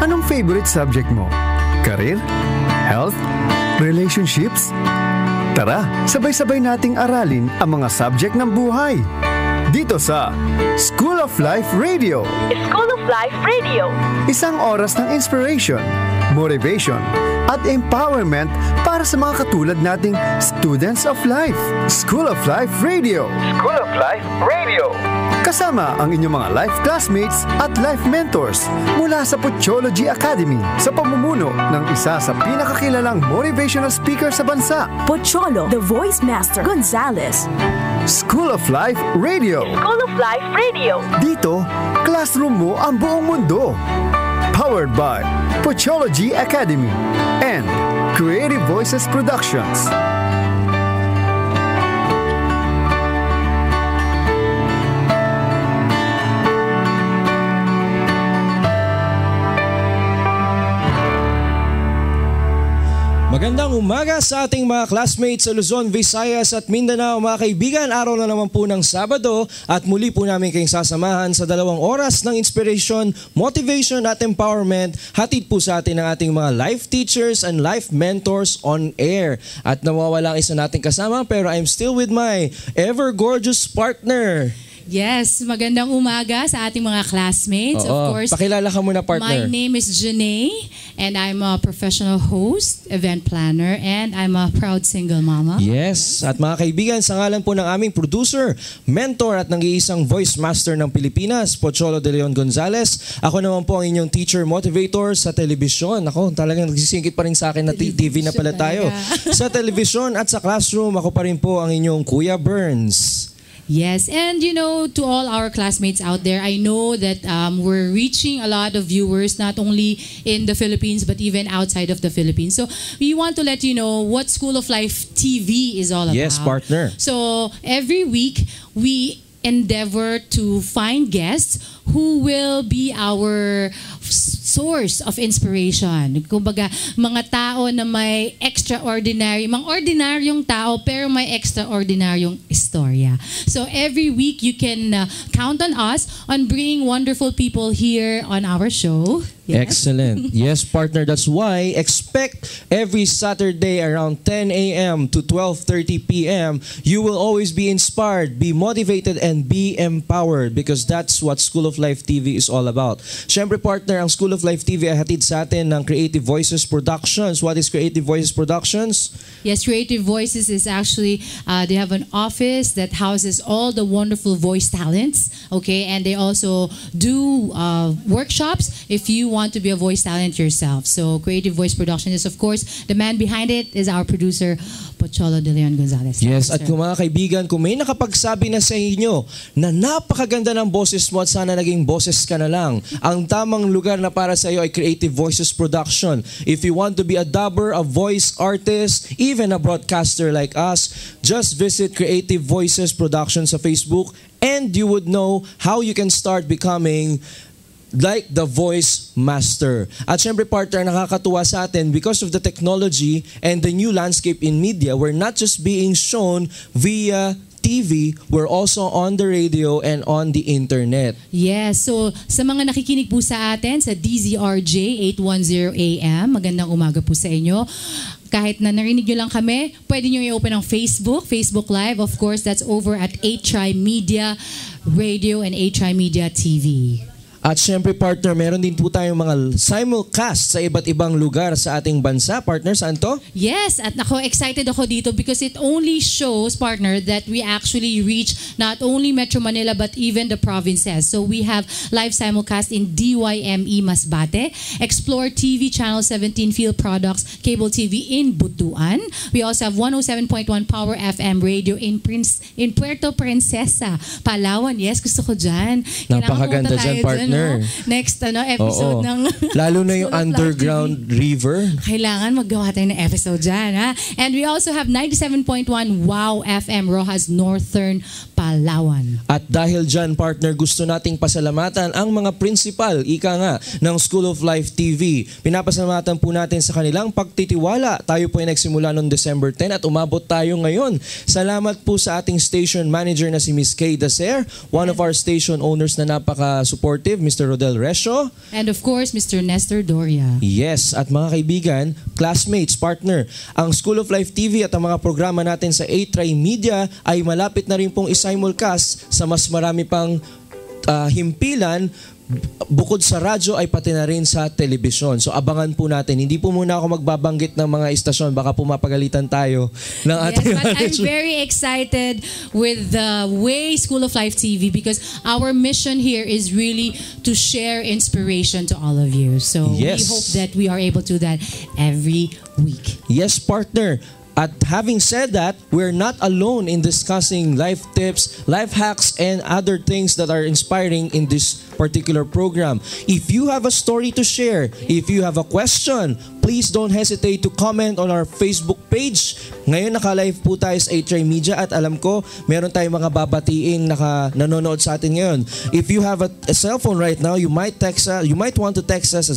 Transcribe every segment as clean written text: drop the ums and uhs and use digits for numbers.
Anong favorite subject mo? Career? Health? Relationships? Tara, sabay-sabay nating aralin ang mga subject ng buhay. Dito sa School of Life Radio. School of Life Radio. Isang oras ng inspiration, motivation, at empowerment para sa mga katulad nating students of life. School of Life Radio. School of Life Radio. Kasama ang inyong mga life classmates at life mentors mula sa Pochology Academy sa pamumuno ng isa sa pinakakilalang motivational speaker sa bansa, Pocholo, the Voice Master Gonzales. School of Life Radio. School of Life Radio. Dito, classroom mo ang buong mundo. Powered by Pochology Academy and Creative Voices Productions. Magandang umaga sa ating mga classmates sa Luzon, Visayas at Mindanao. Mga kaibigan, araw na naman po ng Sabado at muli po namin kayong sasamahan sa 2 oras ng inspiration, motivation at empowerment. Hatid po sa atin ng ating mga life teachers and life mentors on air. At nawawala ang isa nating kasama pero I'm still with my ever gorgeous partner. Yes, magandang umaga sa ating mga classmates. Oo. Of course, Pakilala ka muna, partner. my name is Janae and I'm a professional host, event planner, and I'm a proud single mama. Yes, at mga kaibigan, sa ngalan po ng aming producer, mentor at nag-iisang voice master ng Pilipinas, Pocholo de Leon Gonzales. Ako naman po ang inyong teacher motivator sa telebisyon. Ako, talagang nagsisingkit pa rin sa akin na TV na pala tayo. Sa telebisyon at sa classroom, ako pa rin po ang inyong Kuya Burns. Yes, and you know, to all our classmates out there, I know that we're reaching a lot of viewers, not only in the Philippines, but even outside of the Philippines. So we want to let you know what School of Life TV is all about. Yes, partner. So every week, we endeavor to find guests who will be our source of inspiration. Kumbaga, mga tao na may extraordinary, mga ordinaryong tao pero may extraordinaryong istorya. So every week you can count on us on bringing wonderful people here on our show. Yes. Excellent. Yes, partner. That's why expect every Saturday around 10 a.m. to 12:30 p.m. you will always be inspired, be motivated, and be empowered because that's what School of Life TV is all about. Siyempre, partner, ang School of Life TV ay hatid sa atin ng Creative Voices Productions. What is Creative Voices Productions? Yes, Creative Voices is actually, they have an office that houses all the wonderful voice talents, okay? And they also do workshops if you want to be a voice talent yourself. So Creative Voice Production is, of course, the man behind it is our producer, Pocholo de Leon Gonzales. Yes, at kung mga kaibigan, kung may nakapagsabi na sa inyo na napakaganda ng boses mo at sana naging boses ka na lang, ang tamang lugar na para sa iyo ay Creative Voices Production. If you want to be a dubber, a voice artist, even a broadcaster like us, just visit Creative Voices Production sa Facebook and you would know how you can start becoming like the voice master. At syempre, partner, nakakatuwa sa atin because of the technology and the new landscape in media, we're not just being shown via TV, we're also on the radio and on the internet. Yes, so sa mga nakikinig po sa atin sa DZRJ 810 AM, magandang umaga po sa inyo. Kahit na narinig nyo lang kami, pwede nyo i-open ang Facebook Live. Of course, that's over at HI Media Radio and HI Media TV. At syempre, partner, meron din po tayong mga simulcast sa iba't ibang lugar sa ating bansa. Partner, saan to? Yes, at ako, excited ako dito because it only shows, partner, that we actually reach not only Metro Manila but even the provinces. So we have live simulcast in DYME Masbate, Explore TV Channel 17 Field Products, Cable TV in Butuan. We also have 107.1 Power FM Radio in Puerto Princesa, Palawan. Yes, gusto ko dyan. Napakaganda dyan, partner. Next episode Oo. ng lalo na yung School of Life underground TV. river. Kailangan maggawa tayo ng episode dyan, ha? And we also have 97.1 Wow FM Rojas Northern Palawan. At dahil dyan, partner, gusto nating pasalamatan ang mga principal, ika nga, ng School of Life TV. Pinapasalamatan po natin sa kanilang pagtitiwala. Tayo po ay nagsimula noong December 10 at umabot tayo ngayon. Salamat po sa ating station manager na si Miss Kay Dacer, one of our station owners na napaka-supportive, Mr. Rodel Resio. And of course, Mr. Nestor Doria. Yes, at mga kaibigan, classmates, partner, ang School of Life TV at ang mga programa natin sa A-Tri Media ay malapit na rin pong isimulcast sa mas marami pang himpilan. Bukod sa radyo ay pati na rin sa telebisyon. So abangan po natin. Hindi po muna ako magbabanggit ng mga istasyon. Baka po mapagalitan tayo ng ating Yes, but I'm very excited with the way School of Life TV, because our mission here is really to share inspiration to all of you. So we Yes. hope that we are able to do that every week. Yes, partner. At having said that, we're not alone in discussing life tips, life hacks, and other things that are inspiring in this particular program. If you have a story to share, if you have a question, please don't hesitate to comment on our Facebook page. Ngayon naka-live po tayo sa A-Tri Media at alam ko meron tayong mga babatiin nanonood sa atin ngayon. If you have a cell phone right now, you might want to text us at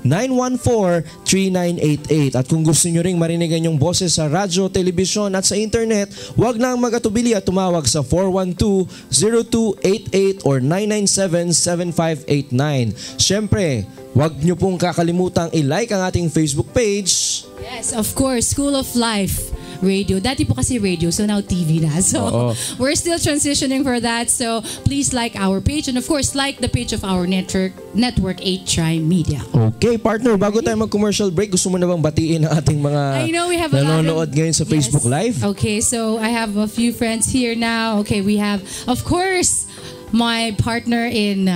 0939-914-3988. At kung gusto nyo ring marinig yung boses sa radyo, telebisyon at sa internet, huwag lang mag-atubili at tumawag sa 412-0288 or 997-7589. Siyempre, huwag nyo pong kakalimutang i-like ang ating Facebook page. Yes, of course, School of Life Radio. Dati po kasi radio, so now TV na. So we're still transitioning for that. So please like our page, and of course, like the page of our network A-Tri Media. Okay, partner, bago tayo mag-commercial break, gusto mo na bang batiin ang ating mga I know we have a lot nanonood ngayon sa Facebook Live? Okay, so I have a few friends here now. Okay, we have, of course, my partner in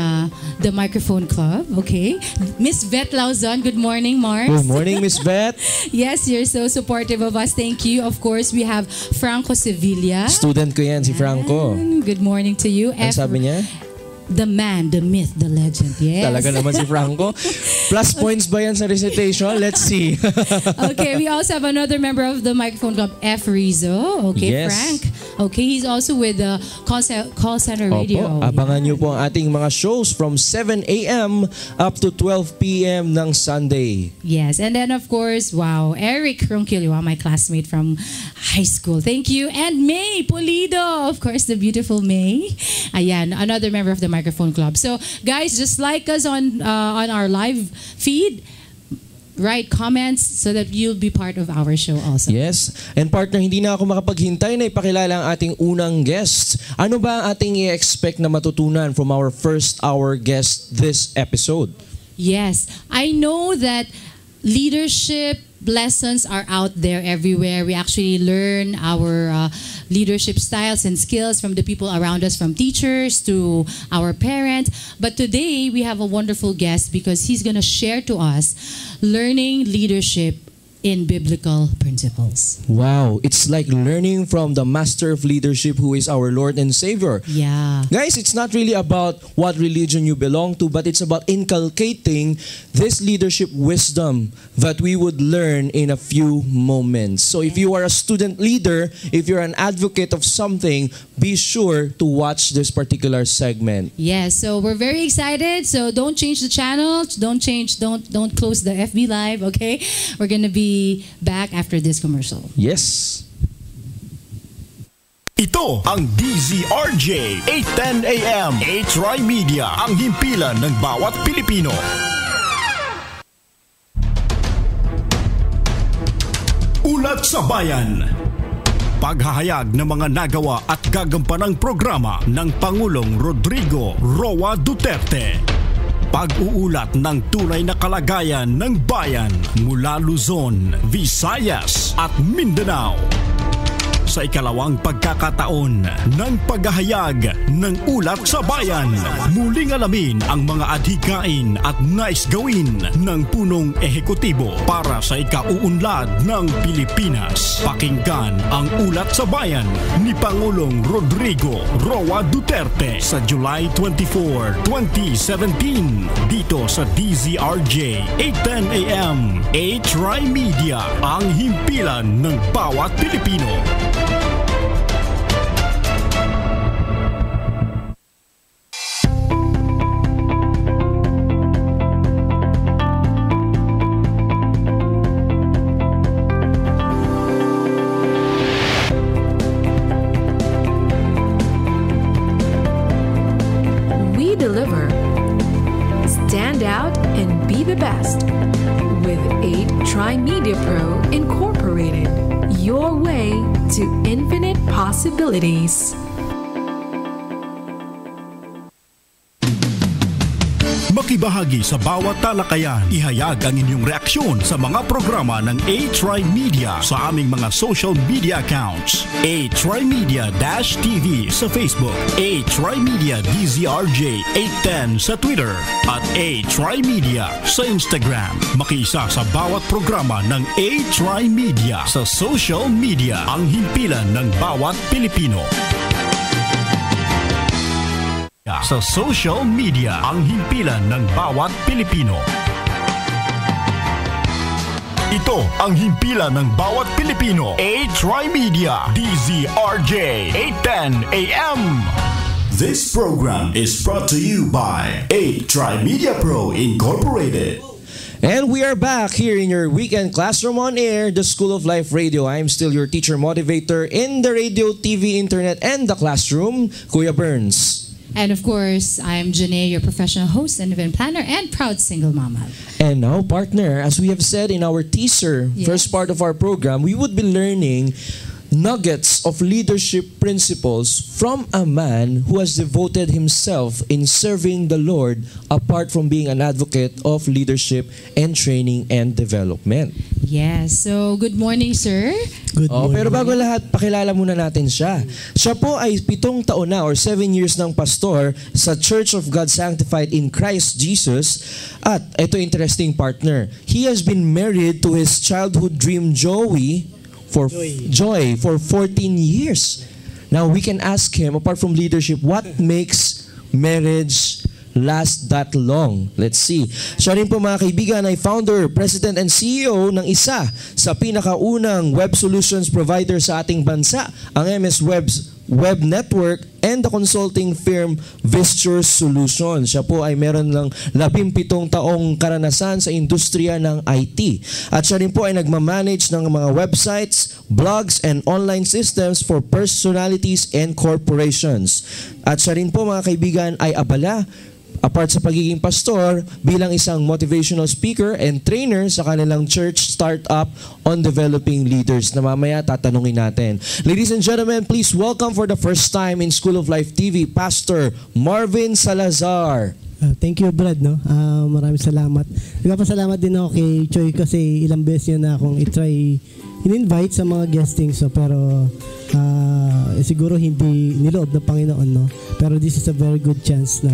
the Microphone Club. Okay, Miss Vet Lauzon. Good morning, Mars. Good morning, Miss Vet. Yes, you're so supportive of us. Thank you. Of course, we have Franco Sevilla. Student ko yan, si Franco. Good morning to you. Ano sabi niya? The man, the myth, the legend. Yes. Talaga naman si Franco. Plus points ba yan sa recitation? Let's see. Okay, we also have another member of the Microphone Club, F. Rizzo. Okay, Yes. Frank. Okay, he's also with the call center radio. Opo, abangan nyo po ang ating mga shows from 7 a.m. up to 12 p.m. ng Sunday. Yes, and then of course, wow, Eric Ronquillo, my classmate from high school. Thank you. And May Pulido, of course, the beautiful May. Ayan, another member of the Microphone Club. So, guys, just like us on our live feed. Write comments so that you'll be part of our show also. Yes. And partner, hindi na ako makapaghintay na ipakilala ang ating unang guest. Ano ba ang ating i-expect na matutunan from our first hour guest this episode? Yes, I know that leadership lessons are out there everywhere. We actually learn our leadership styles and skills from the people around us, from teachers to our parents. But today we have a wonderful guest because he's going to share to us learning leadership in biblical principles. Wow, it's like learning from the master of leadership who is our Lord and Savior. Yeah. Guys, it's not really about what religion you belong to, but it's about inculcating this leadership wisdom that we would learn in a few moments. So if you are a student leader, if you're an advocate of something, be sure to watch this particular segment. Yes, so we're very excited. So don't change the channel. Don't close the FB Live, okay? We're going to be back after this commercial. Yes. Ito ang DZRJ 810 AM A-Tri Media, ang himpilan ng bawat Pilipino. Ulat sa Bayan. Paghahayag ng mga nagawa at gagampanang programa ng Pangulong Rodrigo Roa Duterte. Pag-uulat ng tunay na kalagayan ng bayan mula Luzon, Visayas at Mindanao. Sa ikalawang pagkakataon ng paghahayag ng Ulat sa Bayan, muling alamin ang mga adhikain at nais gawin ng punong ehekutibo para sa ikauunlad ng Pilipinas. Pakinggan ang Ulat sa Bayan ni Pangulong Rodrigo Roa Duterte sa July 24, 2017 dito sa DZRJ 810 AM A-Tri Media, ang himpilan ng bawat Pilipino. We deliver and be the best with 8 Media Pro Incorporated. Your way to infinite possibilities. Makibahagi sa bawat talakayan. Ihayag ang inyong reaksyon sa mga programa ng A-Try Media sa aming mga social media accounts. A-Try Media-TV sa Facebook, A-Try Media DZRJ 810 sa Twitter, at A-Try Media sa Instagram. Makiisa sa bawat programa ng A-Try Media sa social media, ang himpilan ng bawat Pilipino. Sa social media, ang himpilan ng bawat Pilipino. Ito ang himpilan ng bawat Pilipino. A-Try Media, DZRJ 810 AM. This program is brought to you by A-Try Media Pro Incorporated. And we are back here in your weekend classroom on air, the School of Life Radio. I am still your teacher motivator in the radio, TV, internet, and the classroom, Kuya Burns. And of course, I'm Janae, your professional host and event planner and proud single mama. And now, partner, as we have said in our teaser, first part of our program, we would be learning nuggets of leadership principles from a man who has devoted himself in serving the Lord apart from being an advocate of leadership and training and development. Yes. So, good morning, sir. Good morning. Pero bago lahat, pakilala muna natin siya. Siya po ay 7 taon na or 7 years ng pastor sa Church of God Sanctified in Christ Jesus. At ito interesting partner. He has been married to his childhood dream Joy for 14 years. Now we can ask him, apart from leadership, what makes marriage last that long? Let's see. Siya rin po mga kaibigan ay founder, president, and CEO ng isa sa pinakaunang web solutions provider sa ating bansa, ang MS Web Network and the consulting firm Visture Solutions. Siya po ay meron ng 17 taong karanasan sa industriya ng IT. At siya rin po ay nagmamanage ng mga websites, blogs, and online systems for personalities and corporations. At siya rin po mga kaibigan ay abala apart sa pagiging pastor, bilang isang motivational speaker and trainer sa kanilang church startup on developing leaders na mamaya tatanungin natin. Ladies and gentlemen, please welcome for the first time in School of Life TV, Pastor Marvin Salazar. Thank you, Brad. No? Maraming salamat. Nagpapasalamat din ako kay Choi kasi ilang beses niya na akong i-try in-invite sa mga guestings. So, pero siguro hindi niloob ng Panginoon. No? Pero this is a very good chance na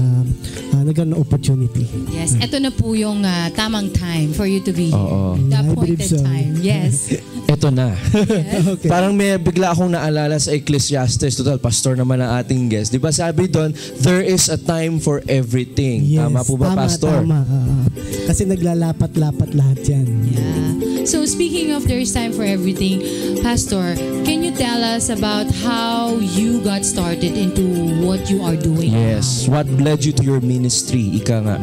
nagkaroon ng opportunity. Yes, ito na po yung tamang time for you to be here. The appointed time. Yes. Ito na. Yes. Okay. Parang may bigla akong naalala sa Ecclesiastes. Total, pastor naman ang ating guest. Di ba sabi doon, there is a time for everything. Yes, tama po ba, Pastor? Tama. Kasi naglalapat-lapat lahat yan. Yeah. So speaking of there is time for everything, Pastor, can you tell us about how you got started into what you are doing Yes. now? What led you to your ministry? Ika nga.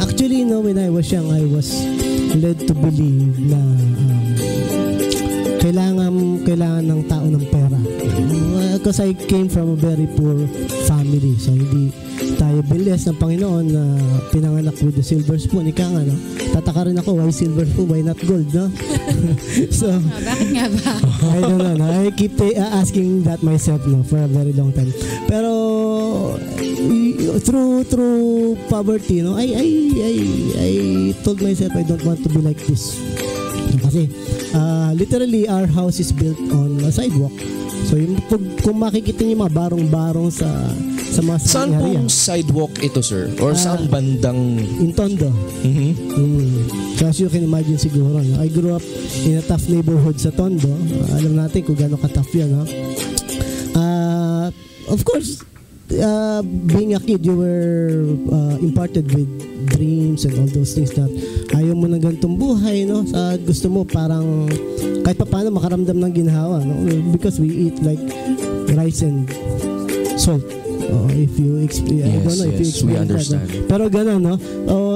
Actually, no, when I was young, I was led to believe na kailangan ng tao ng pera. Because I came from a very poor family. So, hindi tayo bilis ng Panginoon na pinanganak with the silver spoon. Ika nga, no? Tataka rin ako, why silver spoon? Why not gold, no? So, Bakit nga ba? I don't know. No? I keep asking that myself, no, for a very long time. Pero through poverty, no, I told myself I don't want to be like this. Kasi literally our house is built on a sidewalk. So kung makikita niyo mga barong-barong sa mga Saan area. pong sidewalk ito, sir? Or saan bandang... In Tondo. So as you can imagine siguro, no? I grew up in a tough neighborhood sa Tondo. Alam natin kung gaano ka-tough yan. No? Of course, being a kid, you were imparted with dreams and all those things that ayaw mo ng ganitong buhay, no? Gusto mo parang kahit pa paano makaramdam ng ginhawa, no? Because we eat like rice and salt. If you experience, we understand. That, no? Pero gano'n, no?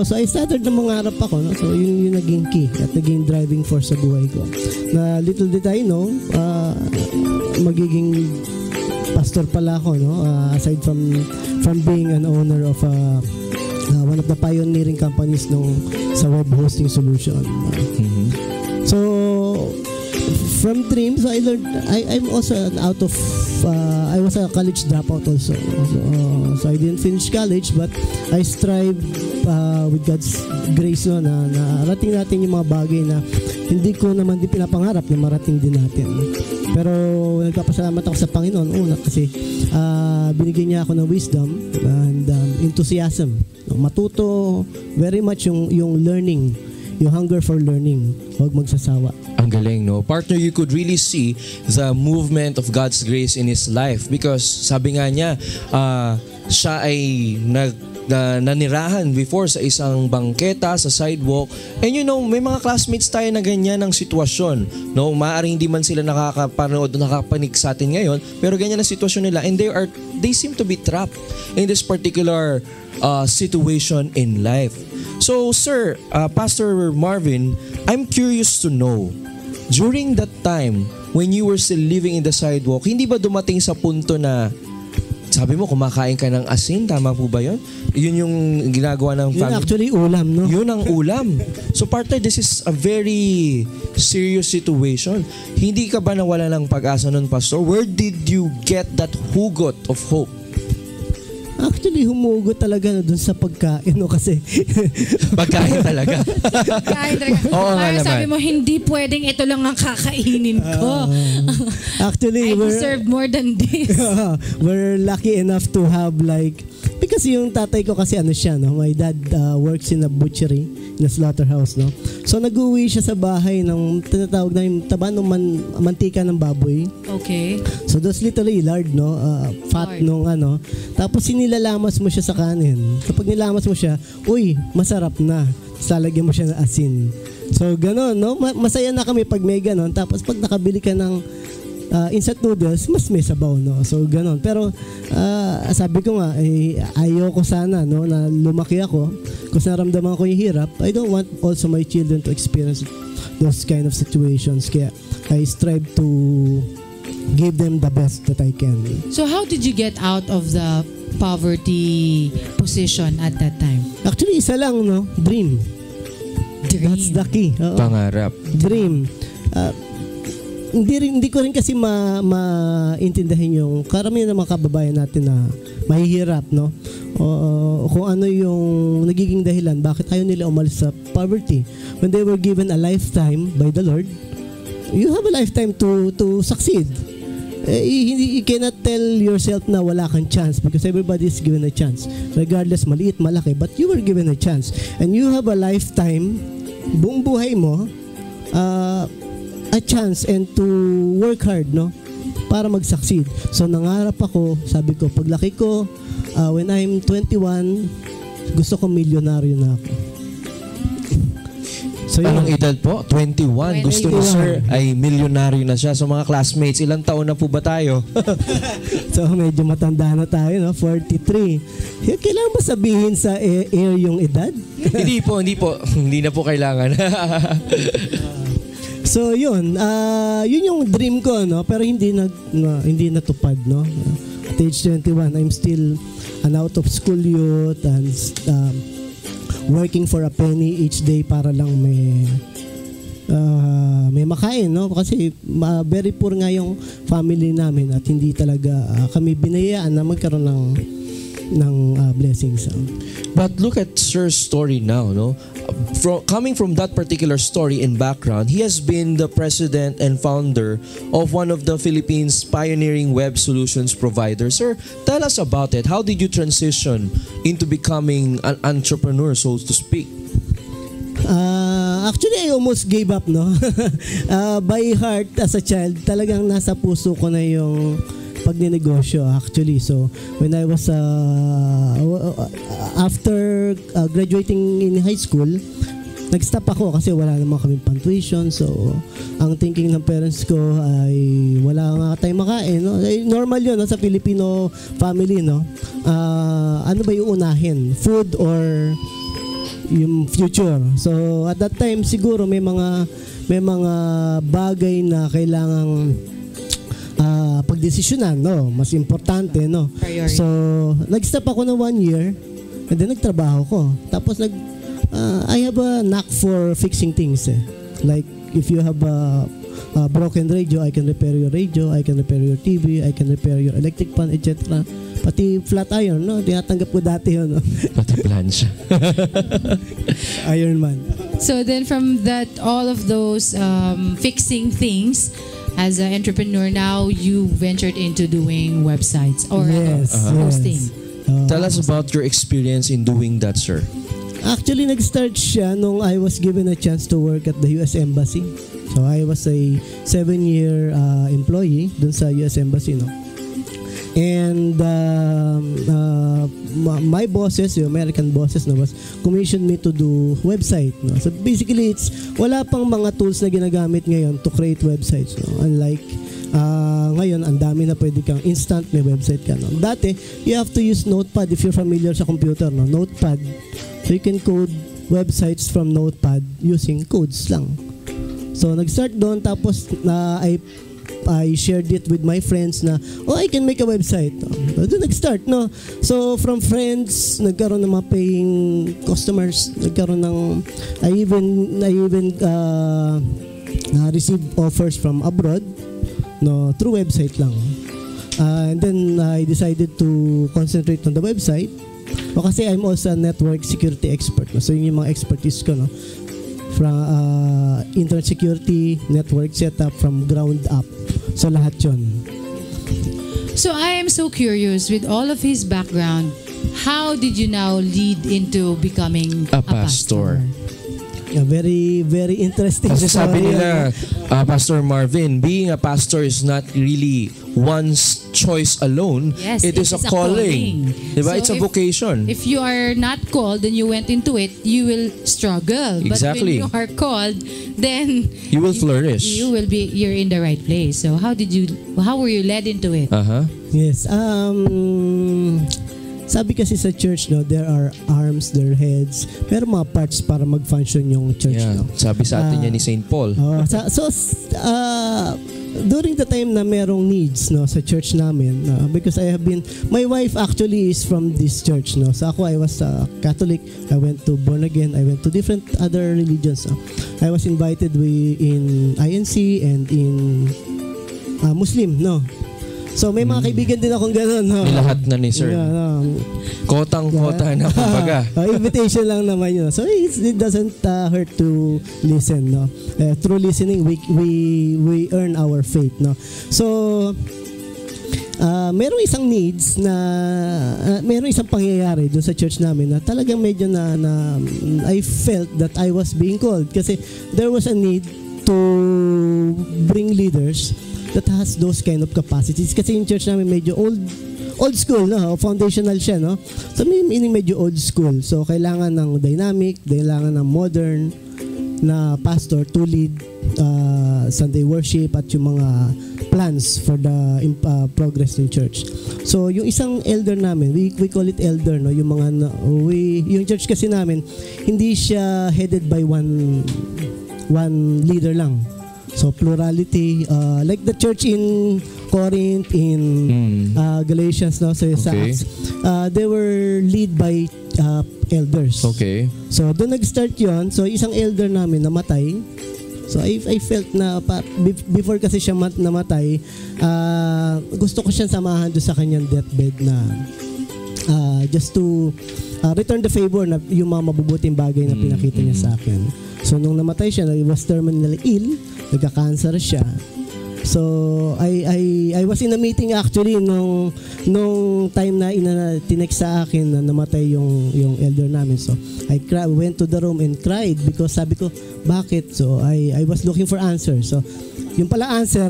So I started na mangarap ako, no? So yun yung naging key at naging driving force sa buhay ko. Na little did I know, magiging pastor pala ako, no? Aside from being an owner of a one of the pioneering companies sa web hosting solution. So from Dreams, I learned I'm also I was a college dropout also. So I didn't finish college, but I strive with God's grace na narating natin yung mga bagay na hindi ko naman din pinapangarap na marating din natin. Pero nagpapasalamat ako sa Panginoon una kasi binigyan niya ako ng wisdom and enthusiasm. Matuto very much yung learning, yung hunger for learning. Huwag magsasawa. Ang galing, no? Partner, you could really see the movement of God's grace in his life because sabi nga niya, siya ay nanirahan before sa isang bangketa, sa sidewalk. And may mga classmates tayo na ganyan ng sitwasyon. No? Maaaring hindi man sila nakakapanood o nakapanig sa atin ngayon, pero ganyan ang sitwasyon nila. And they seem to be trapped in this particular situation in life. So, sir, Pastor Marvin, I'm curious to know, during that time, when you were still living in the sidewalk, hindi ba dumating sa punto na, sabi mo, kumakain ka ng asin, tama po ba yun? Yun yung ginagawa ng family? Yun actually ulam, no? Yun ang ulam. So, partner, this is a very serious situation. Hindi ka ba nawala ng pag-asa nun, Pastor? Where did you get that hugot of hope? Actually, humugot talaga dun sa pagkain, no? Kasi pagkain talaga. Pagkain talaga. Oo nga naman. Sabi mo, hindi pwedeng ito lang ang kakainin ko. Actually, I deserve more than this. We're lucky enough to have because yung tatay ko kasi siya, no? My dad works in a butchery, in a slaughterhouse, no? So nag-uwi siya sa bahay ng tinatawag na yung taba ng mantika ng baboy. Okay. So those literally lard, no? Fat Lard. nung Tapos sinilalamas mo siya sa kanin. Kapag nilamas mo siya, uy, masarap na. Salagyan mo siya ng asin. So gano'n, no? Masaya na kami pag may gano'n. Tapos pag nakabili ka ng instant noodles, mas may sabaw, no? So gano'n. Pero sabi ko nga, ayoko sana, no, na lumaki ako. Kasi naramdaman ko yung hirap. I don't want also my children to experience those kind of situations. Kaya I strive to give them the best that I can. So how did you get out of the poverty position at that time? Actually, isa lang, no? Dream. That's the key. Oo. Pangarap. Dream. Hindi ko rin kasi maintindihan yung karamihan ng mga kababayan natin na mahihirap, no? Kung ano yung nagiging dahilan bakit ayaw nila umalis sa poverty when they were given a lifetime by the Lord. You have a lifetime to succeed. You cannot tell yourself na wala kang chance because everybody is given a chance. Regardless, maliit, malaki, but you were given a chance. And you have a lifetime, buong buhay mo, a chance and to work hard, no? Para mag-succeed. So nangarap ako, sabi ko, paglaki ko, when I'm 21, gusto ko milyonaryo na ako. So, anong edad po? 21. Gusto ni sir ay milyonaryo na siya. So mga classmates, ilang taon na po ba tayo? So medyo matanda na tayo, no? 43. Kailangan ba sabihin sa air yung edad? Hindi po. Hindi na po kailangan. So yun yung dream ko, no? Pero hindi natupad, no? At age 21, I'm still an out of school youth and working for a penny each day para lang may makain, no? Kasi very poor nga yung family namin at hindi talaga kami binayaan na magkaroon ng blessings. But look at Sir's story now, no? Coming from that particular story and background, he has been the president and founder of one of the Philippines' pioneering web solutions providers. Sir, tell us about it. How did you transition into becoming an entrepreneur, so to speak? Actually, I almost gave up, no? By heart, as a child, talagang nasa puso ko na yung pagninegosyo actually. So when I was after graduating in high school, nag-stop ako kasi wala naman kaming pang-tuition. So ang thinking ng parents ko ay wala nga tayong makain, no? Normal yun, no? Sa Filipino family, no? Ano ba yung unahin? Food or yung future? So at that time siguro may mga bagay na kailangang pagdesisyonan, no? Mas importante, no? Priority. So nag-stop ako ng 1 year And then nagtrabaho ko. Tapos I have a knack for fixing things eh. Like if you have a broken radio, I can repair your radio, I can repair your TV, I can repair your electric fan, etc. Pati flat iron, no? Tinatanggap ko dati yun, no? Pati plancha. Iron Man. So then from that, all of those fixing things, as an entrepreneur now, you ventured into doing websites or hosting. Tell us about your experience in doing that, sir. Actually, nag-start siya nung I was given a chance to work at the US Embassy. So I was a 7-year employee dun sa US Embassy, no? And my bosses, yung American bosses, no, was commissioned me to do website, no? So basically, wala pang mga tools na ginagamit ngayon to create websites, no? Unlike ngayon, ang dami na pwede kang instant may website ka, no? Dati, you have to use Notepad if you're familiar sa computer, no? Notepad. So you can code websites from Notepad using codes lang. So nag-start doon, tapos I shared it with my friends na, I can make a website. Doon nag-start, no? So from friends, nagkaroon ng mga paying customers, nagkaroon ng, I even received offers from abroad, no, through website lang. And then I decided to concentrate on the website. Kasi I'm also a network security expert, no? So yun yung mga expertise ko, no? From internet security, network setup from ground up. So lahat yun. So I am so curious, with all of his background, how did you now lead into becoming a pastor? Yeah, very, very interesting. Kasi sabi nila, Pastor Marvin, being a pastor is not really one's choice alone. Yes, it is a calling. Diba? So it's a vocation. If you are not called and you went into it, you will struggle. Exactly. But when you are called, then you will flourish. You're in the right place. So how were you led into it? Yes. Sabi kasi sa church, no, there are arms, there are heads, pero mga parts para mag-function yung church. Yeah. No? Sabi sa atin yan ni St. Paul. During the time na merong needs, no, sa church namin, because my wife actually is from this church. No? So ako, I was Catholic. I went to born again. I went to different other religions. No? I was invited in INC and in Muslim. No? So may mga kaibigan din akong gano'n. No? Lahat na ni sir. Kotang-kota na kumbaga. Invitation lang naman yun. So it doesn't hurt to listen. No? Through listening, we earn our faith. No? So merong isang needs na merong isang pangyayari doon sa church namin na talagang medyo na I felt that I was being called kasi there was a need to bring leaders that has those kind of capacities. Kasi yung church namin medyo old school, no? Foundational siya, no? So meaning medyo old school. So kailangan ng dynamic, kailangan ng modern na pastor to lead Sunday worship at yung mga plans for the progress ng church. So yung isang elder namin, we call it elder, no? Yung mga yung church kasi namin hindi siya headed by one leader lang. So plurality, like the church in Corinth, in Galatians, no? So sa Acts, they were led by elders. Okay. So doon nag-start yon. So isang elder namin namatay. So I felt na before kasi siya namatay, gusto ko siyang samahan doon sa kanyang deathbed na just to return the favor na yung mga mabubuting bagay na pinakita niya sa akin. So nung namatay siya, he was terminally ill, nagka-cancer siya. So I was in a meeting actually nung time na tinext sa akin na namatay yung elder namin. So I went to the room and cried because sabi ko, bakit? So I was looking for answers. So yung pala answer,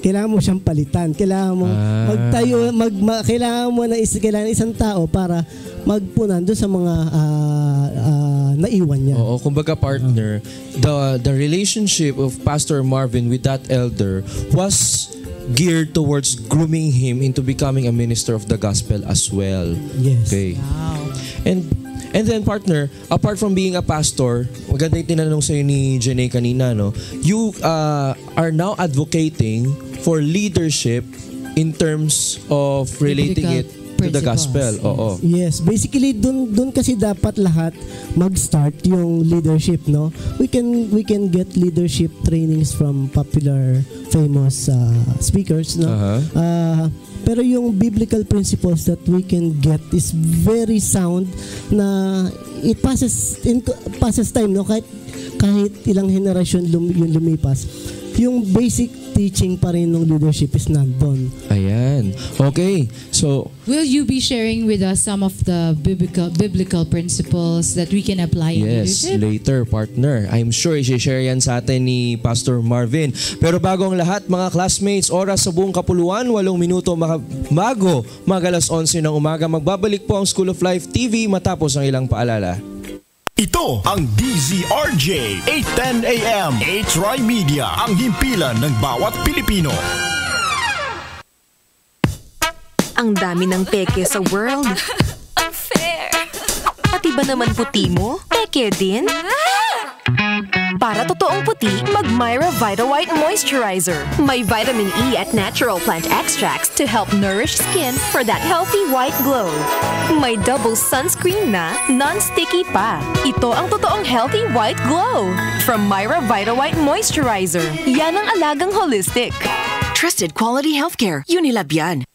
kailangan mo siyang palitan. Kailangan mo magtayo, kailangan mo kailangan isang tao para magpunan doon sa mga naiwan niya. Oo, kumbaga partner, the relationship of Pastor Marvin with that elder was geared towards grooming him into becoming a minister of the gospel as well. Yes. Okay. Wow. And then partner, apart from being a pastor, maganda yung tinanong sa'yo ni Jenny kanina, no? You are now advocating for leadership in terms of relating it to the gospel. Oo. Yes, basically dun kasi dapat lahat mag-start yung leadership, no? We can get leadership trainings from popular famous speakers, no? Pero yung biblical principles that we can get is very sound na it passes time, no? Kahit ilang henerasyon yung lumipas, yung basic teaching pa rin ng leadership is nandun. Ayan. Okay. So, will you be sharing with us some of the biblical principles that we can apply in yes, leadership? later, partner. I'm sure i-share yan sa atin ni Pastor Marvin. Pero bago ang lahat, mga classmates, oras sa buong kapuluan, 8 minuto bago mag-alas 11 ng umaga. Magbabalik po ang School of Life TV matapos ang ilang paalala. Ito ang DZRJ 8:10 AM. H-Rai Media, ang himpilan ng bawat Pilipino. Ang dami ng peke sa world. Unfair. Pati ba naman puti mo? Peke din? Para totoong puti, mag Myra Vita White Moisturizer. May vitamin E at natural plant extracts to help nourish skin for that healthy white glow. May double sunscreen na, non-sticky pa. Ito ang totoong healthy white glow. From Myra Vita White Moisturizer. Yan ang alagang holistic. Trusted quality healthcare. Unilab yan.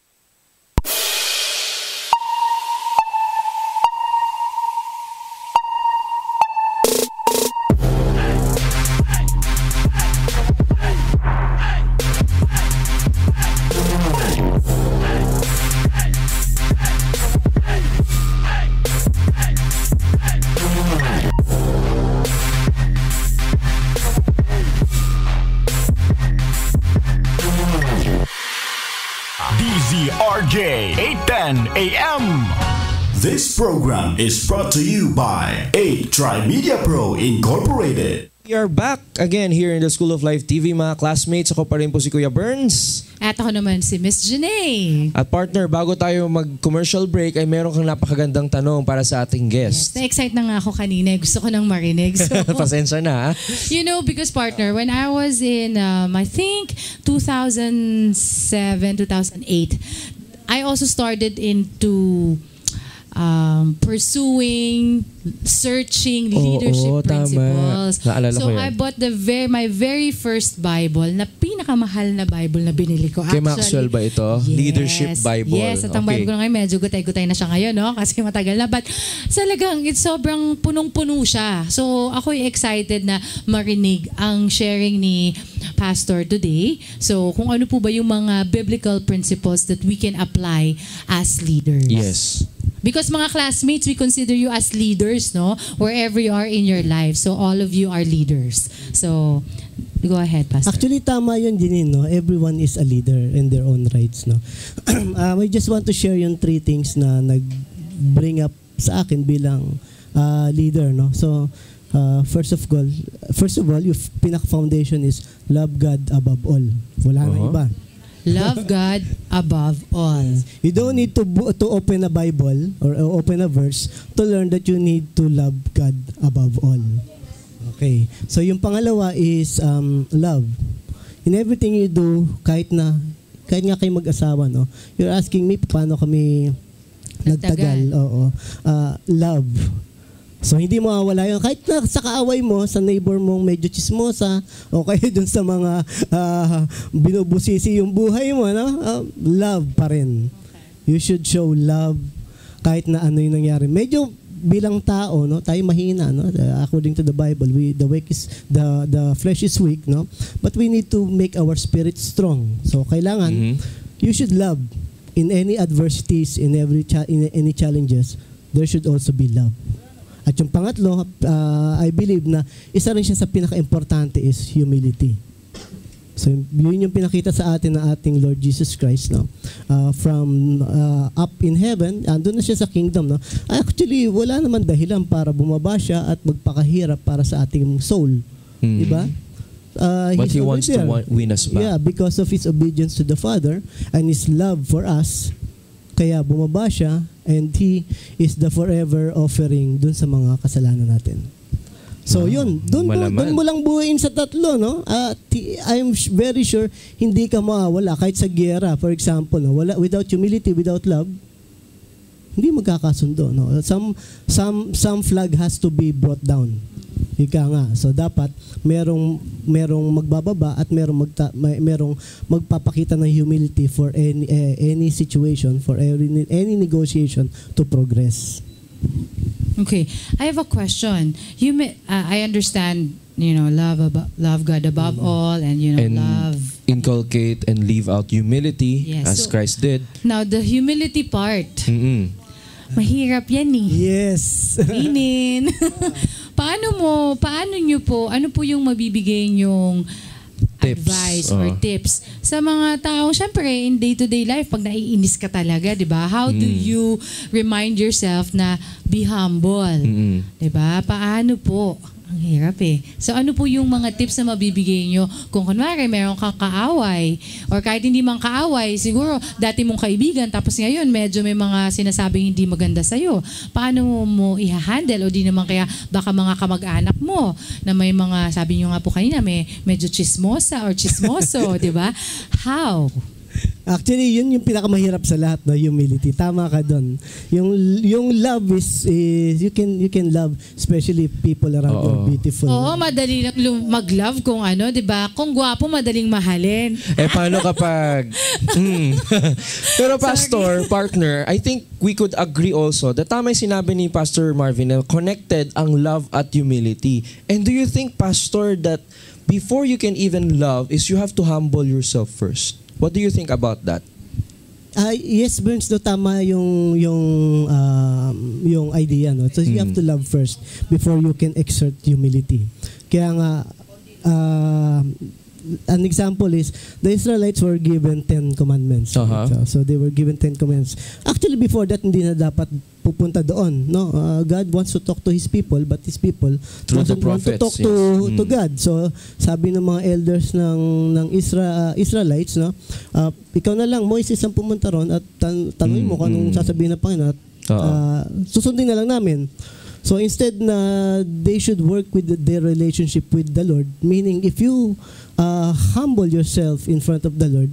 DZRJ 8:10 AM. This program is brought to you by 8 Media Pro Incorporated. We are back again here in the School of Life TV, mga classmates. Ako pa rin po si Kuya Burns. At ako naman si Miss Janae. At partner, bago tayo mag-commercial break, ay meron kang napakagandang tanong para sa ating guest. Yes, na-excite na nga ako kanina. Gusto ko nang marinig. So, pasensya na. You know, because partner, when I was in, I think, 2007, 2008, I also started into pursuing, searching leadership principles. Naalala So ko yan. I bought my very first Bible, na pinakamahal na Bible na binili ko. Kay Maxwell ba ito? Yes, Leadership Bible. Yes, at ang Bible ko na ngayon, medyo gutay-gutay na siya ngayon, no? Kasi matagal na. But talagang, it's sobrang punong-puno siya. So ako'y excited na marinig ang sharing ni Pastor today. So kung ano po ba yung mga biblical principles that we can apply as leaders. Yes. Because mga classmates, we consider you as leaders, no? Wherever you are in your life. So all of you are leaders. So go ahead, Pastor. Actually, tama yun, Janine, no? Everyone is a leader in their own rights, no? I just want to share yung 3 things na nag-bring up sa akin bilang leader, no? So, first of all, yung pinaka-foundation is love God above all. Wala na iba. Love God above all. You don't need to open a Bible or open a verse to learn that you need to love God above all. Okay. So yung pangalawa is love. In everything you do, kahit nga kayo mag-asawa, no? You're asking me paano kami nagtagal. Oo. Love. So hindi mo mawala yun. Kahit na sa kaaway mo, sa neighbor mong medyo chismosa, o kaya dun sa mga binubusisi yung buhay mo, no? Love pa rin. You should show love kahit na ano yung nangyari. Medyo bilang tao, no, tayo mahina, no? According to the Bible, the flesh is weak, no? But we need to make our spirit strong. So kailangan you should love in any adversities, in any challenges. There should also be love. At yung pangatlo, I believe na isa rin siya sa pinaka-importante is humility. So yun yung pinakita sa atin ng ating Lord Jesus Christ, no? From up in heaven, andun na siya sa kingdom, no? Actually, wala naman dahilan para bumaba siya at magpakahirap para sa ating soul. Diba? But He wants to win us back. Yeah, because of His obedience to the Father and His love for us, kaya bumaba siya and He is the forever offering dun sa mga kasalanan natin. So yun, dun mo lang buuin sa tatlo, no? I'm very sure hindi ka mawawala kahit sa giyera, for example, no? Without humility, without love, hindi magkakasundo, no? Some flag has to be brought down. Ika nga. So dapat merong magbababa at merong magpapakita ng humility for any situation, for any negotiation to progress. Okay, I have a question. I understand, love God above all, and And love. inculcate and live out humility Yes. as So- Christ did. Now, the humility part, mahirap yan eh. Yes. Inin. Ano po yung mabibigay nyong Tips. advice or tips sa mga tao, syempre, in day-to-day life, pag naiinis ka talaga, di ba? How do you remind yourself na be humble? Di ba? Paano po? Ang hirap eh. So ano po yung mga tips na mabibigay nyo kung kunwari meron kang kaaway or kahit hindi man kaaway, siguro dati mong kaibigan tapos ngayon medyo may mga sinasabing hindi maganda sa'yo. Paano mo i-handle o di naman kaya baka mga kamag-anak mo na may mga, sabi nyo nga po kanina, may medyo chismosa or chismoso, di ba? How? Actually, yun yung pinakamahirap sa lahat, no, humility. Tama ka doon. Yung love is you can love especially people around you are beautiful. Oo, madali lang mag-love kung ano, 'di ba? Kung gwapo, madaling mahalin. Paano kapag Pero pastor, partner, I think we could agree also that tama yung sinabi ni Pastor Marvin na connected ang love at humility. And do you think, pastor, that before you can even love is you have to humble yourself first? What do you think about that? Yes, Burns, no, tama yung idea, no. So you have to love first before you can exert humility. Kaya nga an example is the Israelites were given 10 commandments. So they were given 10 commandments. Actually, before that, hindi na dapat pupunta doon. No, God wants to talk to His people, but His people doesn't want to talk to God. So sabi ng mga elders ng Israelites, no, ikaw na lang, Moises, ang pumunta ron at tanungin mo kung anong sasabihin ng Panginoon at susundin na lang namin. So instead na they should work with their relationship with the Lord, meaning if you humble yourself in front of the Lord,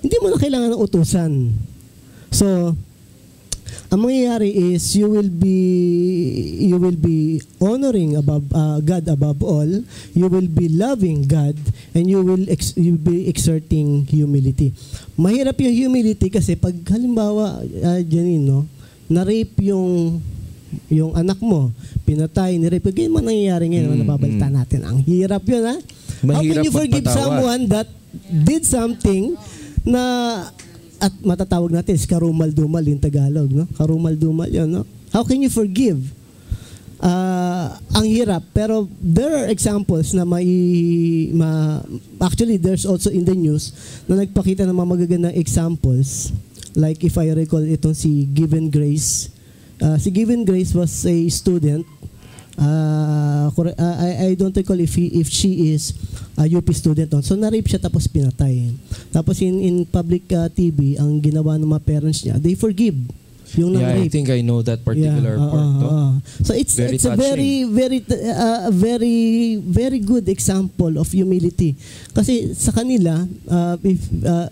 hindi mo na kailangan ng utusan. So ang mangyayari is you will be honoring God above all, you will be loving God, and you will be exerting humility. Mahirap yung humility kasi pag halimbawa Janine, no, na-rape yung anak mo, pinatay, ni-rape, ganyan man nangyayari ngayon, nababalita natin. Ang hirap yun, ha? How can you forgive someone that did something na, at matatawag natin, karumal-dumal yung Tagalog, no? Karumal-dumal yun, no? How can you forgive? Ang hirap. Pero there are examples na actually, there's also in the news na nagpakita ng mga magagandang examples. Like if I recall itong si Given Grace. Si Given Grace was a student. I don't recall if she is a UP student. So na-rape siya tapos pinatay. Tapos in public TV, ang ginawa ng mga parents niya, they forgive yung I think I know that particular part. So it's a very good example of humility. Kasi sa kanila,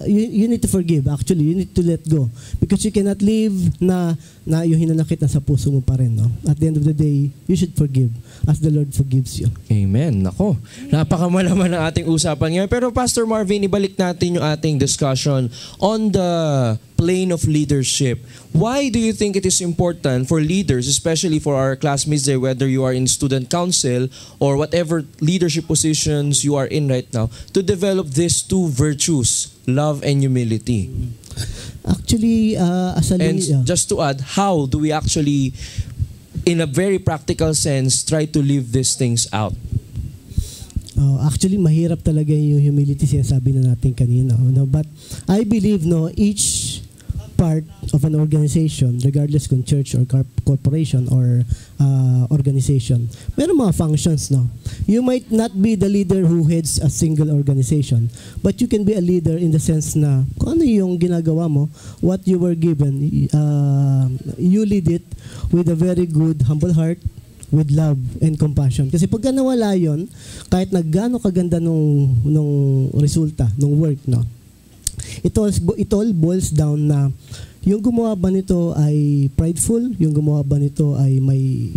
you need to forgive. Actually, you need to let go. Because you cannot live na yung hinanakit na sa puso mo pa rin. No? At the end of the day, you should forgive as the Lord forgives you. Amen. Nako, napakamalaman ng ating usapan ngayon. Pero Pastor Marvin, ibalik natin yung ating discussion on the plane of leadership. Why do you think it is important for leaders, especially for our classmates there, whether you are in student council or whatever leadership positions you are in right now, to develop these two virtues, love and humility? Actually, and just to add, how do we actually, in a very practical sense, try to live these things out? Actually, mahirap talaga yung humility, sinasabi na natin kanina. No? But I believe, no, each part of an organization, regardless kung church or corporation or organization, meron mga functions, no? You might not be the leader who heads a single organization, but you can be a leader in the sense na kung ano yung ginagawa mo, what you were given, you lead it with a very good, humble heart, with love and compassion. Kasi pagka nawala yun, kahit na gaano kaganda nung resulta, nung work, no? It all boils down na yung gumawa ba nito ay prideful, yung gumawa ba nito ay may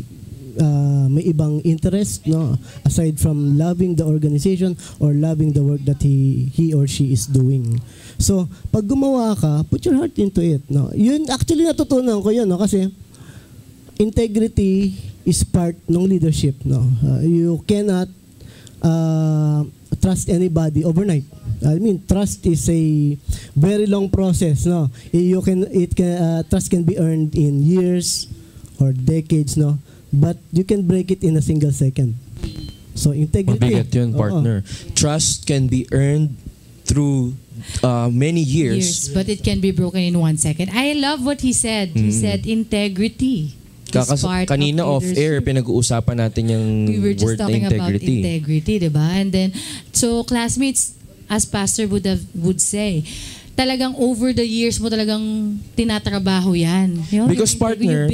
ibang interest, no, aside from loving the organization or loving the work that he or she is doing. So pag gumawa ka, put your heart into it, no. Yun actually natutunan ko yun, no, kasi integrity is part ng leadership, no. You cannot trust anybody overnight. I mean, trust is a very long process, no. Trust can be earned in years or decades, no. But you can break it in a single second. So integrity. Mabigat yun, partner. Trust can be earned through many years. But it can be broken in 1 second. I love what he said. He said integrity. Kanina off-air, pinag-uusapan natin yung we were just word na talking integrity. about integrity, diba? And then, so classmates, as pastor would say, talagang over the years mo talagang tinatrabaho yan. You know, Because partner,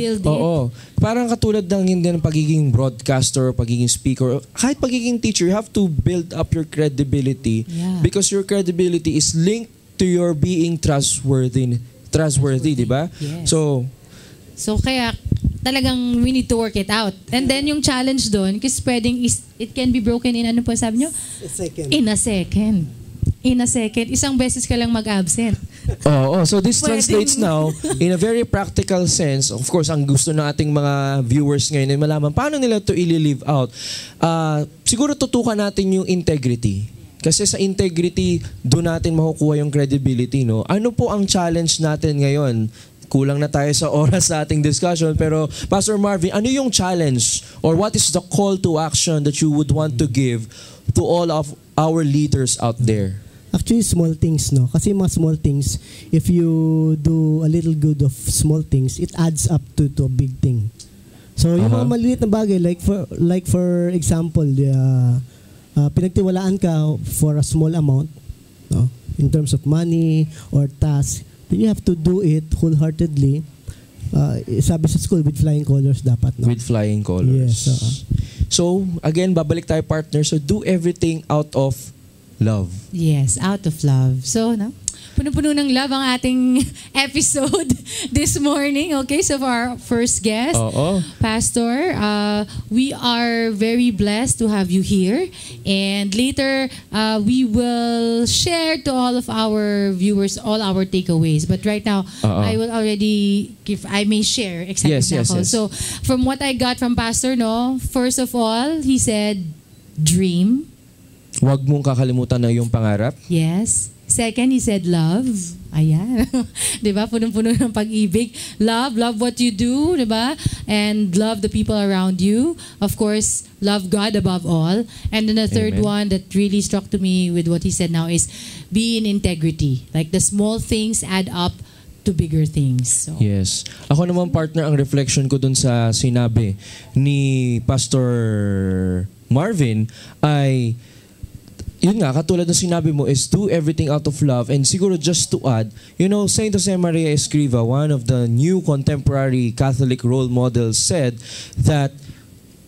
parang katulad ng hindi ng pagiging broadcaster, pagiging speaker, kahit pagiging teacher, you have to build up your credibility because your credibility is linked to your being trustworthy, di ba? Yes. So kaya talagang we need to work it out. And then yung challenge doon, kasi it can be broken in ano po sabi nyo? In a second. In a second. Isang beses ka lang mag-absent. So this translates now in a very practical sense. Of course, ang gusto ng ating mga viewers ngayon ay malaman paano nila to i-live out. Siguro tutukan natin yung integrity. Kasi sa integrity, doon natin makukuha yung credibility, no? Ano po ang challenge natin ngayon? Kulang na tayo sa oras sa ating discussion, pero Pastor Marvin, ano yung challenge or what is the call to action that you would want to give to all of our leaders out there? Actually, small things, no? Kasi mga small things, if you do a little good of small things, it adds up to a big thing. So, yung mga maliliit na bagay, like for example, pinagtiwalaan ka for a small amount, no? In terms of money or task, then you have to do it wholeheartedly. Sabi sa school, with flying colors dapat, no? With flying colors. Yes. So, again, babalik tayo, partner. So, do everything out of love. Yes, out of love. So, no? Puno-puno ng love ang ating episode this morning. Okay, so for our first guest, Pastor, we are very blessed to have you here. And later, we will share to all of our viewers all our takeaways. But right now, I will already, if I may share, excited na ako. So, from what I got from Pastor, no, first of all, he said, dream. Huwag mong kakalimutan na yung pangarap. Yes. Second, he said love. Ayan. Diba? Punong-puno ng pag-ibig. Love what you do, diba? And love the people around you. Of course, love God above all. And then the third one that really struck to me with what he said now is be in integrity. Like the small things add up to bigger things. So. Yes. Ako naman, partner, ang reflection ko dun sa sinabi ni Pastor Marvin ay yun nga, katulad ng sinabi mo is do everything out of love. And siguro just to add, you know, Saint Jose Maria Escriva, one of the new contemporary Catholic role models, said that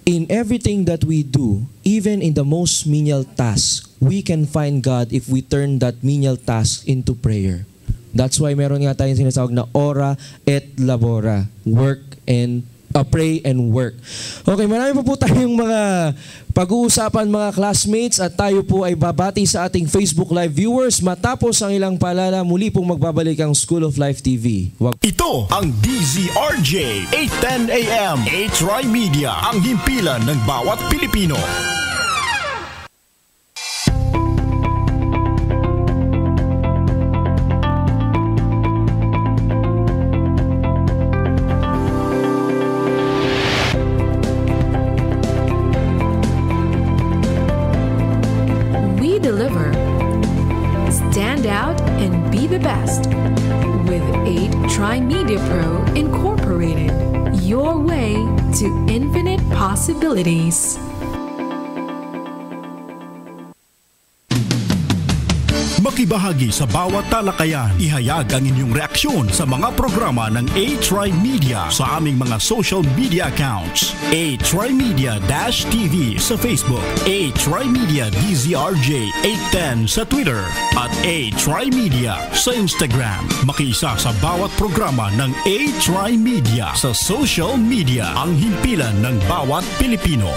in everything that we do, even in the most menial task, we can find God if we turn that menial task into prayer. That's why meron nga tayong sinasawag na ora et labora, work and pray and work. Okay, marami pa po tayong mga pag-uusapan, mga classmates, at tayo po ay babati sa ating Facebook Live viewers. Matapos ang ilang paalala, muli pong magbabalik ang School of Life TV. Ito ang DZRJ 810 AM H-Rai Media, ang himpilan ng bawat Pilipino. Deliver. Stand out and be the best with 8 Media Pro Incorporated. Your way to infinite possibilities. Makibahagi sa bawat talakayan. Ihayag ang inyong reaksyon sa mga programa ng A-Try Media sa aming mga social media accounts. A-Try Media-TV sa Facebook, A-Try Media DZRJ 810 sa Twitter, at A-Try Media sa Instagram. Makiisa sa bawat programa ng A-Try Media sa social media. Ang himpilan ng bawat Pilipino.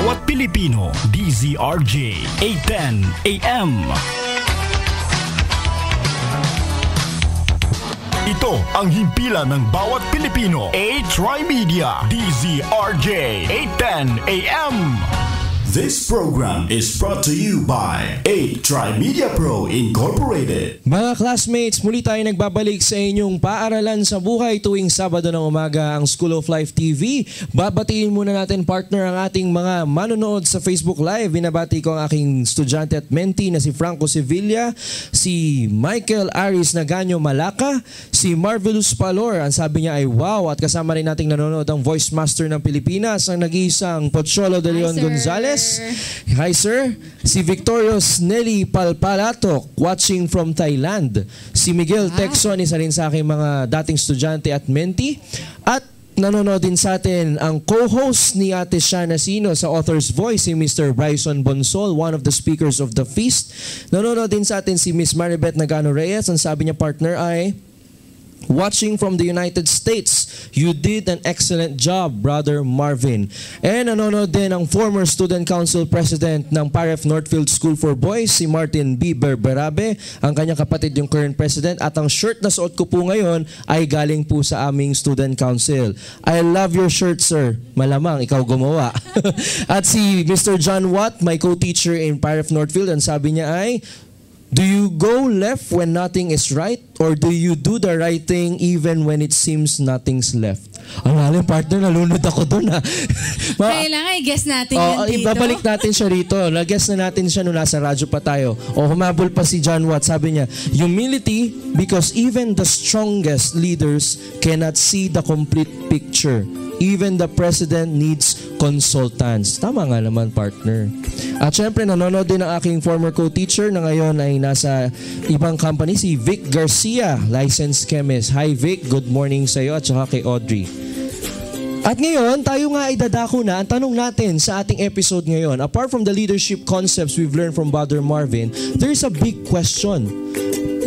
Bawat Pilipino, DZRJ 810 AM. Ito ang himpilan ng bawat Pilipino. A-Try Media, DZRJ 810 AM. This program is brought to you by 8Try Media Pro Incorporated. Mga classmates, muli tayo nagbabalik sa inyong paaralan sa buhay tuwing Sabado ng umaga, ang School of Life TV. Babatiin muna natin, partner, ang ating mga manonood sa Facebook Live. Binabati ko ang aking estudyante at mentee na si Franco Sevilla, si Michael Aris Naganyo Malaka, si Marvelous Palor. Ang sabi niya ay wow, at kasama rin nating nanonood ang Voice Master ng Pilipinas, ang nag-iisang Pocholo de Leon Gonzalez. Hi sir. Si Victorious Nelly Palpalatok, watching from Thailand. Si Miguel Texon, isa rin sa aking mga dating estudyante at mentee. At nanonood din sa atin ang co-host ni Ate Shana Sino sa Author's Voice, si Mr. Bryson Bonsol, one of the speakers of the feast. Nanonood din sa atin si Miss Maribeth Nagano Reyes. Ang sabi niya, partner, ay watching from the United States. You did an excellent job, Brother Marvin. And nanonood din ang former Student Council President ng Paref Northfield School for Boys, si Martin B. Berberabe. Ang kanyang kapatid yung current president. At ang shirt na suot ko po ngayon ay galing po sa aming Student Council. I love your shirt, sir. Malamang, ikaw gumawa. At si Mr. John Watt, my co-teacher in Paref Northfield, ang sabi niya ay, do you go left when nothing is right? Or do you do the right thing even when it seems nothing's left? Ang aling partner, nalunod ako doon ha. Kailangan i-guess natin yan dito. Ibabalik natin siya rito. Nag-guess na natin siya nung nasa radyo pa tayo. O humabol pa si John Watt. Sabi niya, humility because even the strongest leaders cannot see the complete picture. Even the president needs consultants. Tama nga naman, partner. At syempre, nanonood din ang aking former co-teacher na ngayon ay nasa ibang company, si Vic Garcia, licensed chemist. Hi Vic, good morning sa iyo at saka kay Audrey. At ngayon, tayo nga ay dadako na. Ang tanong natin sa ating episode ngayon, apart from the leadership concepts we've learned from Brother Marvin, there's a big question.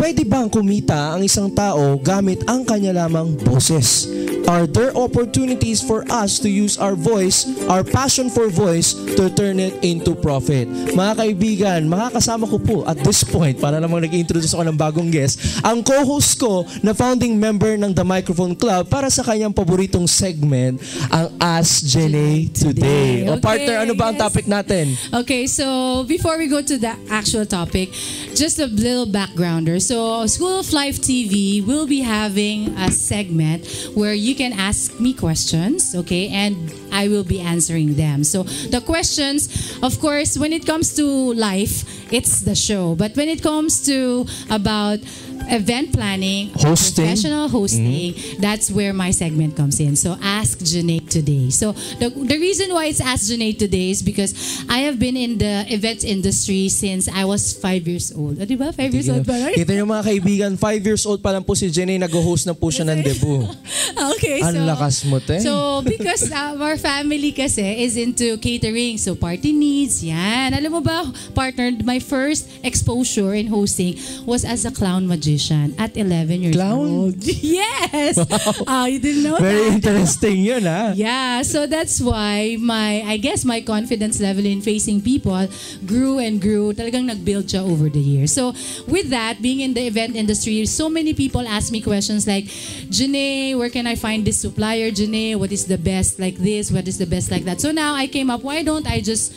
Pwede bang kumita ang isang tao gamit ang kanya lamang boses? Are there opportunities for us to use our voice, our passion for voice, to turn it into profit? Mga kaibigan, makakasama ko po at this point, para namang nag-introduce ako ng bagong guest, ang co-host ko na founding member ng The Microphone Club para sa kanyang paboritong segment, ang Ask Jenny Today. O partner, ano ba ang topic natin? Okay, so before we go to the actual topic, just a little backgrounder. So School of Life TV will be having a segment where you can ask me questions, okay, and I will be answering them. So the questions, of course, when it comes to life, it's the show. But when it comes to about event planning, hosting, professional hosting, that's where my segment comes in. So Ask Janae Today. So the reason why it's Ask Janae Today is because I have been in the event industry since I was 5 years old. Di ba? 5 years old ba? Kita niyo mga kaibigan, 5 years old pa lang po si Janae, nag-host na po siya ng debut. Okay, ang lakas mo, te. So because our family kasi is into catering, so party needs, yan. Alam mo ba, partner, my first exposure in hosting was as a clown magician at 11 years old. Yes! Wow. You didn't know Very that? interesting yun, ha? Yeah, so that's why I guess my confidence level in facing people grew and grew. Talagang nag-build siya over the years. So with that, being in the event industry, so many people ask me questions like, Janae, where can I find this supplier? Janae, what is the best like this? What is the best like that? So now I came up, why don't I just,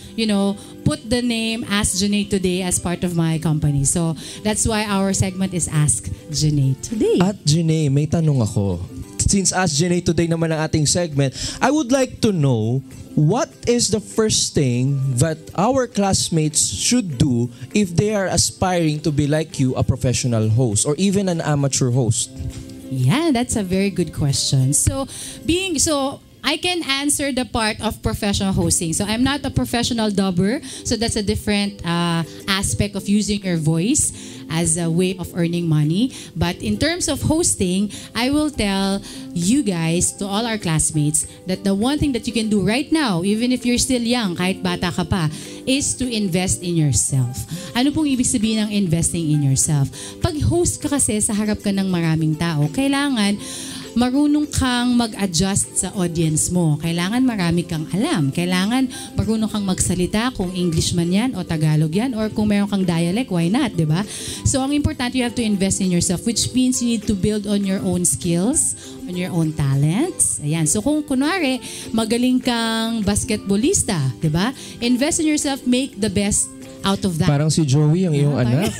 put the name Ask Janae Today as part of my company. So that's why our segment is Ask Janae Today. At Janae, may tanong ako. Since Ask Janae Today naman ang ating segment, I would like to know, what is the first thing that our classmates should do if they are aspiring to be like you, a professional host or even an amateur host? Yeah, that's a very good question. So I can answer the part of professional hosting. So I'm not a professional dubber, so that's a different aspect of using your voice as a way of earning money. But in terms of hosting, I will tell you guys, to all our classmates, that the one thing that you can do right now, even if you're still young, kahit bata ka pa, is to invest in yourself. Ano pong ibig sabihin ng investing in yourself? Pag host ka kasi sa harap ka ng maraming tao, kailangan marunong kang mag-adjust sa audience mo. Kailangan marami kang alam. Kailangan marunong kang magsalita, kung English man yan o Tagalog yan, or kung meron kang dialect, why not, di ba? So, ang important, you have to invest in yourself, which means you need to build on your own skills, on your own talents. Ayan. So, kung kunwari, magaling kang basketballista, di ba? Invest in yourself, make the best out of that. Parang si Joey, ang iyong anak.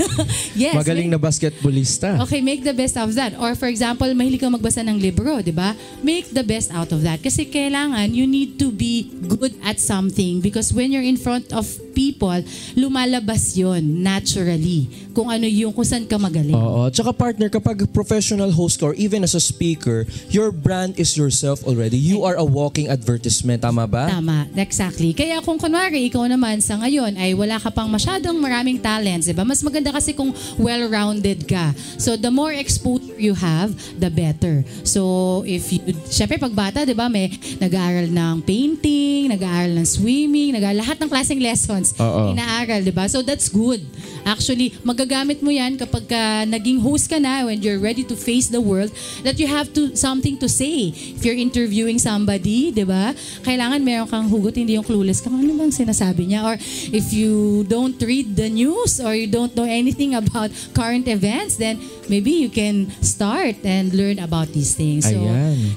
Yes. Magaling na basketballista. Okay, make the best out of that. Or for example, mahilig kang magbasa ng libro, di ba? Make the best out of that. Kasi kailangan, you need to be good at something because when you're in front of people, lumalabas yon naturally. Kung ano yung, kung saan ka magaling. Oo. Tsaka partner, kapag professional host ka or even as a speaker, your brand is yourself already. You are a walking advertisement. Tama ba? Tama. Exactly. Kaya kung kunwari, ikaw naman sa ngayon ay wala ka pang masyadong maraming talents, diba? Mas maganda kasi kung well-rounded ka. So, the more exposure you have, the better. So, if you, syempre pag bata, diba, may nag-aaral ng painting, nag-aaral ng swimming, nag-aaral lahat ng klaseng lessons, inaaral, diba? So, that's good. Actually, magagamit mo yan kapag naging host ka na, when you're ready to face the world, that you have to something to say. If you're interviewing somebody, diba? Kailangan meron kang hugot, hindi yung clueless ka. Ano bang sinasabi niya? Or if you don't read the news or you don't know anything about current events, then maybe you can start and learn about these things. So,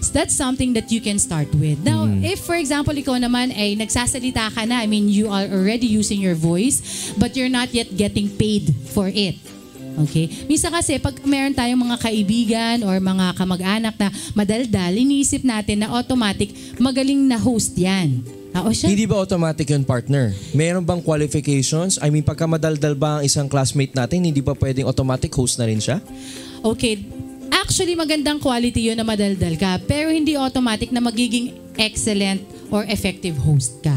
that's something that you can start with. Now, if for example, ikaw naman ay nagsasalita ka na, I mean, you are already using your voice, but you're not yet getting paid for it. Okay? Minsan kasi, pag meron tayong mga kaibigan or mga kamag-anak na madaldal, iniisip natin na automatic, magaling na host yan. Hindi ba automatic yun, partner? Meron bang qualifications? I mean, pagka madaldal ba ang isang classmate natin, hindi ba pwedeng automatic host na rin siya? Okay. Actually, magandang quality yun na madaldal ka, pero hindi automatic na magiging excellent or effective host ka.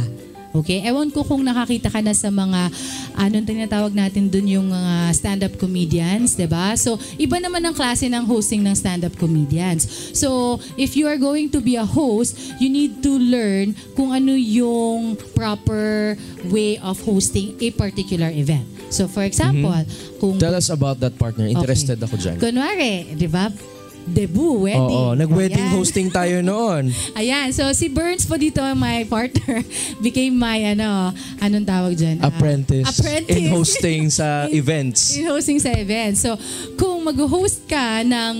Okay? Ewan ko kung nakakita ka na sa mga, anong tinatawag natin dun yung stand-up comedians, diba? So, iba naman ang klase ng hosting ng stand-up comedians. So, if you are going to be a host, you need to learn kung ano yung proper way of hosting a particular event. So, for example, kung... Tell us about that, partner. Interested ako dyan. Kunwari, diba? Debut, wedding. Oo, nag-wedding hosting tayo noon. Ayan, so si Burns po dito, my partner, became my, anong tawag dyan? Apprentice. In hosting sa events. In hosting sa events. So, kung mag-host ka ng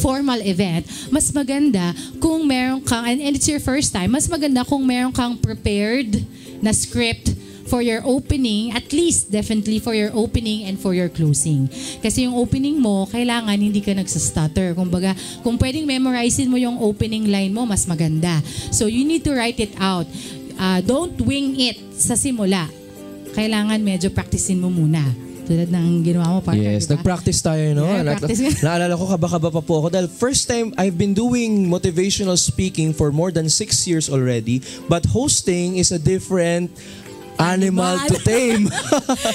formal event, mas maganda kung meron kang, and it's your first time, mas maganda kung meron kang prepared na script for your opening, at least definitely for your opening and for your closing. Kasi yung opening mo, kailangan hindi ka nagsastutter. Kumbaga, kung pwedeng memorizein mo yung opening line mo, mas maganda. So you need to write it out. Don't wing it sa simula. Kailangan medyo practicein mo muna. Tulad ng ginawa mo, partner. Yes, diba? nag-practice tayo, no? Yeah, Naalala ko, kaba-kaba pa po ako. Dahil first time, I've been doing motivational speaking for more than 6 years already. But hosting is a different animal to tame.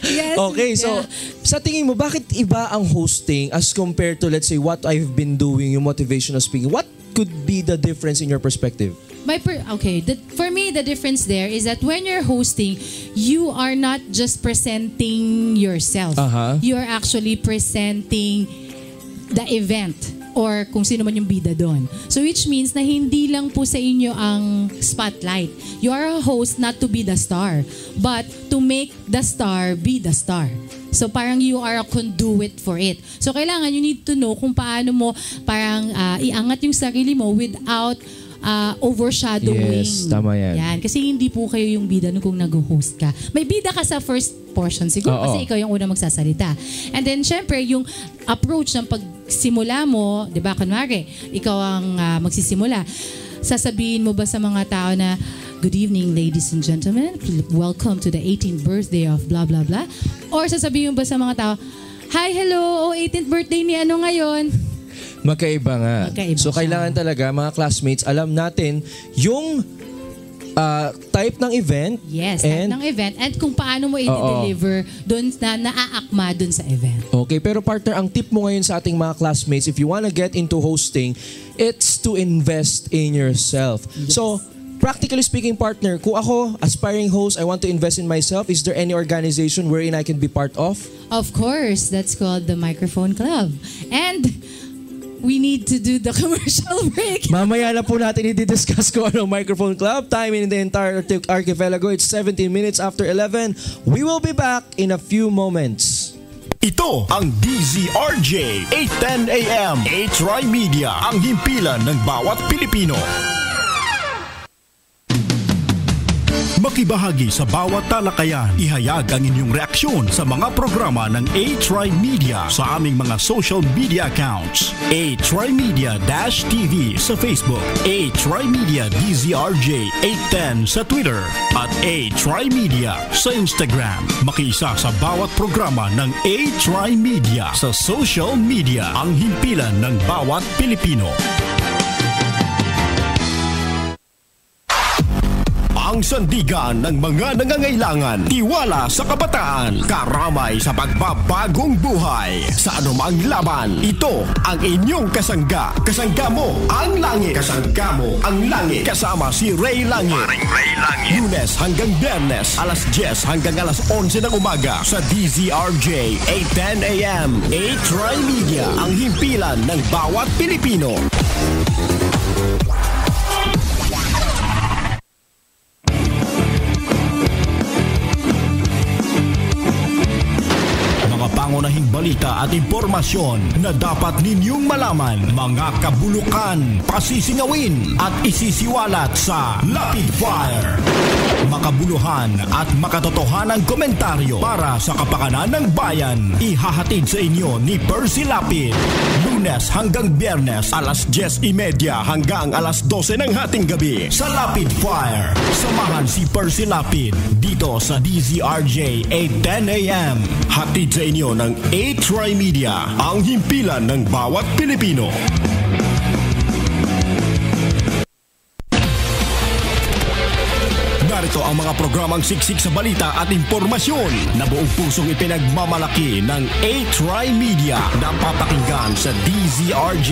Yes, okay, so sa tingin mo, bakit iba ang hosting as compared to, let's say, what I've been doing, yung motivational speaking? What could be the difference in your perspective? For me, the difference there is that when you're hosting, you are not just presenting yourself. You are actually presenting the event or kung sino man yung bida doon. So which means na hindi lang po sa inyo ang spotlight. You are a host not to be the star, but to make the star be the star. So parang you are a conduit for it. So kailangan you need to know kung paano mo parang iangat yung sarili mo without overshadowing. Yes, tama yan. Yan. Kasi hindi po kayo yung bida kung nag-host ka. May bida ka sa first portion siguro kasi ikaw yung unang magsasalita. And then syempre yung approach ng pagsimula mo, di ba, kunwari, ikaw ang magsisimula. Sasabihin mo ba sa mga tao na, good evening, ladies and gentlemen. Welcome to the 18th birthday of blah, blah, blah. Or sasabihin mo ba sa mga tao, hi, hello, 18th birthday ni ano ngayon? Magkaiba nga. Magkaiba So siya. kailangan talaga mga classmates, alam natin yung type ng event. Yes, type ng event and kung paano mo i-deliver doon na naaakma doon sa event. Okay, pero partner, ang tip mo ngayon sa ating mga classmates, if you wanna get into hosting, it's to invest in yourself. Yes. So, practically speaking, partner, kung ako, aspiring host, I want to invest in myself, is there any organization wherein I can be part of? Of course, that's called the Microphone Club. And we need to do the commercial break. Mamaya na po natin i-discuss ko ano Microphone Club. Time in the entire archipelago. It's 17 minutes after 11. We will be back in a few moments. Ito ang DZRJ 8:10 AM. A-Try Media, ang himpilan ng bawat Pilipino. Makibahagi sa bawat talakayan. Ihayag ang inyong reaksyon sa mga programa ng A-Try Media sa aming mga social media accounts. A-Try Media-TV sa Facebook, A-Try Media DZRJ 810 sa Twitter, at A-Try Media sa Instagram. Makiisa sa bawat programa ng A-Try Media sa social media, ang himpilan ng bawat Pilipino. Ang sandigan ng mga nangangailangan, tiwala sa kabataan, karamay sa pagbabagong buhay. Sa anumang laban, ito ang inyong kasangga. Kasangga mo ang langit. Kasangga mo ang langit. Kasama si Ray Langit. Lunes hanggang Biyernes, alas 10 hanggang alas 11 ng umaga sa DZRJ 8:10 AM. A-Try Media, ang himpilan ng bawat Pilipino. Pangunahing balita at impormasyon na dapat ninyong malaman, mga kabulukan, pasisingawin at isisiwalat sa Lapid Fire. Makabuluhan at makatotohanang komentaryo para sa kapakanan ng bayan, ihahatid sa inyo ni Percy Lapid. Lunes hanggang Biyernes, alas 10:30 hanggang alas 12 ng hating gabi sa Lapid Fire. Samahan si Percy Lapid dito sa DZRJ 8:10 AM. Hatid sa inyo ng A-Try Media, ang himpilan ng bawat Pilipino. Narito ang mga programang siksik sa balita at impormasyon na buong pusong ipinagmamalaki ng A-Try Media na papakinggan sa DZRJ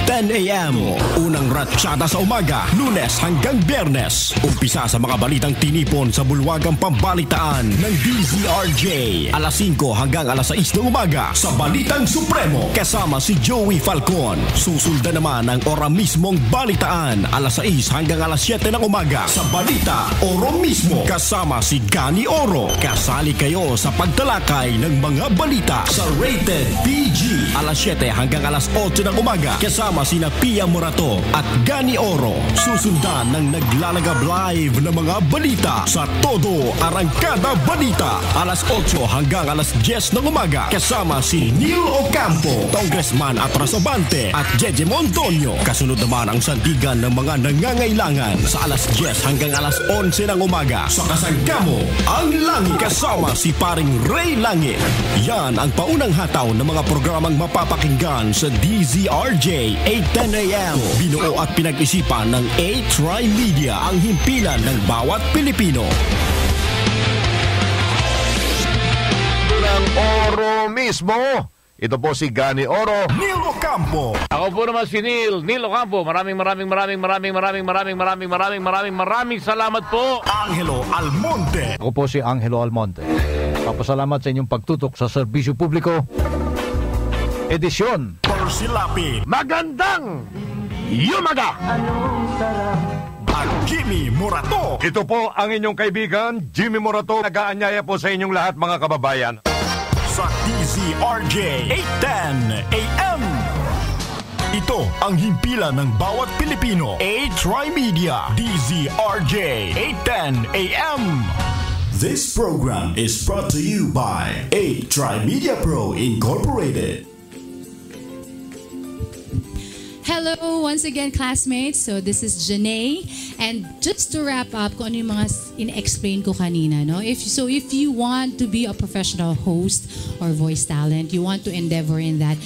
8:10 AM. Unang ratsyada sa umaga, Lunes hanggang Biyernes. Umpisa sa mga balitang tinipon sa bulwagang pambalitaan ng DZRJ. Alas 5 hanggang alas 6 ng umaga sa Balitang Supremo kasama si Joey Falcon. Susundan naman ang ora mismong balitaan, alas 6 hanggang alas 7 ng umaga sa Balita Oro mismo kasama si Gani Oro. Kasali kayo sa pagtalakay ng mga balita sa Rated PG. Alas 7 hanggang alas 8 ng umaga kasama sina Pia Morato at Gani Oro. Susundan ng naglalagab live na mga balita sa Todo Arangkada Balita. Alas 8 hanggang alas 10 ng umaga kasama si Neil Ocampo, Congressman Atras Abante at Jeje Montonio. Kasunod naman ang sandigan ng mga nangangailangan sa alas 10 hanggang alas 11 ng umaga sa Kasangga Mo ang Langit kasama si paring Ray Langit. Yan ang paunang hataw ng mga programang mapapakinggan sa DZRJ 8:10 AM. Binuo at pinag-isipan ng A-Try Media, ang himpilan ng bawat Pilipino. Ng Oro mismo. Ito po si Gani Oro. Neil Ocampo. Ako po naman si Neil Ocampo. Maraming salamat po. Angelo Almonte. Ako po si Angelo Almonte. Papasalamat sa inyong pagtutok sa serbisyo publiko. Edisyon Percy Lapid. Magandang yumaga. At Jimmy Morato. Ito po ang inyong kaibigan, Jimmy Morato. Nag-aanyaya po sa inyong lahat, mga kababayan. Sa DZRJ 8:10 AM. Ito ang himpilan ng bawat Pilipino. A-Try Media, DZRJ 8:10 AM. This program is brought to you by A-Try Media Pro Incorporated. Hello once again, classmates. So this is Janae, and just to wrap up kung ano yung mga in-explain ko kanina, no? If you want to be a professional host or voice talent, you want to endeavor in that,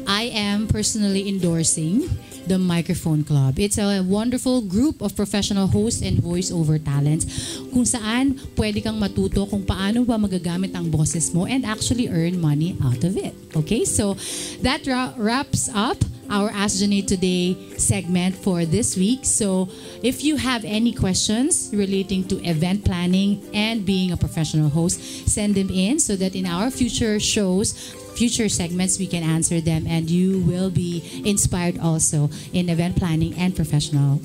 I am personally endorsing the Microphone Club. It's a wonderful group of professional hosts and voice-over talents kung saan pwede kang matuto kung paano ba magagamit ang boses mo and actually earn money out of it. Okay, so that wraps up our Ask Janae Today segment for this week. So if you have any questions relating to event planning and being a professional host, send them in so that in our future shows, future segments, we can answer them and you will be inspired also in event planning and professional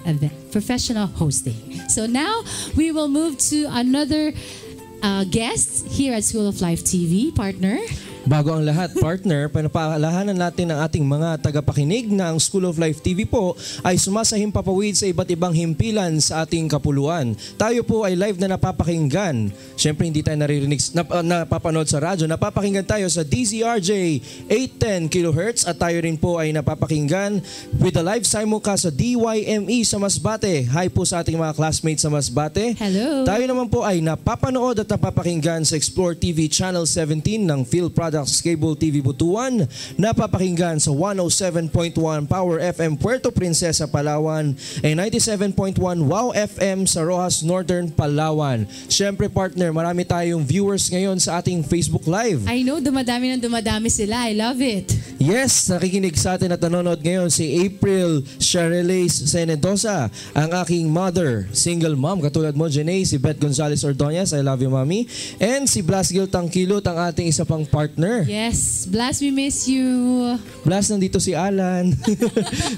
hosting. So now we will move to another guest here at School of Life TV, partner. Bago ang lahat, partner, panapaalahanan natin ang ating mga tagapakinig na ang School of Life TV po ay sumasahimpapawid sa iba't ibang himpilan sa ating kapuluan. Tayo po ay live na napapakinggan. Siyempre, hindi tayo napapanood sa radyo. Napapakinggan tayo sa DZRJ 810 kHz at tayo rin po ay napapakinggan with a live simulcast sa DYME sa Masbate. Hi po sa ating mga classmates sa Masbate. Hello. Tayo naman po ay napapanood at napapakinggan sa Explore TV Channel 17 ng Phil Products Cable TV Butuan, napapakinggan sa 107.1 Power FM Puerto Princesa, Palawan, and 97.1 Wow FM sa Rojas Northern, Palawan. Siyempre partner, marami tayong viewers ngayon sa ating Facebook Live. I know, dumadami sila. I love it. Yes, nakikinig sa atin at nanonood ngayon si April Charelace Senedosa, ang aking mother, single mom, katulad mo Janae, si Beth Gonzalez Ordonez, I love you mommy, and si Blas Gil Tangkilot, ang ating isa pang partner. Yes, Blas, we miss you. Blas, nandito si Alan.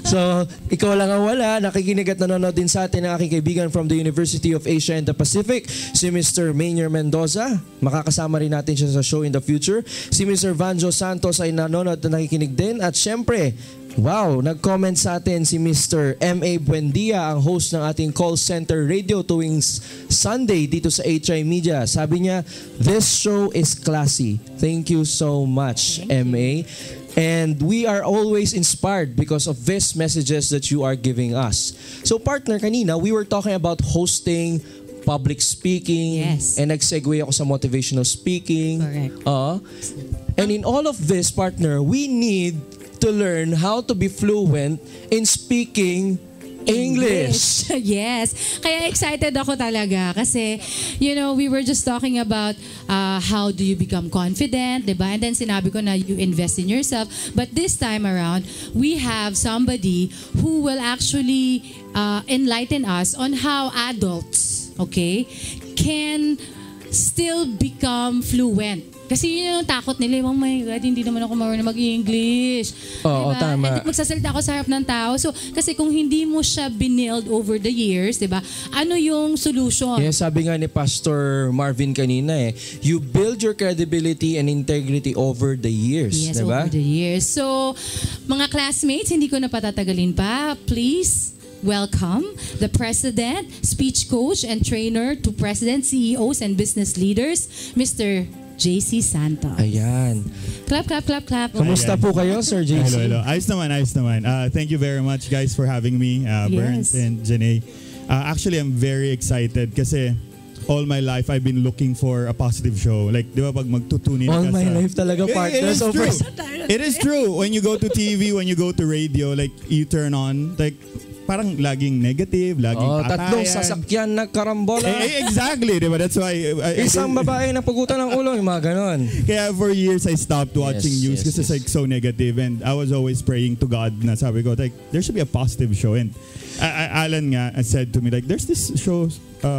So, ikaw lang ang wala. Nakikinig at nanonood din sa atin ang aking kaibigan from the University of Asia and the Pacific, si Mr. Maynor Mendoza. Makakasama rin natin siya sa show in the future. Si Mr. Vanjo Santos ay nanonood at nakikinig din. At syempre, wow, nag-comment sa atin si Mr. M.A. Buendia, ang host ng ating call center radio tuwing Sunday dito sa HI Media. Sabi niya, this show is classy. Thank you so much, M.A. And we are always inspired because of these messages that you are giving us. So partner, kanina we were talking about hosting, public speaking, yes, and nag-segue ako sa motivational speaking. Correct. And in all of this, partner, we need to learn how to be fluent in speaking English. Yes. Kaya excited ako talaga kasi, you know, we were just talking about how do you become confident, diba? And then sinabi ko na you invest in yourself. But this time around, we have somebody who will actually enlighten us on how adults, okay, can still become fluent. Kasi yun yung takot nila, oh my God, hindi naman ako marunong mag-English. Oo, diba? tama. And magsasalita ako sa harap ng tao. So, kasi kung hindi mo siya binild over the years, diba, ano yung solution? Yes, sabi nga ni Pastor Marvin kanina you build your credibility and integrity over the years. Yes, diba? over the years. So, mga classmates, hindi ko na patatagalin pa. Please, welcome the President, speech coach, and trainer to President, CEOs, and business leaders, Mr. JC Santos. Ayan. Clap, clap, clap, clap. Kamusta po kayo, Sir JC? Hello. Ayos naman. Thank you very much, guys, for having me, Burns and Janae. Actually, I'm very excited kasi all my life I've been looking for a positive show. Like, di ba pag magtutunin ka all my life talaga, partner. It is true. When you go to TV, when you go to radio, like, you turn on, like, parang laging negative, laging patayan. Tatlong sasakyan na karambola. Exactly, diba? That's why... Isang babae na pagutan ng ulo, yung mga ganon. Kaya for years, I stopped watching news because it's like so negative. And I was always praying to God na sabi ko, like, there should be a positive show. And Alan nga said to me, like, there's this show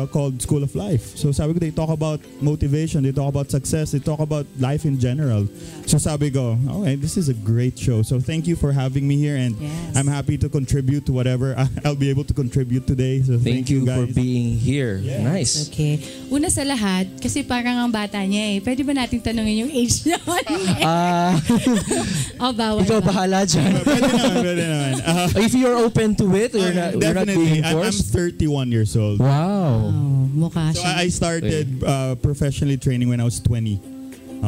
called School of Life. So sabi ko, they talk about motivation, they talk about success, they talk about life in general. So sabi ko, okay, this is a great show. So thank you for having me here, and I'm happy to contribute to whatever I'll be able to contribute today. So thank you for guys. being here. Yeah. Nice. Okay. Una sa lahat, kasi parang ang bata niya Pwede ba natin tanungin yung age niya? Bawal ikaw bahala dyan. Pwede naman. If you're open to it, you're not being forced. I'm 31 years old. Wow. Mukha So siya. I started professionally training when I was 20.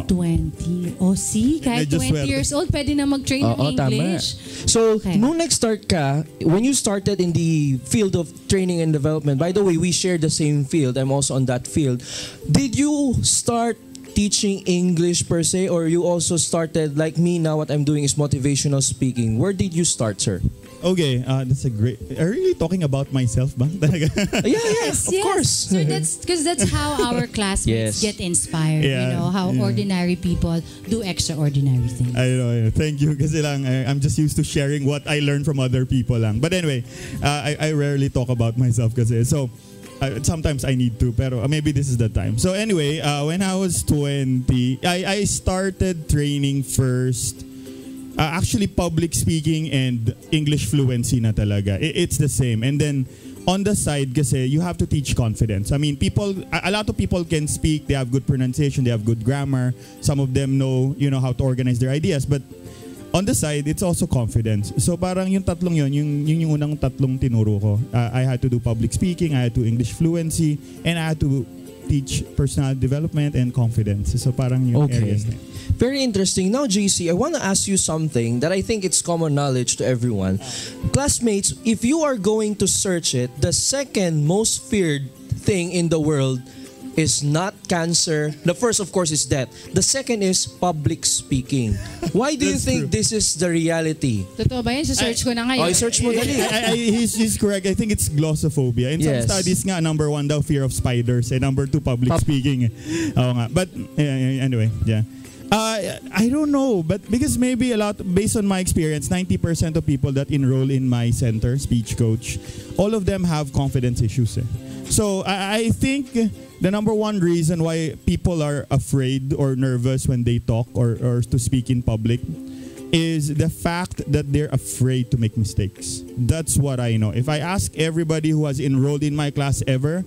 20. See, kahit 20 years old, pwede na mag-train ng English. Tama. So, nung nag-start ka, when you started in the field of training and development, by the way, we share the same field. I'm also on that field. Did you start teaching English per se, or you also started like me now? What I'm doing is motivational speaking. Where did you start, sir? Okay, that's a great. Are you really talking about myself, ba? Of course. So that's how our classmates get inspired. Yeah, You know how ordinary people do extraordinary things. I know. Thank you. Kasi lang, I'm just used to sharing what I learned from other people lang. But anyway, I rarely talk about myself kasi. So, sometimes I need to, pero maybe this is the time. So anyway, when I was 20, I started training first. Actually, public speaking and English fluency na talaga. It's the same. And then, on the side kasi, you have to teach confidence. I mean, a lot of people can speak, they have good pronunciation, they have good grammar. Some of them know how to organize their ideas. But on the side, it's also confidence. So parang yung tatlong yun yung unang tatlong tinuro ko. I had to do public speaking, I had to do English fluency, and I had to teach personal development and confidence. So parang yung areas na. Very interesting. Now, JC, I want to ask you something that I think it's common knowledge to everyone. Classmates, if you are going to search it, the second most feared thing in the world is not cancer. The first, of course, is death. The second is public speaking. Why do you think this is the reality? Totoo ba yan? Search ko na ngayon. Search mo dali. He's correct. I think it's glossophobia. In some studies nga, number 1 daw, fear of spiders. And number 2, public speaking. But anyway, yeah. I don't know, but because maybe based on my experience, 90% of people that enroll in my center, speech coach, all of them have confidence issues. So I think the number one reason why people are afraid or nervous when they talk or to speak in public is the fact that they're afraid to make mistakes. That's what I know. If I ask everybody who has enrolled in my class ever,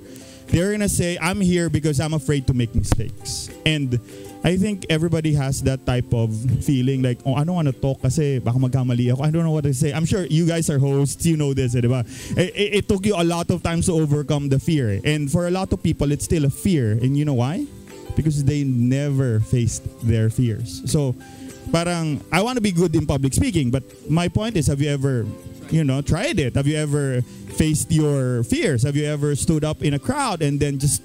they're gonna say, I'm here because I'm afraid to make mistakes. And I think everybody has that type of feeling like, I don't want to talk kasi baka magkamali ako. I don't know what to say. I'm sure you guys are hosts, you know this, diba? It took you a lot of times to overcome the fear. And for a lot of people, it's still a fear. And you know why? Because they never faced their fears. So, parang, I want to be good in public speaking, but my point is, have you ever, tried it? Have you ever faced your fears? Have you ever stood up in a crowd and then just,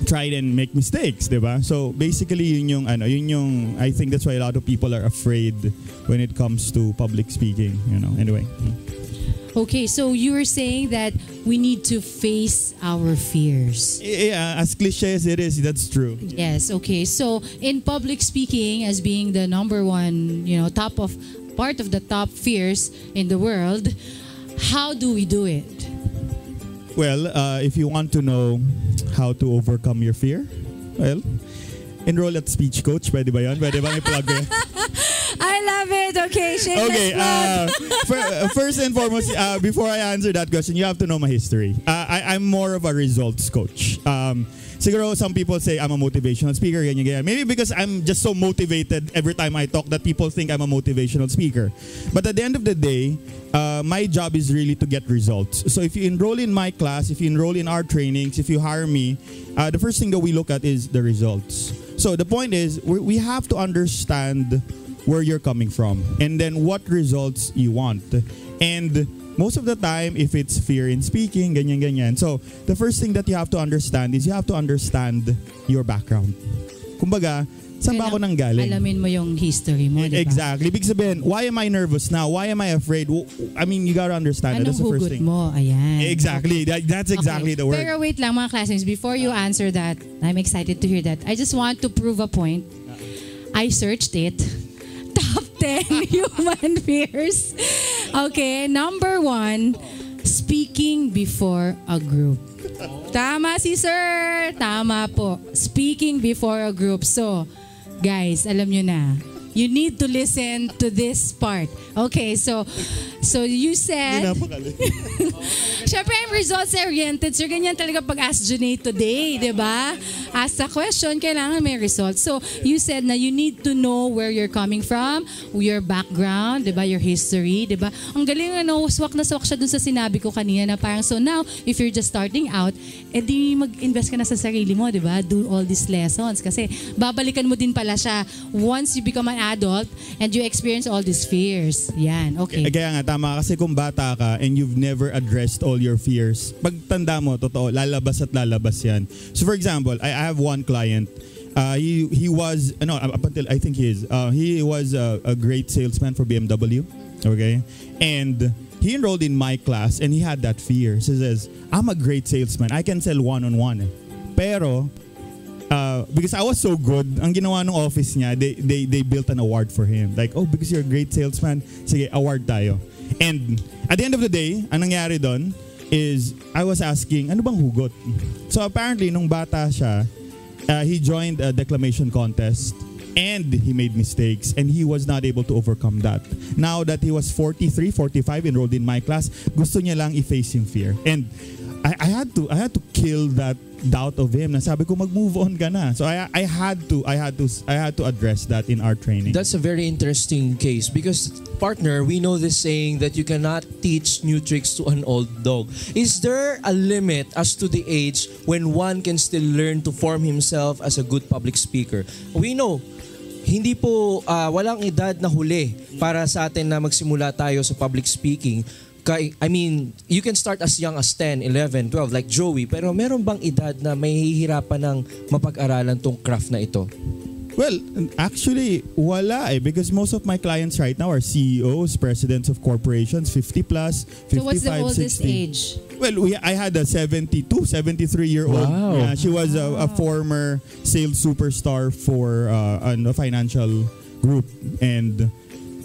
tried and make mistakes, diba? So basically, yun yung I think that's why a lot of people are afraid when it comes to public speaking, Anyway. Okay, so you were saying that we need to face our fears. Yeah, as cliche as it is, that's true. Yes, okay. So in public speaking, as being the number one, part of the top fears in the world, how do we do it? Well, if you want to know how to overcome your fear, well, enroll at Speech Coach. Pwede ba yun? Pwede ba may plug yun? I love it. Okay, shameless plug. First and foremost, before I answer that question, you have to know my history. I'm more of a results coach. Siguro some people say I'm a motivational speaker, ganyan. Maybe because I'm just so motivated every time I talk that people think I'm a motivational speaker. But at the end of the day, my job is really to get results. So if you enroll in my class, if you enroll in our trainings, if you hire me, the first thing that we look at is the results. So the point is, we have to understand where you're coming from and then what results you want. And most of the time, if it's fear in speaking, ganyan. So, the first thing that you have to understand is you have to understand your background. Kumbaga, saan ba ako nang galing? Alamin mo yung history mo, diba? Exactly. Ibig sabihin, why am I nervous now? Why am I afraid? I mean, you gotta understand that. That's the first thing. Anong hugot mo? Ayan. Exactly. That's exactly the word. Pero wait lang mga classmates, before you answer that, I'm excited to hear that. I just want to prove a point. I searched it. Top 10 human fears. Okay, number 1, speaking before a group. Tama si sir. Tama po. Speaking before a group. So, guys, alam nyo na. You need to listen to this part. Okay, so you said... Siyempre, I'm results-oriented. So, ganyan talaga pag-ask Junay today, di ba? Ask a question, kailangan may results. So, you said na you need to know where you're coming from, your background, di ba? Your history, di ba? Ang galing, swak na swak siya dun sa sinabi ko kanina na parang, so now, if you're just starting out, edi mag-invest ka na sa sarili mo, di ba? Do all these lessons. Kasi, babalikan mo din pala siya once you become an adult and you experience all these fears. Yan, okay. Kaya nga, tama kasi kung bata ka and you've never addressed all your fears, pag tanda mo, totoo, lalabas at lalabas yan. So for example, I have one client. He was, no, up until I think he was a great salesman for BMW. Okay? And he enrolled in my class and he had that fear. So he says, I'm a great salesman. I can sell one-on-one. Pero, because I was so good, ang ginawa ng office niya, they built an award for him. Like, oh, because you're a great salesman, sige, award tayo. And at the end of the day, ang nangyari doon is, I was asking, ano bang hugot? So apparently, nung bata siya, he joined a declamation contest and he made mistakes and he was not able to overcome that. Now that he was 43, 45, enrolled in my class, gusto niya lang i-face yung fear. And I had to kill that doubt of him. Na sabi ko, mag-move on ka na. So I had to address that in our training. That's a very interesting case because, partner, we know this saying that you cannot teach new tricks to an old dog. Is there a limit as to the age when one can still learn to form himself as a good public speaker? We know, hindi po walang edad na huli para sa atin na magsimula tayo sa public speaking. I mean, you can start as young as 10, 11, 12 like Joey, pero meron bang edad na may hihirapan ng mapag-aralan tong craft na ito? Well, actually, wala because most of my clients right now are CEOs, presidents of corporations, 50 plus, 55, so what's the oldest 60. age? Well, I had a 72, 73-year-old. Wow. Yeah, she was a former sales superstar for a financial group and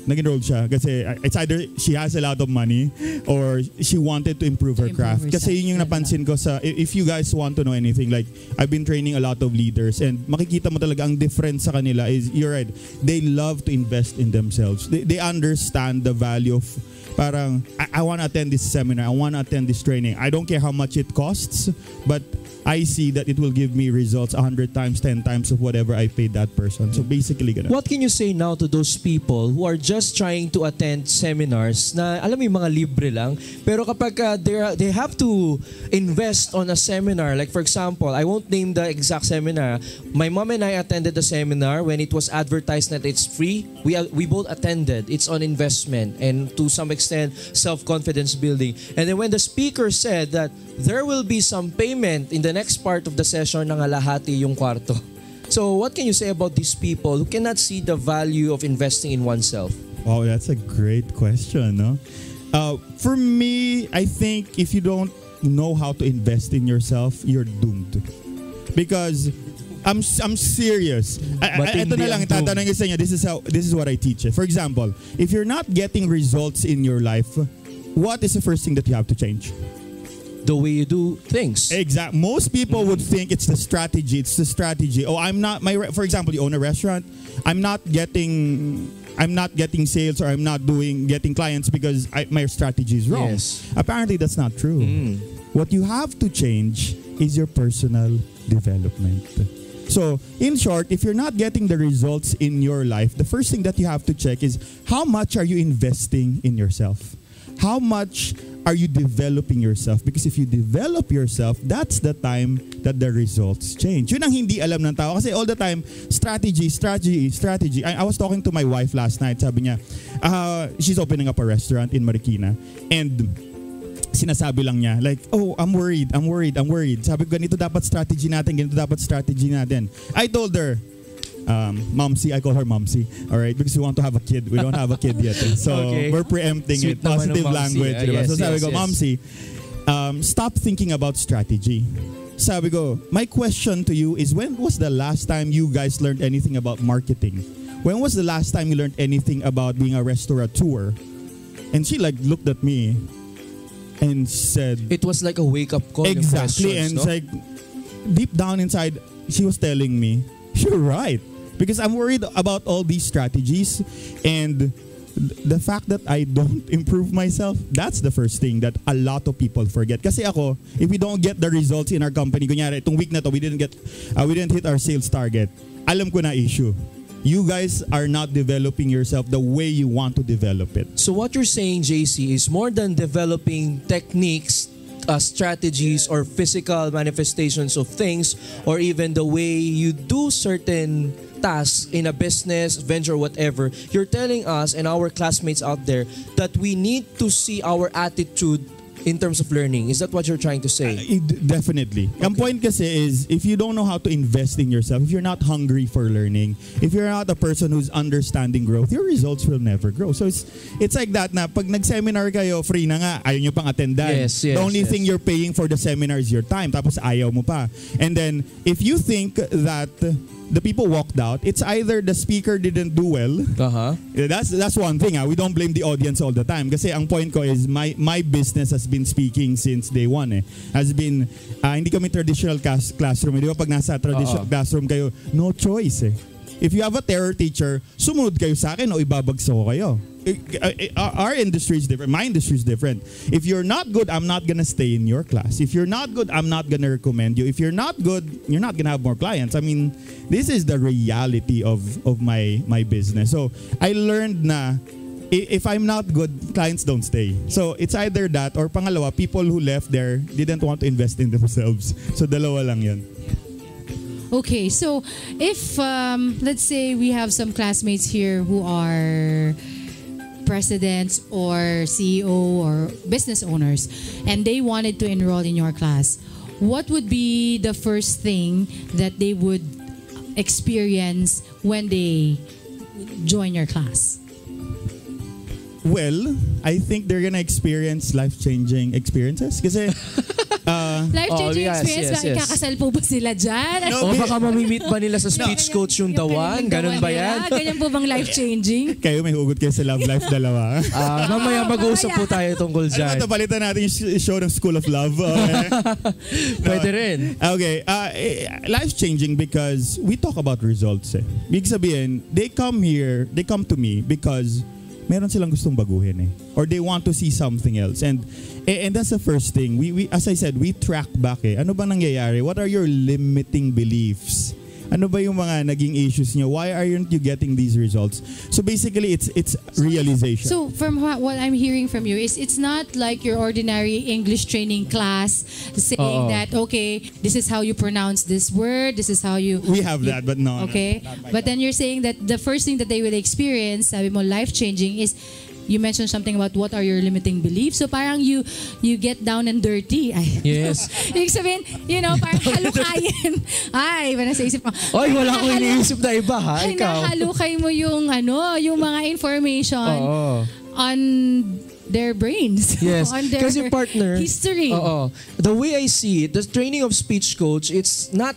nag-enroll siya kasi it's either she has a lot of money or she wanted to improve her craft. Kasi yun yung napansin ko sa, if you guys want to know anything, like I've been training a lot of leaders and makikita mo talaga ang difference sa kanila is, you're right, they love to invest in themselves. They understand the value of parang, I want to attend this seminar, I want to attend this training. I don't care how much it costs, but I see that it will give me results 100 times, 10 times of whatever I paid that person. So basically, ganun. What can you say now to those people who are just trying to attend seminars na alam mo yung mga libre lang, pero kapag they have to invest on a seminar, like for example, I won't name the exact seminar. My mom and I attended the seminar when it was advertised that it's free. We both attended. It's on investment and to some extent self-confidence building. And then when the speaker said that there will be some payment in the next part of the session na ngalahati yung kwarto. So what can you say about these people who cannot see the value of investing in oneself? Oh, that's a great question, no? For me, I think if you don't know how to invest in yourself, you're doomed. Because I'm serious. Ito na lang tatanungin sa inyo. This is what I teach. For example, if you're not getting results in your life, what is the first thing that you have to change? The way you do things. Exactly. Most people would think it's the strategy. It's the strategy. Oh, I'm not for example, you own a restaurant. I'm not getting sales or I'm not getting clients because my strategy is wrong. Yes. Apparently, that's not true. What you have to change is your personal development. So, in short, if you're not getting the results in your life, the first thing that you have to check is how much are you investing in yourself? How much are you developing yourself? Because if you develop yourself, that's the time that the results change. Yun ang hindi alam ng tao. Kasi all the time, strategy. I was talking to my wife last night. Sabi niya, she's opening up a restaurant in Marikina. And sinasabi lang niya, like, oh, I'm worried. Sabi ko, ganito dapat strategy natin. I told her, Momsy, I call her Momsy, all right, because we want to have a kid. We don't have a kid yet. So we're preempting Sweet it. Positive language. Yes, so sabi ko, yes. Momsy, stop thinking about strategy. Sabi ko, my question to you is, when was the last time you guys learned anything about marketing? When was the last time you learned anything about being a restaurateur? And she like looked at me and said, it was like a wake-up call. Exactly. And it's like, deep down inside, she was telling me, you're right. Because I'm worried about all these strategies and the fact that I don't improve myself, that's the first thing that a lot of people forget. Kasi ako, if we don't get the results in our company, kunyari, itong week na to, we didn't hit our sales target. Alam ko na issue. You guys are not developing yourself the way you want to develop it. So what you're saying, JC, is more than developing techniques, strategies, or physical manifestations of things, or even the way you do certain task in a business, venture, whatever, you're telling us and our classmates out there that we need to see our attitude in terms of learning. Is that what you're trying to say? Definitely. Okay. Ang point kasi is, if you don't know how to invest in yourself, if you're not hungry for learning, if you're not a person who's understanding growth, your results will never grow. So it's like that na pag nag-seminar kayo, free na nga, ayaw nyo pang attendan. Yes, the only thing you're paying for the seminar is your time, tapos ayaw mo pa. And then, if you think that the people walked out, it's either the speaker didn't do well. That's one thing. We don't blame the audience all the time. Kasi ang point ko is my business has been speaking since day one. Has been, hindi kami traditional classroom. Di ba pag nasa traditional classroom kayo, no choice. If you have a terror teacher, sumunod kayo sa akin o ibabagsak ko kayo. Our industry is different. My industry is different. If you're not good, I'm not gonna stay in your class. If you're not good, I'm not gonna recommend you. If you're not good, you're not gonna have more clients. I mean, this is the reality of my business. So I learned na if I'm not good, clients don't stay. So it's either that or pangalawa, people who left there didn't want to invest in themselves. So dalawa lang yun. Okay, so if let's say we have some classmates here who are presidents or CEO or business owners and they wanted to enroll in your class, what would be the first thing that they would experience when they join your class? Well, I think they're gonna experience life-changing experiences. Kasi, life-changing experience? Yes. Ikakasal po ba sila dyan? O baka mamimit ba nila sa speech coach yung dawan? Ganun ba yan? Ganyan po bang life-changing? Kayo may hugot kayo sa Love Life dalawa. Mamaya mag-uusap po tayo tungkol dyan. Ano, palitan natin yung show ng School of Love. Okay? Pwede rin. Okay. Life-changing because we talk about results. Big sabihin, they come to me because meron silang gustong baguhin or they want to see something else, and that's the first thing. We as I said, we track back. Ano ba nangyayari? What are your limiting beliefs? Ano ba yung mga naging issues niyo? Why aren't you getting these results? So basically, it's realization. So from what I'm hearing from you is it's not like your ordinary English training class saying that, okay, this is how you pronounce this word, this is how you... We have that, but no. Okay, but then you're saying that the first thing that they will experience, sabi mo, life-changing is you mentioned something about what are your limiting beliefs. So parang you get down and dirty. Ay. Yes. Ibig sabihin, parang halukayin. Ay, iba na sa isip mo. Oy, wala akong iniisip na iba ha. Ay, nahalukay mo yung mga information on their brains. Yes. On their partner, history. The way I see it, the training of speech coach, it's not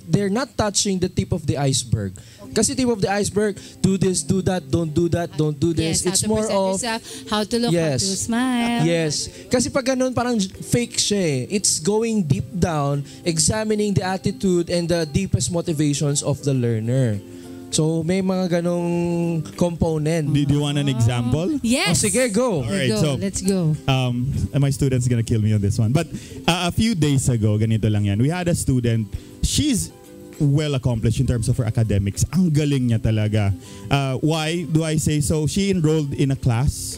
they're not touching the tip of the iceberg. Kasi tip of the iceberg, do this, do that, don't do that, don't do this. Yes, it's more of yourself, how to look, how to smile. Yes. Kasi pag ganun, parang fake siya. It's going deep down, examining the attitude and the deepest motivations of the learner. So, may mga ganong component. Do you want an example? Yes. Sige, go. All right, so let's go. My student's gonna kill me on this one. But a few days ago, ganito lang yan. We had a student. She's well accomplished in terms of her academics. Ang galing niya talaga. Why do I say so? She enrolled in a class,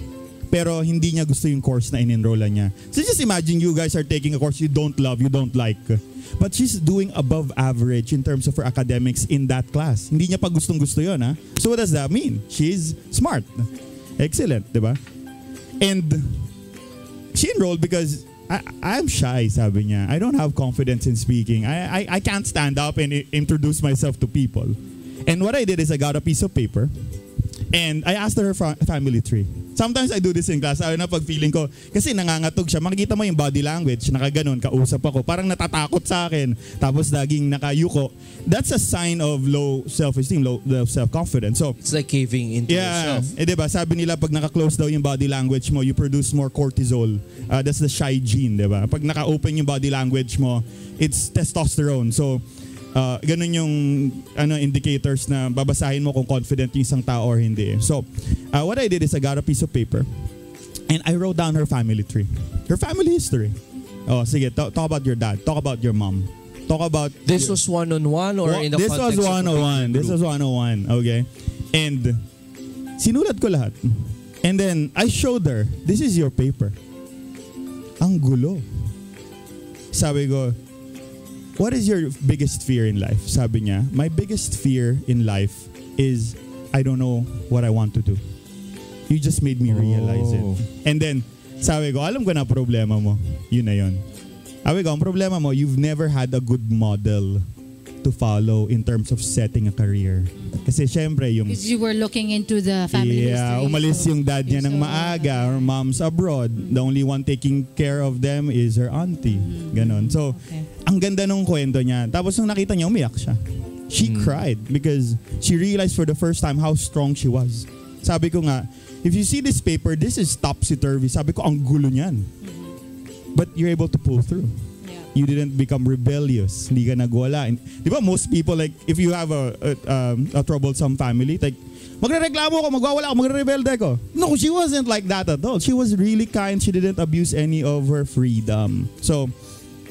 pero hindi niya gusto yung course na in-enrollan niya. So just imagine you guys are taking a course you don't love, you don't like. But she's doing above average in terms of her academics in that class. Hindi niya pa gustong-gusto yun, ha? So what does that mean? She's smart. Excellent, di ba? And she enrolled because I'm shy, sabi niya. I don't have confidence in speaking. I can't stand up and introduce myself to people. And what I did is I got a piece of paper and I asked her family tree. Sometimes I do this in class. Ayaw na pag feeling ko, kasi nangangatog siya. Makikita mo yung body language, nakaganon, kausap ako. Parang natatakot sa akin. Tapos laging nakayuko. That's a sign of low self-esteem, low self-confidence. So, it's like caving into yourself. Diba? Sabi nila, pag naka-close daw yung body language mo, you produce more cortisol. That's the shy gene, diba? Pag naka-open yung body language mo, it's testosterone. So, ganun yung indicators na babasahin mo kung confident yung isang tao or hindi. So, what I did is I got a piece of paper and I wrote down her family tree. Her family history. Oh, sige, talk about your dad. Talk about your mom. Talk about... This was one-on-one or in the this context was one-on-one. This was one-on-one. Okay? And sinulat ko lahat. And then I showed her, this is your paper. Ang gulo. Sabi ko, what is your biggest fear in life? Sabi niya, my biggest fear in life is I don't know what I want to do. You just made me realize it. And then, sabi ko, alam ko na problema mo. Yun na yun. Sabi ko, ang problema mo, you've never had a good model to follow in terms of setting a career. Kasi syempre yung... Because you were looking into the family history. Umalis yung dad niya ng maaga or mom's abroad. The only one taking care of them is her auntie. Ganon. So, ang ganda nung kwento niya. Tapos nung nakita niya, umiyak siya. She cried because she realized for the first time how strong she was. Sabi ko nga, if you see this paper, this is topsy-turvy. Sabi ko, ang gulo niyan. But you're able to pull through. You didn't become rebellious. Hindi ka nagwala. Di ba most people, like, if you have a troublesome family, like, magrereklamo ako, magwawala ako, magre-rebelde ako. No, she wasn't like that at all. She was really kind. She didn't abuse any of her freedom. So,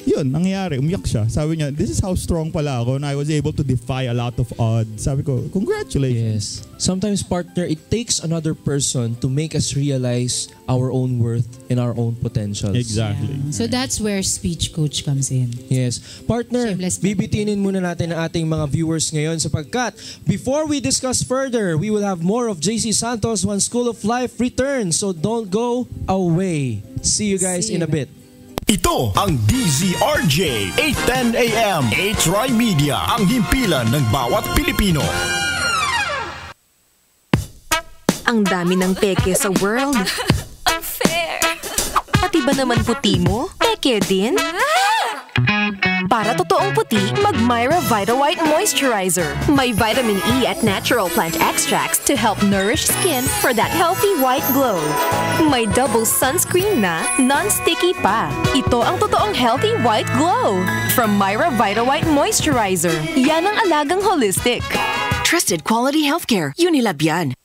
yun, nangyayari. Umiyak siya. Sabi niya, this is how strong pala ako and I was able to defy a lot of odds. Sabi ko, congratulations. Yes. Sometimes, partner, it takes another person to make us realize our own worth and our own potentials. Exactly. Yeah. So that's where speech coach comes in. Yes. Partner, bibitinin muna natin ang ating mga viewers ngayon sapagkat before we discuss further, we will have more of JC Santos when School of Life returns. So don't go away. See you guys in a bit. Ito ang DZRJ 8:10 AM. A-Try Media, ang himpilan ng bawat Pilipino. Ang dami ng peke sa world. Unfair. Pati ba naman puti mo? Peke din? Para totoong puti, mag-Myra Vita White Moisturizer. May vitamin E at natural plant extracts to help nourish skin for that healthy white glow. May double sunscreen na, non-sticky pa. Ito ang totoong healthy white glow. From Myra Vita White Moisturizer. Yan ang alagang holistic. Trusted quality healthcare. Unilab yan.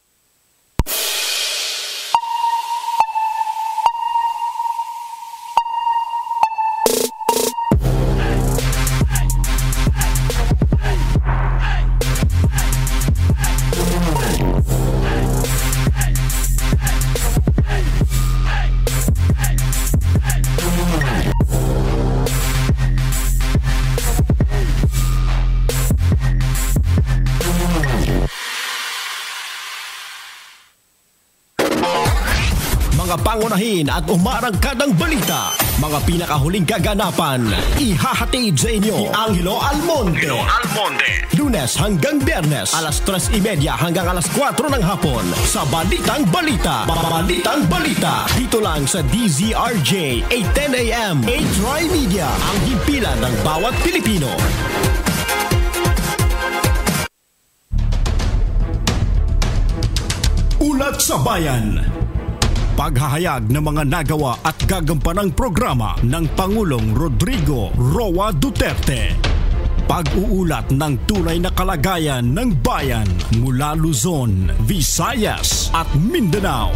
Pangunahin at umarangkadang balita, mga pinakahuling kaganapan, ihahatid sa inyo ni Angelo Almonte. Lunes hanggang Biyernes, alas 3:30 hanggang alas 4 ng hapon sa Balitang Balita. Balitang Balita, dito lang sa DZRJ 8:10 AM. A-Try Media, ang himpilan ng bawat Pilipino. Ulat sa Bayan. Paghahayag ng mga nagawa at gagampanang programa ng Pangulong Rodrigo Roa Duterte. Pag-uulat ng tunay na kalagayan ng bayan mula Luzon, Visayas at Mindanao.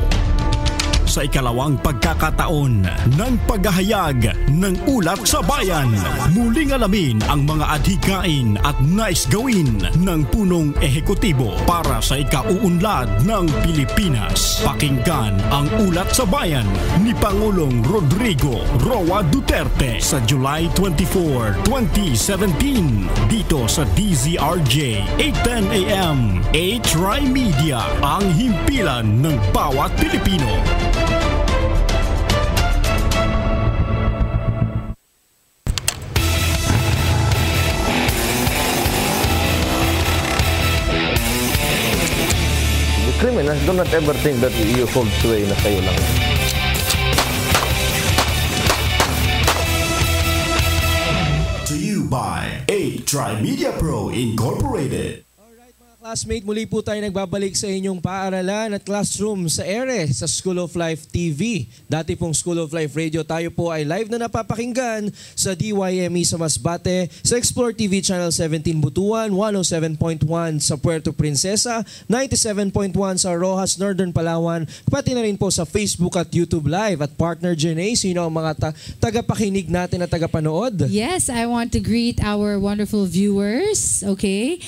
Sa ikalawang pagkakataon ng paghahayag ng Ulat sa Bayan, muling alamin ang mga adhikain at nais gawin ng punong ehekutibo para sa ikauunlad ng Pilipinas. Pakinggan ang Ulat sa Bayan ni Pangulong Rodrigo Roa Duterte sa July 24, 2017 dito sa DZRJ 8:10 AM. A-Try Media, ang himpilan ng bawat Pilipino. Criminals do not ever think that you hold sway na kayo lang. To you by A-Try Media Pro Incorporated. Classmate, muli po tayo nagbabalik sa inyong paaralan at classroom sa ERE sa School of Life TV. Dati pong School of Life Radio, tayo po ay live na napapakinggan sa DYME sa Masbate, sa Explore TV Channel 17 Butuan, 107.1 sa Puerto Princesa, 97.1 sa Rojas, Northern Palawan, pati na rin po sa Facebook at YouTube Live. At partner Janae, sino ang mga tagapakinig natin at tagapanood? Yes, I want to greet our wonderful viewers, okay?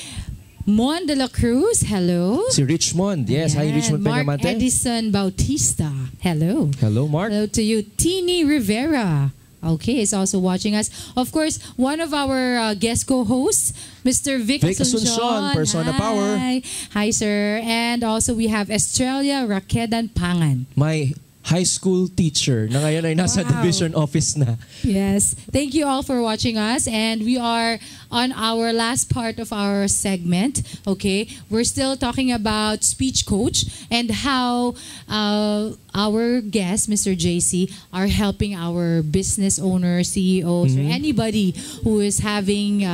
Mon de la Cruz, hello. Si Richmond, yes. Hi Richmond Mark Peñamante. Edison Bautista, hello. Hello, Mark. Hello to you. Tini Rivera, Okay, is also watching us. Of course, one of our guest co-hosts, Mr. Vic Asuncion. Persona Hi. Power. Hi, sir. And also we have Estrella Raquedan Pangan. My high school teacher na ngayon ay nasa division office na. Yes. Thank you all for watching us. And we are on our last part of our segment. Okay. We're still talking about speech coach and how our guests, Mr. JC, are helping our business owners, CEOs, or anybody who is having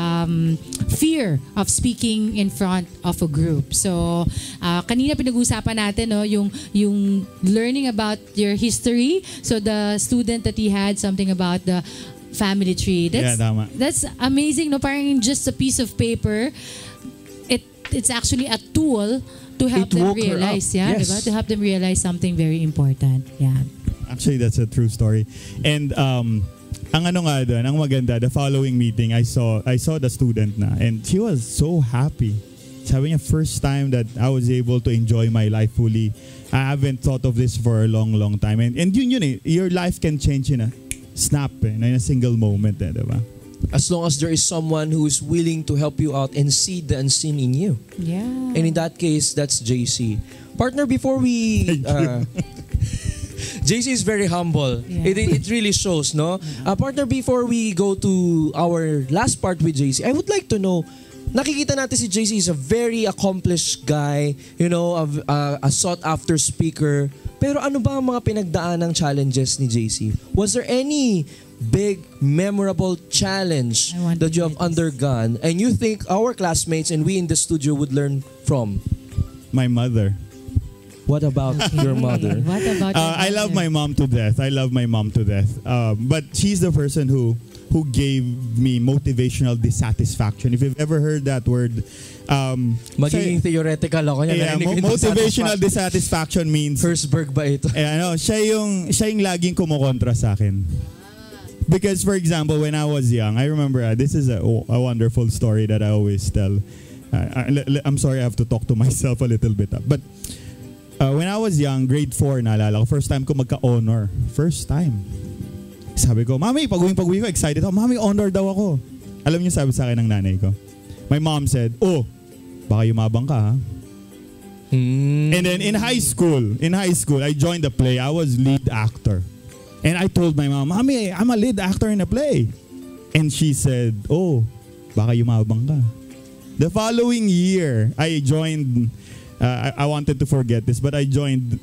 fear of speaking in front of a group. So, kanina pinag-usapan natin yung learning about your history. So, the student that he had something about the family tree. That's amazing. No, parang just a piece of paper. It's actually a tool to help them realize, yes. diba? To help them realize something very important. Yeah. Actually, that's a true story. And ang ano nga doon, ang maganda, the following meeting, I saw the student na, and she was so happy. Sabi niya, first time that I was able to enjoy my life fully. I haven't thought of this for a long, long time. And yun eh, your life can change in a snap, in a single moment, diba? As long as there is someone who is willing to help you out and see the unseen in you. Yeah. And in that case, that's JC. Partner, before we... JC is very humble. Yeah. It really shows, no? Partner, before we go to our last part with JC, I would like to know, nakikita natin si JC is a very accomplished guy, a sought-after speaker. Pero ano ba ang mga pinagdaan ng challenges ni JC? Was there any big, memorable challenge that you have undergone and you think our classmates and we in the studio would learn from? My mother. What about your mother? What about your I love my mom to death. But she's the person who gave me motivational dissatisfaction. If you've ever heard that word, magiging theoretical ako yan. Yeah, motivational dissatisfaction means Herzberg ba ito? Siya yung laging kumukontra sa akin. Because for example, when I was young, I remember this is a wonderful story that I always tell. I'm sorry, I have to talk to myself a little bit. But when I was young, grade 4, naalala ko, first time ko magka-honor. First time. Sabi ko, Mami, pag-uwi ko, excited ako. Mami, honor daw ako. Alam niyo sabi sa akin ng nanay ko? My mom said, baka yumabang ka, ha? And then in high school, I joined the play. I was lead actor. And I told my mom, Mami, I'm a lead actor in a play. And she said, baka yumabang ka. The following year, I joined... I wanted to forget this, but I joined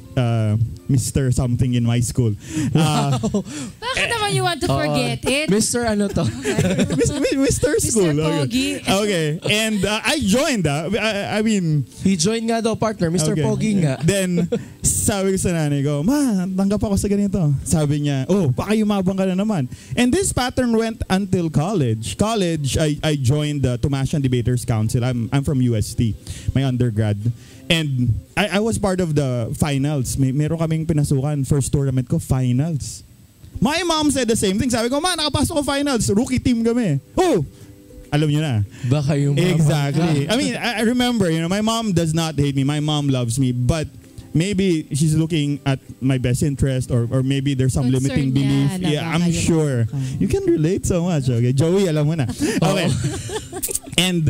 Mr. something in my school. Bakit naman you want to forget it? Mr. ano to? Mr. School. Mr. Pogi. Okay. And I joined. I mean... He joined nga daw, partner. Mr. Pogi nga. Then, sabi ko sa nanay ko, Ma, tanggap ako sa ganito. Sabi niya, baka yumabang ka na naman. And this pattern went until college. College, I joined the Tomasian Debaters Council. I'm from UST, my undergrad. And I was part of the finals. Meron kaming pinasukan. First tournament ko, finals. My mom said the same thing. Sabi ko, Ma, nakapasok ko finals. Rookie team kami. Alam niyo na. Baka yung mama. Exactly. I mean, I remember, my mom does not hate me. My mom loves me. But maybe she's looking at my best interest or maybe there's some limiting belief. Yeah, I'm sure. You can relate so much. Okay, Joey, alam mo na. Okay. And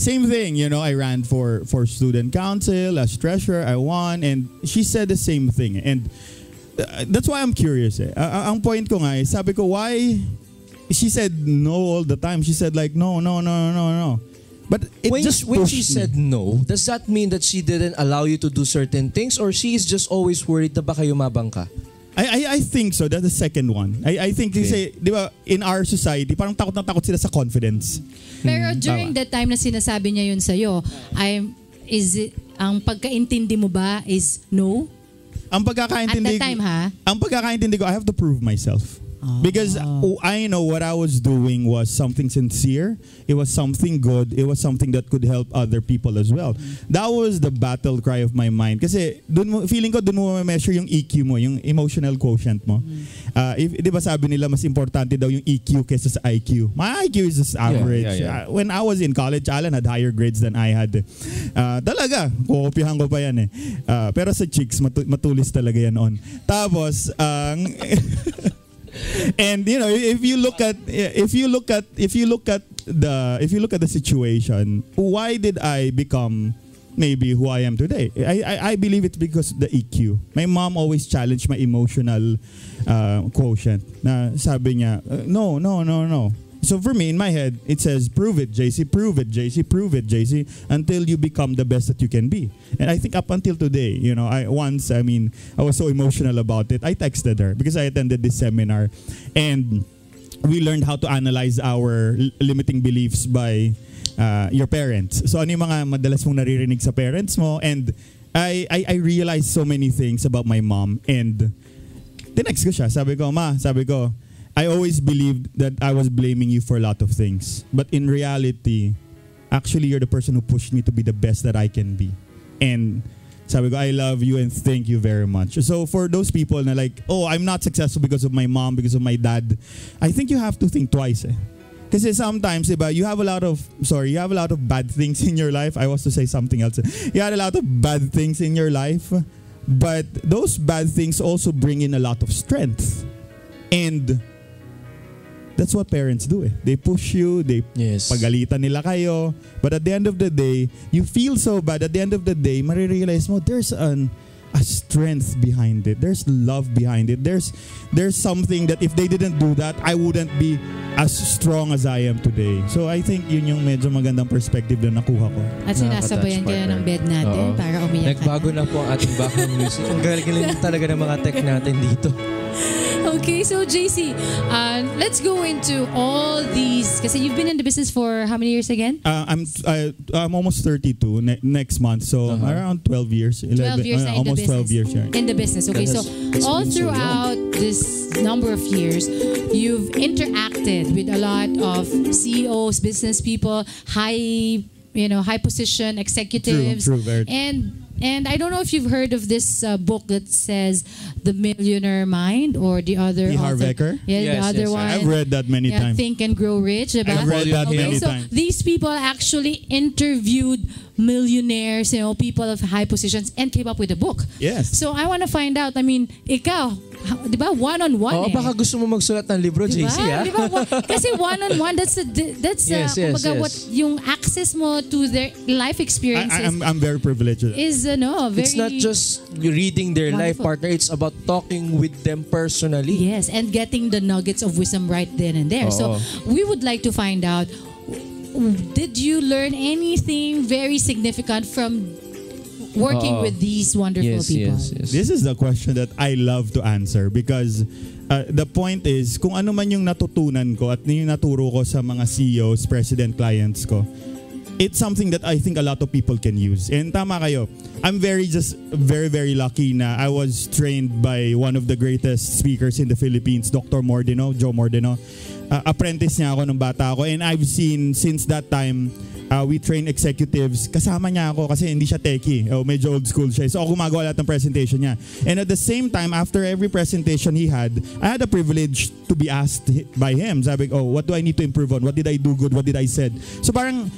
same thing, I ran for student council as treasurer. I won, and she said the same thing. And that's why I'm curious. Ang point ko nga, sabi ko, why? She said no all the time. She said like no. But when she said no, does that mean that she didn't allow you to do certain things, or she is just always worried na baka yumabang ka? I think so. That's the second one. I think kasi, di ba, in our society, parang takot na takot sila sa confidence. Pero during that time na sinasabi niya yun sa'yo, ang pagkaintindi mo ba is no? Ang pagkakaintindi, at that time, ha? Ang pagkakaintindi ko, I have to prove myself. Because I know what I was doing was something sincere. It was something good. It was something that could help other people as well. That was the battle cry of my mind. Kasi feeling ko dun mo ma-measure yung EQ mo, yung emotional quotient mo. Di ba sabi nila mas importante daw yung EQ kaysa sa IQ. My IQ is just average. Yeah. When I was in college, Alan had higher grades than I had. Talaga, kukopyahan ko pa yan eh. Pero sa chicks, matulis talaga yan on. Tapos, And you know, if you look at the situation, why did I become maybe who I am today? I believe it's because of the EQ. My mom always challenged my emotional quotient. Na sabi niya, no. So for me, in my head, it says, prove it, JC, prove it, JC, prove it, JC, until you become the best that you can be. And I think up until today, you know, I was so emotional about it. I texted her because I attended this seminar, and we learned how to analyze our limiting beliefs by your parents. So ano yung mga madalas mong naririnig sa parents mo? And I realized so many things about my mom. And tinext ko siya. Sabi ko, I always believed that I was blaming you for a lot of things. But in reality, actually, you're the person who pushed me to be the best that I can be. And sabi ko, I love you and thank you very much. So for those people na like, oh, I'm not successful because of my mom, because of my dad, I think you have to think twice. Kasi sometimes, diba, you have a lot of bad things in your life. I was to say something else. You had a lot of bad things in your life, but those bad things also bring in a lot of strength. And that's what parents do. They push you, pagalitan nila kayo. But at the end of the day, you feel so bad. At the end of the day, marirealize mo, there's a strength behind it. There's love behind it. There's something that if they didn't do that, I wouldn't be as strong as I am today. So I think yun yung medyo magandang perspective na nakuha ko. At sinasabayan kaya ng bed natin para umiyak. Nagbago na po ang ating background music. Ang galing talaga ng mga tech natin dito. Okay, so JC, let's go into all these. Kasi you've been in the business for how many years again? I'm almost 32 next month, so around 12 years. 12 years in almost the business. 12 years. Yeah. In the business. Okay, so all throughout this number of years, you've interacted with a lot of CEOs, business people, high position executives, true, very. And I don't know if you've heard of this book that says The Millionaire Mind, or the other T. Harv Eker? Yeah, the other one. I've read that many times. Think and Grow Rich. I've read that many times. So these people actually interviewed millionaires, people of high positions, and came up with a book. Yes. So I want to find out, ikaw, di ba, one-on-one baka gusto mo magsulat ng libro, diba? JC, ha? Diba? Kasi one-on-one, that's what yung access mo to their life experiences. I'm very privileged. It's not just reading their life, partner. It's about talking with them personally. Yes, and getting the nuggets of wisdom right then and there. So we would like to find out, did you learn anything very significant from working with these wonderful people? Yes. This is the question that I love to answer because the point is, kung ano man yung natutunan ko at yung naturo ko sa mga CEOs, president clients ko, it's something that I think a lot of people can use. And tama kayo, I'm very, very lucky na I was trained by one of the greatest speakers in the Philippines, Dr. Mordino, Joe Mordino. Apprentice niya ako nung bata ako, and I've seen since that time, we train executives. Kasama niya ako kasi hindi siya techie. Medyo old school siya. So ako gumagawa lahat ng presentation niya. And at the same time, after every presentation he had, I had the privilege to be asked by him. Sabi ko, what do I need to improve on? What did I do good? What did I said? So parang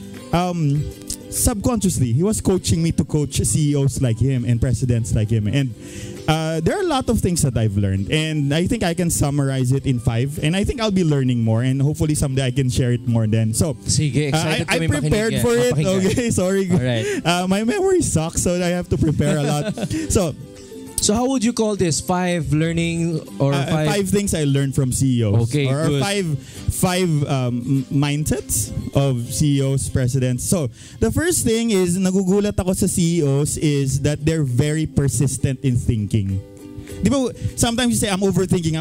subconsciously, he was coaching me to coach CEOs like him and presidents like him. And there are a lot of things that I've learned, and I think I can summarize it in 5. And I think I'll be learning more, and hopefully someday I can share it more then. So, sige, excited I prepared for it. Okay, sorry. All right. My memory sucks, so I have to prepare a lot. So how would you call this? 5 learning or 5 things I learned from CEOs. Okay, or good. 5 mindsets of CEOs, presidents. So the first thing is, nagugulat ako sa CEOs is that they're very persistent in thinking. Di ba, sometimes you say, I'm overthinking.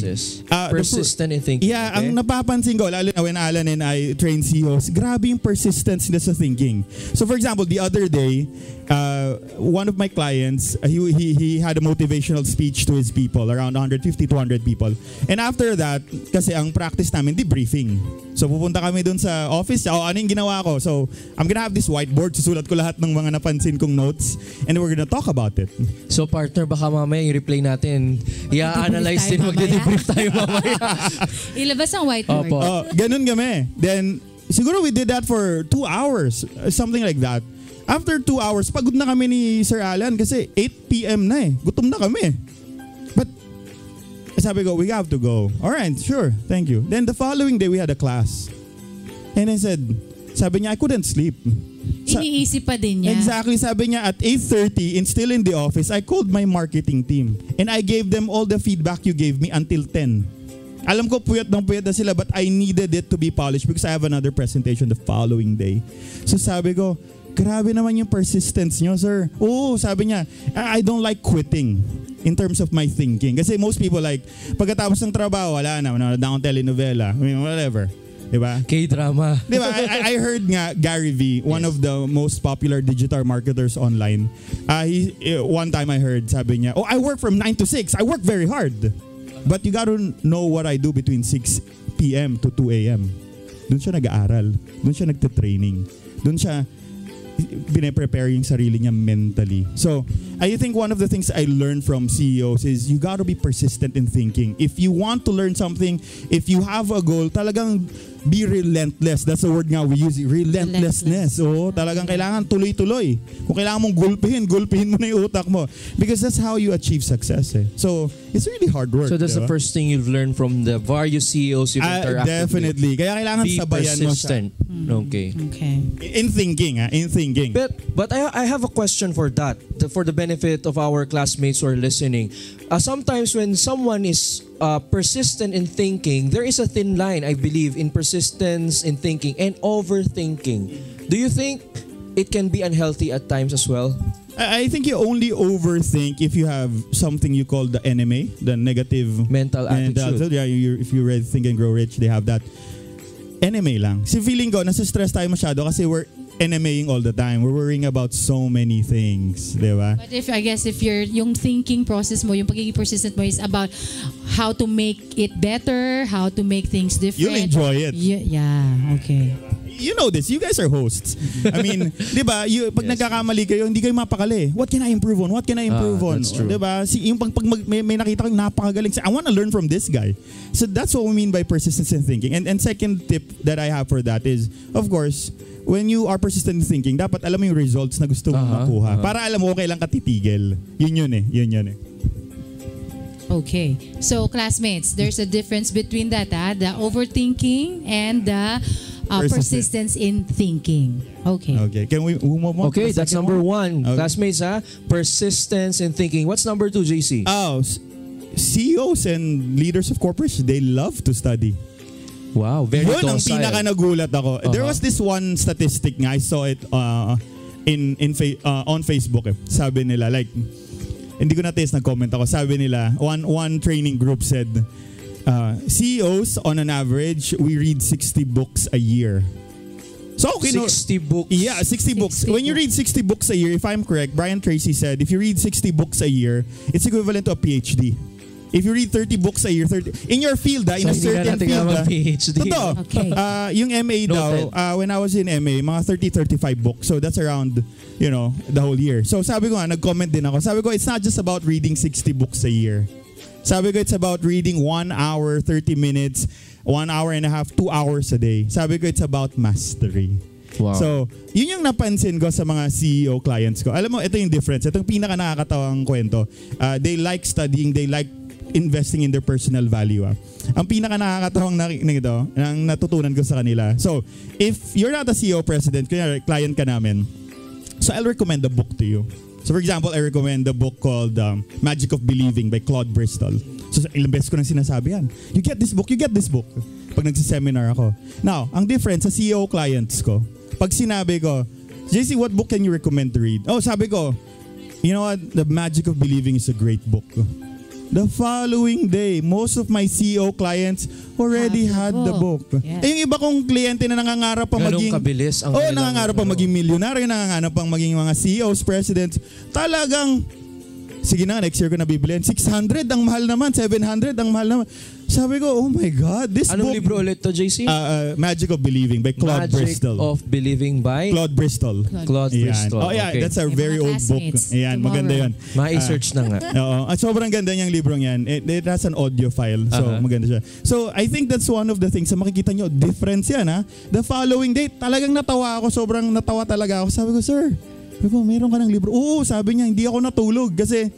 Yes. Persistent in thinking. Yeah, okay. Ang napapansin ko, lalo na when Alan and I train CEOs, grabe yung persistence nila sa thinking. So for example, the other day, one of my clients, he had a motivational speech to his people, around 150 to 200 people. And after that, kasi ang practice namin, debriefing. So pupunta kami dun sa office, ano yung ginawa ko? So I'm gonna have this whiteboard, susulat ko lahat ng mga napansin kong notes, and we're gonna talk about it. So partner, baka mamaya yung replay natin, i-analyze din, magde-debrief tayo mamaya. Ilabas ang whiteboard. Ganun kami. Then, siguro we did that for 2 hours, something like that. After 2 hours, pagod na kami ni Sir Alan kasi 8 p.m. na eh. Gutom na kami. But Sabi ko, we have to go. Alright, sure, thank you. Then the following day, we had a class. And I said, sabi niya, I couldn't sleep. Iniisip pa din niya. Exactly, sabi niya, at 8:30, and still in the office, I called my marketing team. And I gave them all the feedback you gave me until 10. Alam ko, puyat na sila, but I needed it to be polished because I have another presentation the following day. So sabi ko, grabe naman yung persistence nyo, sir. Oo, sabi niya, I don't like quitting in terms of my thinking. Kasi most people like, pagkatapos ng trabaho, wala na, manonood na akong telenovela, I mean, whatever. Diba? K-drama. Diba? I heard nga Gary V, one of the most popular digital marketers online. One time I heard, sabi niya, I work from 9 to 6. I work very hard. But you gotta know what I do between 6 p.m. to 2 a.m. Doon siya nag-aaral. Doon siya nagte-training. Doon siya pine-prepare yung sarili niya mentally. So, I think one of the things I learned from CEOs is you gotta be persistent in thinking. If you want to learn something, if you have a goal, talagang be relentless. That's the word nga we use, relentlessness. Oo, talagang kailangan tuloy-tuloy. Kung kailangan mong gulpihin mo na yung utak mo. Because that's how you achieve success. So, it's really hard work. So, that's the first thing you've learned from the various CEOs you've interacted definitely. with. Kaya kailangan sabayan mo siya. Okay. In thinking. But I have a question for that, for the benefit of our classmates who are listening. Sometimes when someone is persistent in thinking, there is a thin line, I believe, in persistence in thinking and overthinking. Do you think it can be unhealthy at times as well? I think you only overthink if you have something you call the NMA, the negative mental attitude. Yeah, if you read Think and Grow Rich, they have that. NMA lang. Si feeling ko, nasa stress tayo masyado kasi we're NMAing all the time. We're worrying about so many things, di ba? But I guess if yung thinking process mo, yung pagiging persistent mo is about how to make it better, how to make things different. You'll enjoy it. Yeah, okay. You know this. You guys are hosts. I mean, di ba, pag nagkakamali kayo, hindi kayo mapakali. What can I improve on? What can I improve on? That's true. Di ba? Yung pag may nakita ko yung napakagaling, I want to learn from this guy. So that's what we mean by persistence in thinking. And second tip that I have for that is, of course, when you are persistent in thinking, dapat alam mo yung results na gusto mong makuha. Para alam mo, okay lang ka titigil. Yun eh. Okay. So, classmates, there's a difference between that, the overthinking and the persistence in thinking. Okay. Can we move on? Okay, that's number one. Okay. Classmates, persistence in thinking. What's number two, JC? CEOs and leaders of corporations, they love to study. Wow, very docile. Yun ang pinaka nagulat ako. There was this one statistic nga, I saw it on Facebook. Sabi nila, like, hindi ko na-taste, nag-comment ako. Sabi nila, one training group said, CEOs, on an average, we read 60 books a year. So, 60 books? Yeah, 60 books. When you read 60 books a year, if I'm correct, Brian Tracy said, if you read 60 books a year, it's equivalent to a PhD. If you read 30 books a year, in your field, in a certain field. PhD. Totoo. Okay. Yung MA daw, when I was in MA, mga 30-35 books. So that's around, the whole year. So sabi ko nga, nag-comment din ako. Sabi ko, it's not just about reading 60 books a year. Sabi ko, it's about reading 1 hour, 30 minutes, 1 hour and a half, 2 hours a day. Sabi ko, it's about mastery. Wow. So, yun yung napansin ko sa mga CEO clients ko. Alam mo, ito yung difference. Ito yung pinaka nakakatawang kwento. They like studying, they like investing in their personal value. Ang pinaka nakakatawang nang natutunan ko sa kanila. So, if you're not a CEO president, kaya client ka namin, so I'll recommend a book to you. So for example, I recommend the book called Magic of Believing by Claude Bristol. So ilang beses ko nang sinasabi yan. You get this book. Pag nagsiseminar ako. Now, ang difference sa CEO clients ko, pag sinabi ko, JC, what book can you recommend to read? Oh, sabi ko, you know what? The Magic of Believing is a great book. The following day, most of my CEO clients already had the book. Yes. Yung iba kong kliyente na nangangarap pang maging... kabilis ang nangangarap pang maging milyonaryo, nangangarap pang maging mga CEOs, presidents. Talagang, sige na, next year ko na bibilihan. 600 ang mahal naman, 700 ang mahal naman. Sabi ko, oh my God, this Anong book... libro ulit to, JC? Magic of Believing by Claude Bristol. Magic of Believing by? Claude Bristol. Claude Bristol. Oh yeah, okay. That's a very old book. Ayan, maganda yun. Ma-search na nga. Oo, at sobrang ganda niyang librong yan. It has an audio file, so maganda siya. So I think that's one of the things sa makikita nyo, difference yan ha. The following day, talagang natawa ako, sobrang natawa talaga ako. Sabi ko, sir, meron ka ng libro? Oo, sabi niya, hindi ako natulog kasi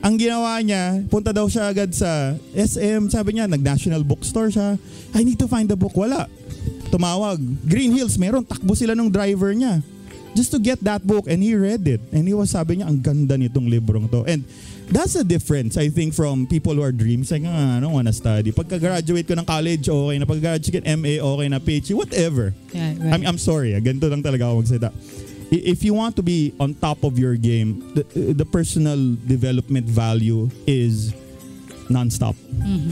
ang ginawa niya, punta daw siya agad sa SM. Sabi niya, nag-National Bookstore siya. I need to find the book. Wala. Tumawag. Green Hills, meron. Takbo sila ng driver niya. Just to get that book. And he read it. And he was sabi niya, ang ganda nitong librong to. And that's the difference, I think, from people who are dreams. Like, I don't wanna study. Pagka-graduate ko ng college, okay na. Pagka-graduate ko ng MA, okay na. PhD, whatever. Yeah, right. I'm sorry. Ganito lang talaga ako magsalita. If you want to be on top of your game, the personal development value is non-stop.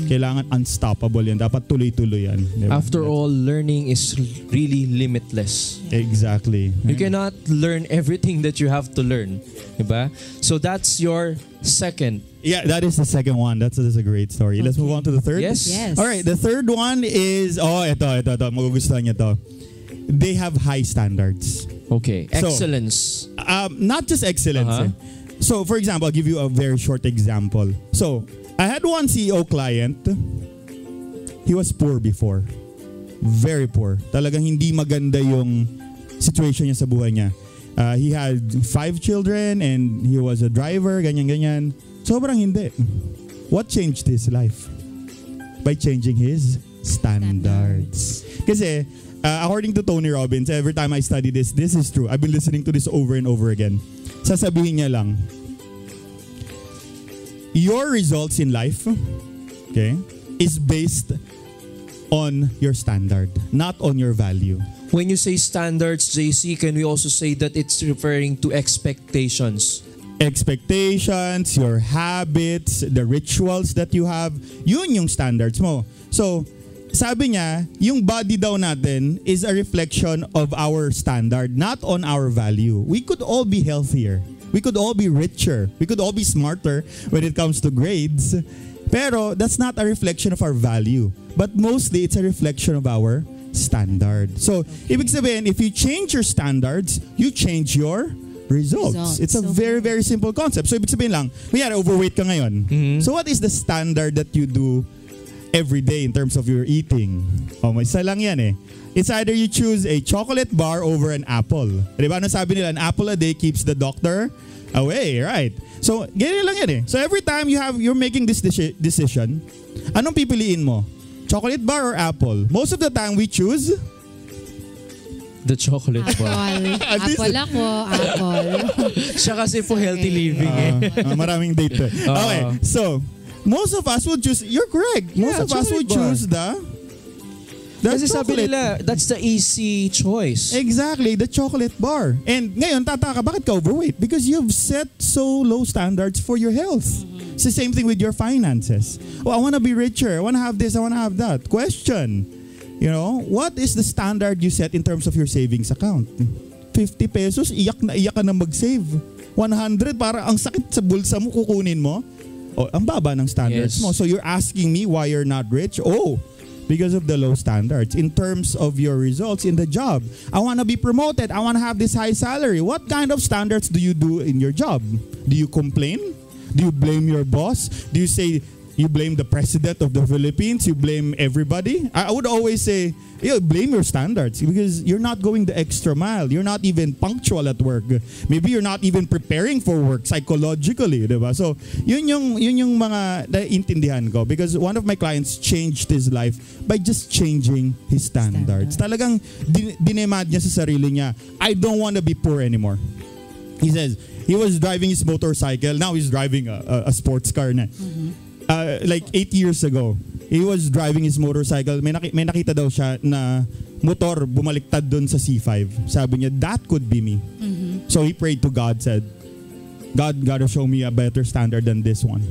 Kailangan unstoppable yan. Dapat tuloy-tuloy yan. Diba? After all, learning is really limitless. Exactly. You cannot learn everything that you have to learn. Diba? So that's your second. Yeah, that is the second one. That's a great story. Let's move on to the third. Yes. All right, the third one is, ito. Magugustuhan niyo to. They have high standards. Okay. Excellence. So, not just excellence. So, for example, I'll give you a very short example. So, I had one CEO client. He was poor before. Very poor. Talagang hindi maganda yung situation niya sa buhay niya. He had 5 children and he was a driver, ganyan-ganyan. Sobrang hindi. What changed his life? By changing his standards. Kasi, according to Tony Robbins, every time I study this is true. I've been listening to this over and over again. Sasabihin niya lang, your results in life, okay, is based on your standard, not on your value. When you say standards, JC, can we also say that it's referring to expectations? Expectations, your habits, the rituals that you have, yun yung standards mo. So, sabi niya, yung body daw natin is a reflection of our standard, not on our value. We could all be healthier. We could all be richer. We could all be smarter when it comes to grades. Pero that's not a reflection of our value. But mostly, it's a reflection of our standard. So, ibig sabihin, if you change your standards, you change your results. It's a very, very simple concept. So, ibig sabihin lang, kunyari, overweight ka ngayon. So, what is the standard that you do every day in terms of your eating? May isa lang yan eh. It's either you choose a chocolate bar over an apple. Diba? Ano sabi nila? An apple a day keeps the doctor away, right? So, ganyan lang yan eh. So, every time you're making this decision, anong pipiliin mo? Chocolate bar or apple? Most of the time, we choose the chocolate bar. Apple ako, apple. Siya kasi for healthy living maraming date. Okay, so, most of us would choose, you're correct. Most of us would choose the kasi sabi nila, that's the easy choice. Exactly, the chocolate bar. And ngayon, tataka, bakit ka overweight? Because you've set so low standards for your health. It's the same thing with your finances. Oh, I want to be richer. I want to have this. I want to have that. Question, what is the standard you set in terms of your savings account? 50 pesos, iyak ka na mag-save. 100, para ang sakit sa bulsa mo, kukunin mo. Ang baba ng standards mo. So you're asking me why you're not rich? Because of the low standards in terms of your results in the job. I want to be promoted. I want to have this high salary. What kind of standards do you do in your job? Do you complain? Do you blame your boss? Do you say you blame the president of the Philippines? You blame everybody? I would always say, blame your standards because you're not going the extra mile. You're not even punctual at work. Maybe you're not even preparing for work psychologically, diba? So, yun yung mga naiintindihan ko because one of my clients changed his life by just changing his standards. Talagang dinemand niya sa sarili niya, I don't want to be poor anymore. He says, he was driving his motorcycle. Now he's driving a sports car na. Like 8 years ago, he was driving his motorcycle. May nakita daw siya na motor bumaliktad dun sa C5. Sabi niya, that could be me. So he prayed to God, said, God gotta show me a better standard than this one.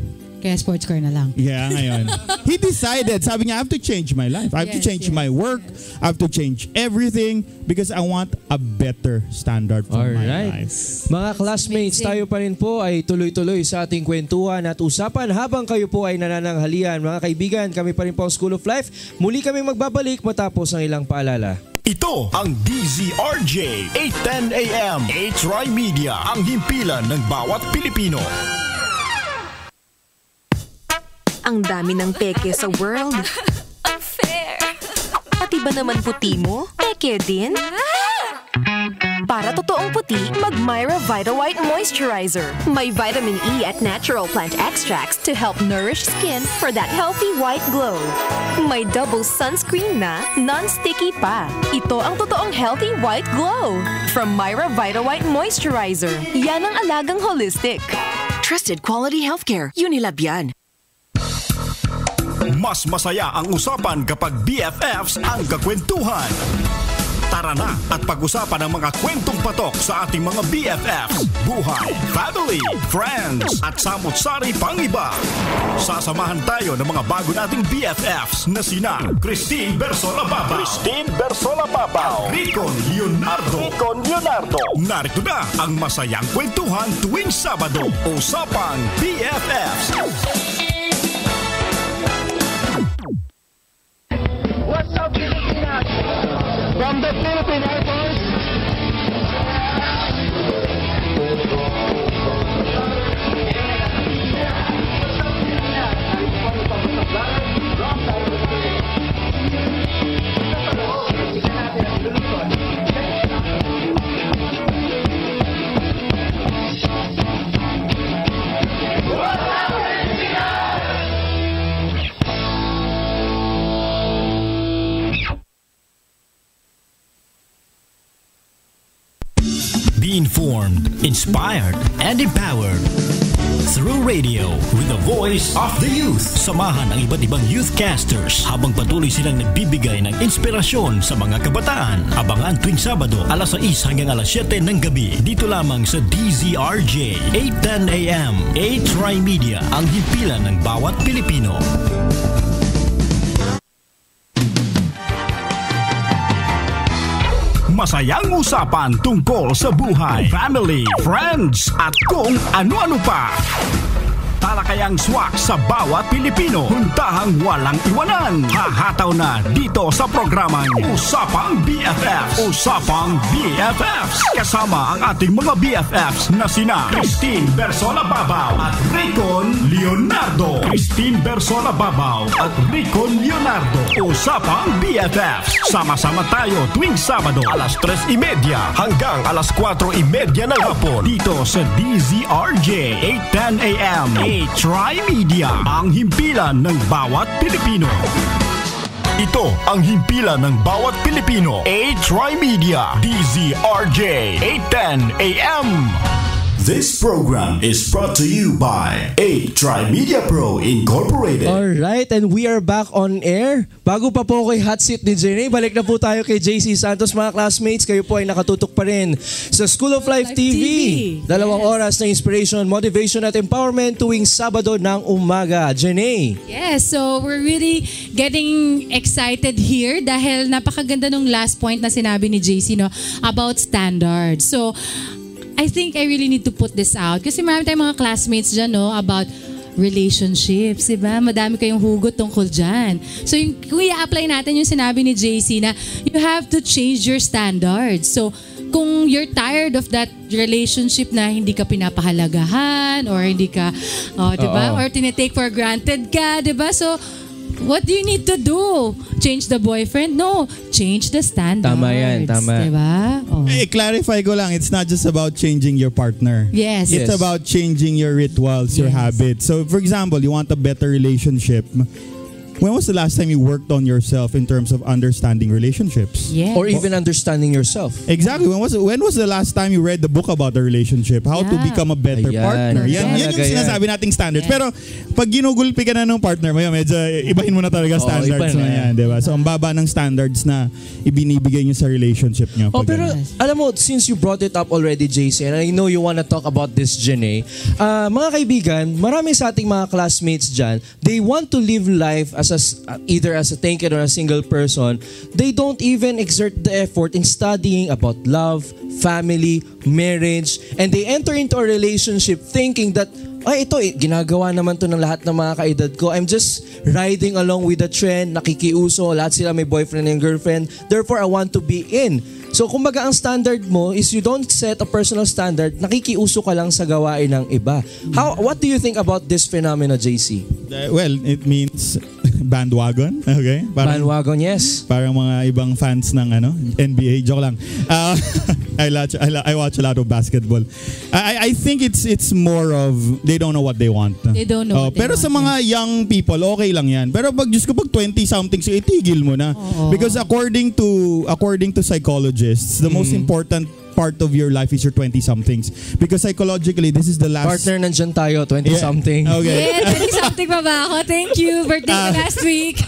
Kaya sports car na lang. Yeah, ngayon. He decided, sabi niya, I have to change my life. I have to change my work. I have to change everything because I want a better standard for my life. Mga classmates, tayo pa rin po ay tuloy-tuloy sa ating kwentuhan at usapan habang kayo po ay nanananghalian. Mga kaibigan, kami pa rin po ang School of Life. Muli kami magbabalik matapos ang ilang paalala. Ito ang DZRJ 810 AM H-Rai Media, ang himpilan ng bawat Pilipino. Ang dami ng peke sa world. Unfair. Pati ba naman puti mo? Peke din? Para totoong puti, mag-Myra Vita White Moisturizer. May vitamin E at natural plant extracts to help nourish skin for that healthy white glow. May double sunscreen na, non-sticky pa. Ito ang totoong healthy white glow. From Myra Vita White Moisturizer. Yan ang alagang holistic. Trusted quality healthcare. Unilab yan. Mas masaya ang usapan kapag BFFs ang kakwentuhan. Tara na at pag-usapan ang mga kwentong patok sa ating mga BFFs, buhay, family, friends, at samot-sari pang iba. Sasamahan tayo ng mga bago nating BFFs na sina Christine Bersola Babaw, at Ricon Leonardo. Narito na ang masayang kwentuhan tuwing Sabado, Usapang BFFs. What's up, Pilipinas? From the Philippine Air Force. Be informed, inspired, and empowered through radio with the voice of the youth. Samahan ang iba't ibang youthcasters habang patuloy silang nagbibigay ng inspirasyon sa mga kabataan. Abangan tuwing Sabado, alas 6 hanggang alas 7 ng gabi. Dito lamang sa DZRJ, 8:10 AM. A-Try Media, ang himpilan ng bawat Pilipino. Masayang usapan tungkol sa buhay, family, friends, at kung ano-ano pa. Talakayang swak sa bawat Pilipino. Huntahang walang iwanan. Hahataw na dito sa programang Usapang BFFs. Usapang BFFs. Kasama ang ating mga BFFs na sina Christine Bersola Babaw at Ricon Leonardo. Christine Bersola Babaw at Ricon Leonardo. Usapang BFFs. Sama-sama tayo tuwing Sabado, alas 3:30 hanggang alas 4:30 ng hapon. Dito sa DZRJ, 8:10 AM. A-Try Media, ang himpilan ng bawat Pilipino. Ito ang himpilan ng bawat Pilipino. A-Try Media, DZRJ, 8:10 AM. This program is brought to you by 8Try Media Pro Incorporated. Alright, and we are back on air. Bago pa po kay Hot Seat ni Jenny, balik na po tayo kay JC Santos. Mga classmates, kayo po ay nakatutok pa rin sa School of Life TV. 2 oras na inspiration, motivation at empowerment tuwing Sabado ng umaga. Jenny. Yes, so we're really getting excited here dahil napakaganda nung last point na sinabi ni JC, no, about standards. So, I think I really need to put this out kasi marami tayong mga classmates dyan, no, about relationships, diba? Madami kayong hugot tungkol dyan. So, kung i-apply natin yung sinabi ni JC na you have to change your standards. So, kung you're tired of that relationship na hindi ka pinapahalagahan or hindi ka, diba? Or tinitake for granted ka, diba? So, what do you need to do? Change the boyfriend? No. Change the standards. Tama yan, tama. Diba? Oh. Clarify ko lang, it's not just about changing your partner. Yes. It's about changing your rituals, your habits. So, for example, you want a better relationship. When was the last time you worked on yourself in terms of understanding relationships? Yes. Or even understanding yourself. Exactly. When was the last time you read the book about a relationship? How to become a better partner? Yan yung sinasabi nating standards. Pero pag ginugulpi ka na ng partner mo, medyo ibahin mo na talaga standards mo yan, di ba? So ang baba ng standards na ibinibigay nyo sa relationship nyo. Pero alam mo, since you brought it up already, JC, and I know you wanna talk about this, Janae, mga kaibigan, marami sa ating mga classmates dyan, they want to live life as either as a thinker or a single person. They don't even exert the effort in studying about love, family, marriage, and they enter into a relationship thinking that, ay ito, ginagawa naman to ng lahat ng mga kaedad ko. I'm just riding along with the trend, nakikiuso, lahat sila may boyfriend and girlfriend, therefore I want to be in. So kumbaga ang standard mo is you don't set a personal standard, nakikiuso ka lang sa gawain ng iba. What do you think about this phenomena, JC? Well, it means bandwagon, okay? Bandwagon, yes. Parang mga ibang fans ng NBA, joke lang. I watch a lot of basketball. I think it's more of they don't know what they want. They don't know what they pero want, sa mga young people, okay lang yan. Pero pag 20-something, itigil mo na. Because according to psychologists, the most important part of your life is your 20-somethings. Because psychologically, this is the last... Partner, nandyan tayo, 20-something. Yeah. Okay. Yeah, 20-something pa ba ako? Thank you. Birthday ko last week.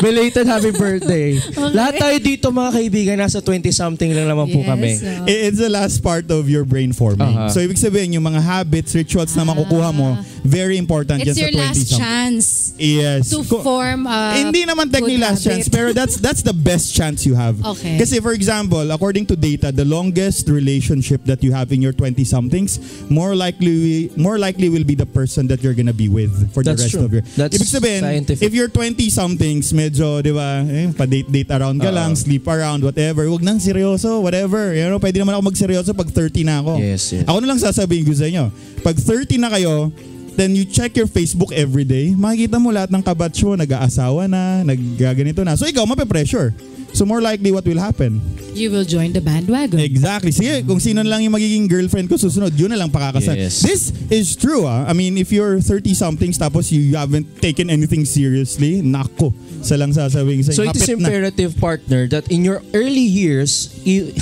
Belated happy birthday. Lahat tayo dito mga kaibigan, nasa 20-something lang naman po kami. It's the last part of your brain forming. So ibig sabihin, yung mga habits, rituals na makukuha mo, very important It's yan your sa 20-something. last chance Yes. to form Hindi naman technically last chance, pero that's the best chance you have. Okay. Kasi for example, according to data, the longest relationship that you have in your 20-somethings, more likely will be the person that you're gonna be with for the rest of your... That's Ibig sabihin, scientific. if you're 20-somethings, medyo, di ba, pa-date around ka lang, sleep around, whatever, wag nang seryoso, whatever. You know, pwede naman ako magseryoso pag 30 na ako. Yes. Ako na lang sasabihin ko sa inyo, pag 30 na kayo, then you check your Facebook every day, makikita mo lahat ng kabatch mo, nag-aasawa na, nag-ganito na. So ikaw, mape-pressure. So more likely what will happen? You will join the bandwagon. Exactly. Sige, kung sino lang yung magiging girlfriend ko susunod, yun na lang pakakasal. Yes. This is true. I mean, if you're 30-somethings tapos you haven't taken anything seriously, nako, sa lang sasabihin sa'yo. So it is imperative, partner, that in your early years,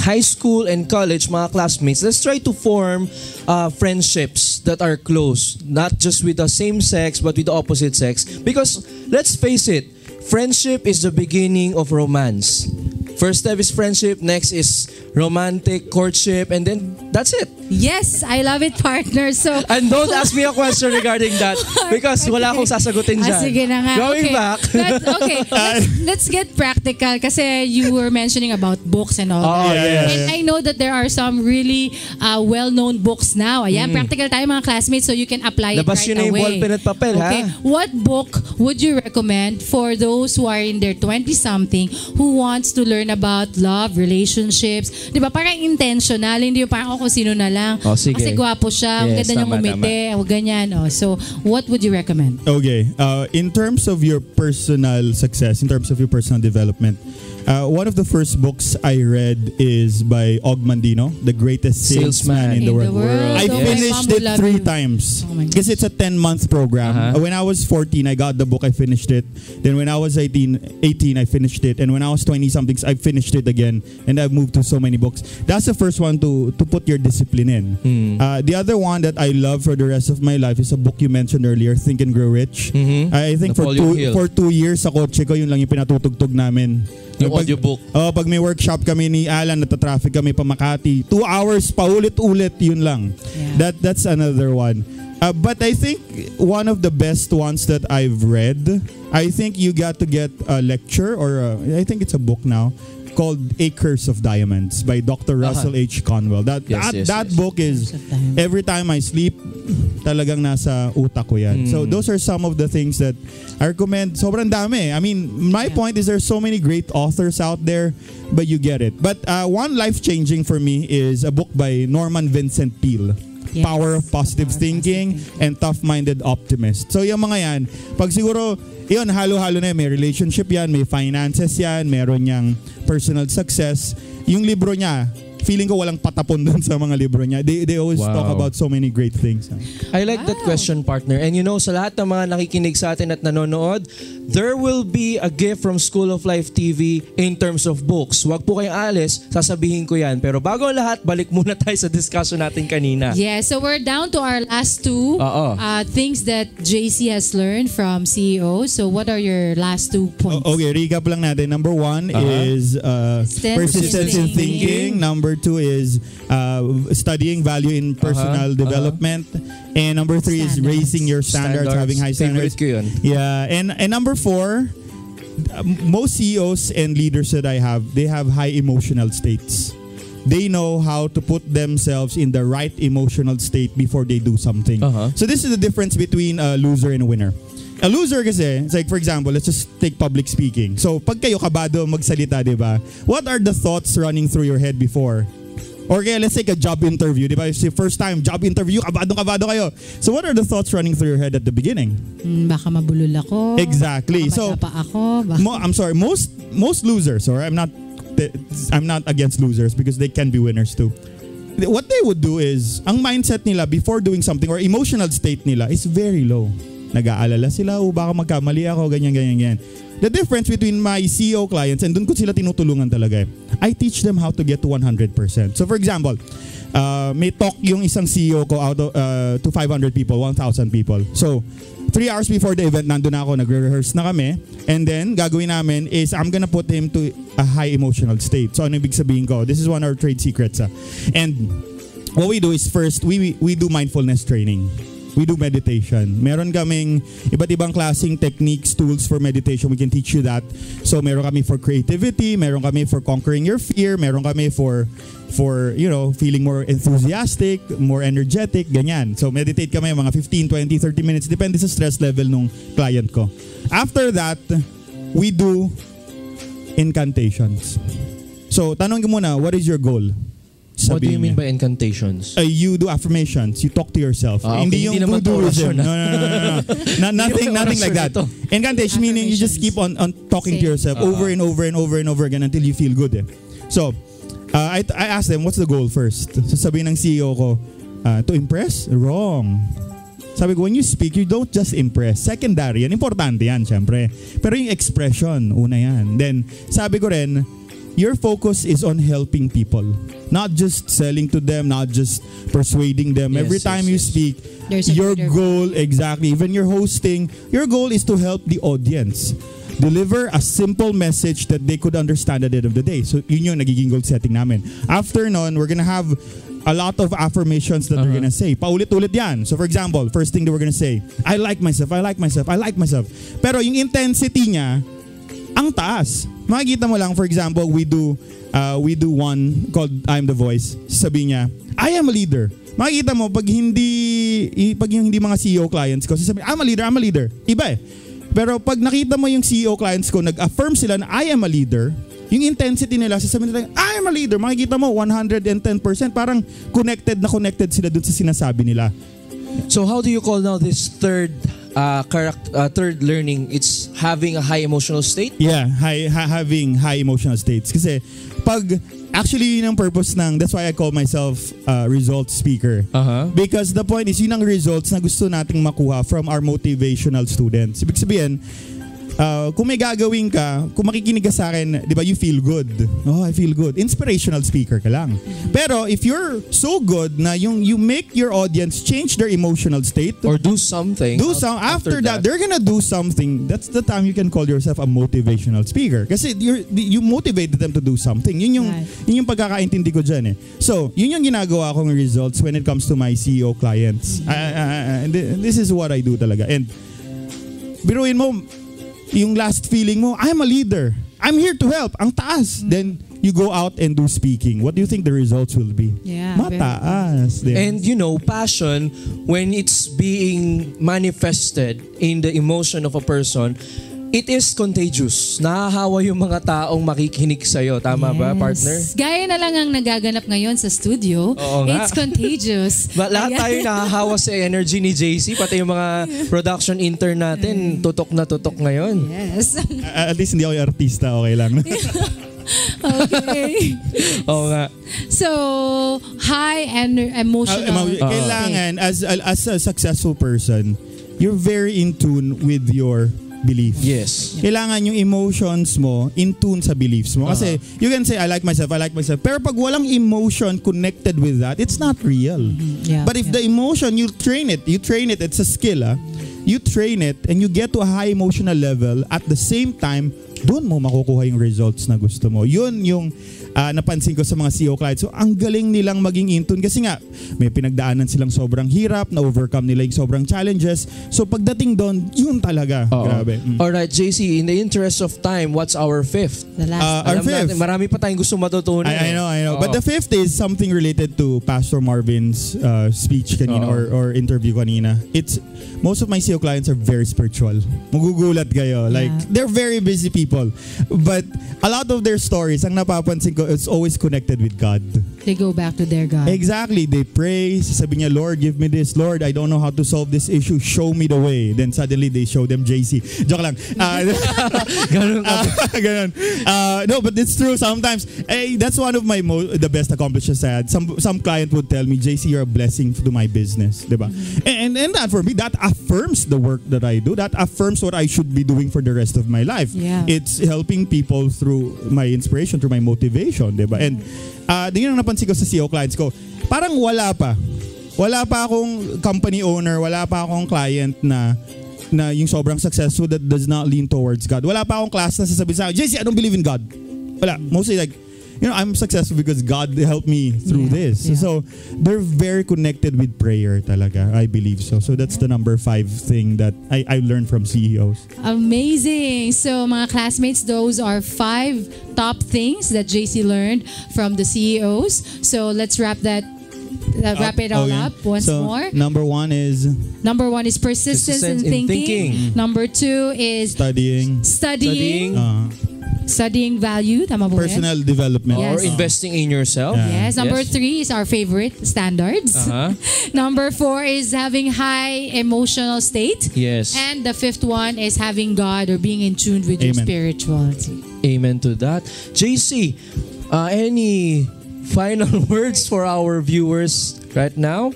high school and college, mga classmates, let's try to form friendships that are close. Not just with the same sex, but with the opposite sex. Because, let's face it, friendship is the beginning of romance. First step is friendship, next is romantic courtship, and then that's it. Yes, I love it, partner. So and don't ask me a question regarding that because wala akong sasagutin dyan. Sige na nga. Going back. Let's get practical kasi you were mentioning about books and all that. And I know that there are some really well-known books now. Ayan, practical tayo mga classmates so you can apply it right away. Labas yun na yung ballpen at papel, okay. What book would you recommend for those who are in their 20-something who wants to learn about love, relationships? Di ba? Parang intentional. Hindi yung parang kung sino na lang. Kasi gwapo siya. Ang ganda niyang umiti. Ganyan. So, what would you recommend? Okay. In terms of your personal success, in terms of your personal development, one of the first books I read is by Og Mandino, the greatest salesman in the world. I finished it 3 times because it's a 10-month program. When I was 14, I got the book, I finished it. Then when I was 18, I finished it. And when I was 20-somethings, I finished it again. And I've moved to so many books. That's the first one to put your discipline in. The other one that I love for the rest of my life is a book you mentioned earlier, Think and Grow Rich. I think for 2 years sa kotse ko, yun lang yung pinatutugtog namin. Yung audiobook. Pag may workshop kami ni Alan, natatraffic kami pa Makati, 2 hours pa ulit-ulit, yun lang. That's another one. But I think one of the best ones that I've read, I think you got to get a lecture or I think it's a book now called Acres of Diamonds by Dr. Russell H. Conwell. That book is, every time I sleep, talagang nasa utak ko yan. So those are some of the things that I recommend. Sobrang dami. I mean, my point is there's so many great authors out there, but you get it. But one life-changing for me is a book by Norman Vincent Peale. Power of Positive Thinking and Tough-Minded Optimist. So yung mga yan, pag siguro, yun, halo-halo na yan. May relationship yan, may finances yan, meron niyang personal success. Yung libro niya, feeling ko walang patapon dun sa mga libro niya. They always talk about so many great things. I like that question, partner. And you know, sa lahat ng mga nakikinig sa atin at nanonood, there will be a gift from School of Life TV in terms of books. Huwag po kayong alis, sasabihin ko yan. Pero bago ang lahat, balik muna tayo sa discussion natin kanina. Yeah, so we're down to our last 2 things that JC has learned from CEO. So what are your last 2 points? Okay, recap lang natin. Number 1 is persistence in thinking. Number 2 is studying value in personal development. And number 3 is raising your standards, having high standards. Yeah, and number 4, most CEOs and leaders that I have, they have high emotional states. They know how to put themselves in the right emotional state before they do something. So this is the difference between a loser and a winner. A loser kasi, it's like for example, let's just take public speaking. So pag kayo kabado magsalita, di ba? What are the thoughts running through your head before? Or kaya let's take a job interview, di ba? It's the first time job interview, kabado kayo. So what are the thoughts running through your head at the beginning? Baka mabulol ako. Exactly. Baka so ako. I'm sorry, most losers, or I'm not I'm not against losers because they can be winners too. What they would do is, ang mindset nila before doing something or emotional state nila is very low. Nag-aalala sila, baka magkamali ako, ganyan. The difference between my CEO clients, and dun ko sila tinutulungan talaga I teach them how to get to 100%. So for example, may talk yung isang CEO ko out of, to 500 people, 1,000 people. So, 3 hours before the event, nandun na ako, nagre-rehearse na kami. And then, gagawin namin is, I'm gonna put him to a high emotional state. So, ano ibig sabihin ko? This is one of our trade secrets. And what we do is first, we do mindfulness training. We do meditation. Meron kaming iba't ibang klaseng techniques, tools for meditation. We can teach you that. So, meron kami for creativity, meron kami for conquering your fear, meron kami for feeling more enthusiastic, more energetic, ganyan. So, meditate kami mga 15, 20, 30 minutes. Depende sa stress level nung client ko. After that, we do incantations. So, tanong ko muna, what is your goal? What do you mean by incantations? You do affirmations. You talk to yourself. Hindi yung voodooism. No. Nothing like that. Incantation meaning you just keep on talking to yourself over and over and over and over again until you feel good. So, I asked them, what's the goal first? Sasabihin ng CEO ko, to impress? Wrong. Sabi ko, when you speak, you don't just impress. Secondary yan. Importante yan, syempre. Pero yung expression, una yan. Then, sabi ko rin, your focus is on helping people. Not just selling to them, not just persuading them. Yes, Every time you speak, your goal, exactly, even you're hosting, your goal is to help the audience. Deliver a simple message that they could understand at the end of the day. So, yun yung nagiging goal setting namin. After nun, we're gonna have a lot of affirmations that we're gonna say. Paulit-ulit yan. So, for example, first thing that we're gonna say, I like myself, I like myself, I like myself. Pero yung intensity niya, ang taas. Makikita mo lang, for example, we do one called I'm the Voice. Sabi niya, I am a leader. Makikita mo, pag yung hindi mga CEO clients ko, sasabihin, I'm a leader. Iba eh. Pero pag nakita mo yung CEO clients ko, nag-affirm sila na I am a leader, yung intensity nila, sasabihin nila, I am a leader. Makikita mo, 110%. Parang connected sila dun sa sinasabi nila. So how do you call now this third learning? It's having a high emotional state? Yeah, having high emotional states. Kasi actually yun ang purpose that's why I call myself results speaker. Because the point is, yun ang results na gusto nating makuha from our motivational students. Ibig sabihin, kung may gagawin ka, kung makikinig ka sa akin, di ba, you feel good. Oh, I feel good. Inspirational speaker ka lang. Pero if you're so good na you make your audience change their emotional state or do something. After that, they're gonna do something. That's the time you can call yourself a motivational speaker. Kasi you motivated them to do something. Yun yung pagkakaintindi ko dyan eh. So, yun yung ginagawa kong results when it comes to my CEO clients. This is what I do talaga. And biruin mo, yung last feeling mo, I'm a leader. I'm here to help. Ang taas. Then, you go out and do speaking. What do you think the results will be? Yeah, mataas. And passion, when it's being manifested in the emotion of a person, it is contagious. Nahahawa yung mga taong makikinig sa'yo. Tama ba, partner? Gaya na lang ang nagaganap ngayon sa studio. It's contagious. Lahat tayo nahahawa sa energy ni JC, pati yung mga production intern natin, tutok na tutok ngayon. Yes. At least hindi ako yung artista, okay lang. Okay. Oo nga. So, high emotional. Kailangan, as a successful person, you're very in tune with your belief. Yes. Kailangan yung emotions mo in tune sa beliefs mo. Kasi you can say, I like myself. Pero pag walang emotion connected with that, it's not real. But if the emotion, you train it, it's a skill. You train it and you get to a high emotional level, at the same time, doon mo makukuha yung results na gusto mo. Yun yung napansin ko sa mga CEO clients. So, ang galing nilang maging intune kasi nga, may pinagdaanan silang sobrang hirap, na-overcome nila yung sobrang challenges. So, pagdating doon, yun talaga. Grabe. Alright, JC, in the interest of time, what's our fifth? The last. Our fifth. Marami pa tayong gusto matutunan. I know. But the fifth is something related to Pastor Marvin's speech kanina or interview kanina. It's, most of my CEO clients are very spiritual. Magugulat kayo. Like, they're very busy people. But a lot of their stories, ang napapansin ko, it's always connected with God. They go back to their God. Exactly. They pray. Sabi niya, Lord, give me this. Lord, I don't know how to solve this issue. Show me the way. Then suddenly they show them JC. Joke lang. Ganun. No, but it's true. Sometimes, that's one of my the best accomplishments I had. Some client would tell me, JC, you're a blessing to my business. Diba? And that for me, that affirms the work that I do. That affirms what I should be doing for the rest of my life. Yeah. It's helping people through my inspiration, through my motivation. Diba? And yun ang napansin ko sa CEO clients ko, parang wala pa akong company owner, wala pa akong client na yung sobrang successful that does not lean towards God. Wala pa akong class na sasabihin sa akin, JC, I don't believe in God. Wala. Mostly like, I'm successful because God helped me through this. Yeah. So they're very connected with prayer talaga, I believe so. So that's the number 5 thing that I learned from CEOs. Amazing. So mga classmates, those are 5 top things that JC learned from the CEOs. So let's wrap it all up once more. Number 1 is persistence in thinking. Number 2 is studying. Studying value, tama po personal development. Or investing in yourself. Yes. Number 3 is our favorite, standards. Number 4 is having high emotional state. Yes. And the 5th one is having God or being in tune with your spirituality. Amen to that. JC, any final words for our viewers right now?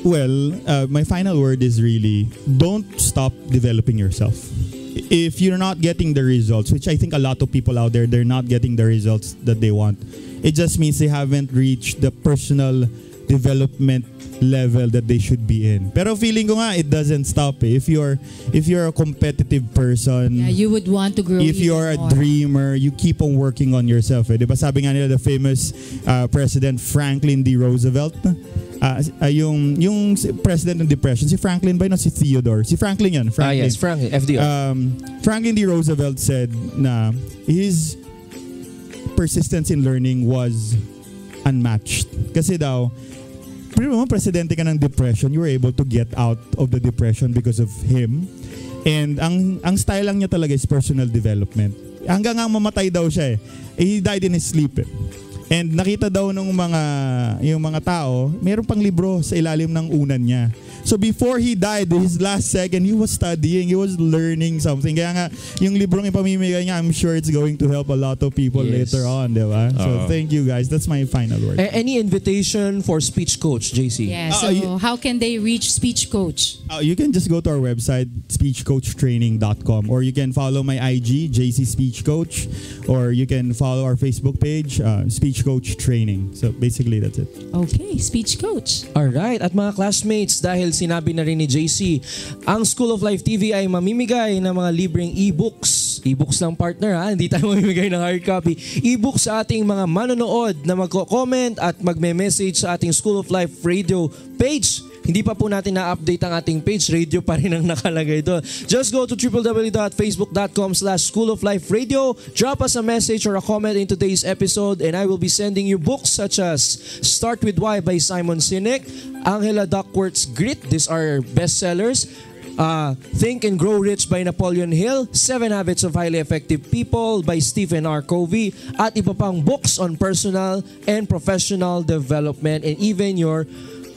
Well, my final word is really, don't stop developing yourself. If you're not getting the results, which I think a lot of people out there, they're not getting the results that they want, it just means they haven't reached the personal development level that they should be in. Pero feeling ko nga, it doesn't stop. If you're a competitive person, you would want to grow. If you're a dreamer, you keep on working on yourself. Diba sabi nga nila, the famous President Franklin D. Roosevelt, yung president ng depression, si Franklin ba yun o si Theodore? Si Franklin yun. Yes, Franklin, FDR. Franklin D. Roosevelt said na his persistence in learning was unmatched. Kasi daw, presidente ka ng depression, you were able to get out of the depression because of him. And ang style lang niya talaga is personal development. Hanggang nga mamatay daw siya eh. He died in his sleep eh. And nakita daw yung mga tao, mayroon pang libro sa ilalim ng unan niya. So before he died, his last second, he was studying, he was learning something. Kaya nga, yung librong ipamimigay niya, I'm sure it's going to help a lot of people later on, di ba? So thank you guys. That's my final word. Any invitation for Speech Coach, JC? Yeah, so how can they reach Speech Coach? You can just go to our website, speechcoachtraining.com, or you can follow my IG, JC Speech Coach, or you can follow our Facebook page, Speech Coach Training. So basically, that's it. Okay, Speech Coach. Alright, at mga classmates, dahil sinabi na rin ni JC, ang School of Life TV ay mamimigay ng mga libreng e-books. E-books lang, partner, ha? Hindi tayo mamimigay ng hard copy. E-books sa ating mga manonood na magko-comment at magme-message sa ating School of Life Radio page. Hindi pa po natin na-update ang ating page. Radio pa rin ang nakalagay doon. Just go to www.facebook.com/schoolofliferadio. Drop us a message or a comment in today's episode and I will be sending you books such as Start With Why by Simon Sinek, Angela Duckworth's Grit. These are bestsellers. Think and Grow Rich by Napoleon Hill, 7 Habits of Highly Effective People by Stephen R. Covey, at iba pang books on personal and professional development and even your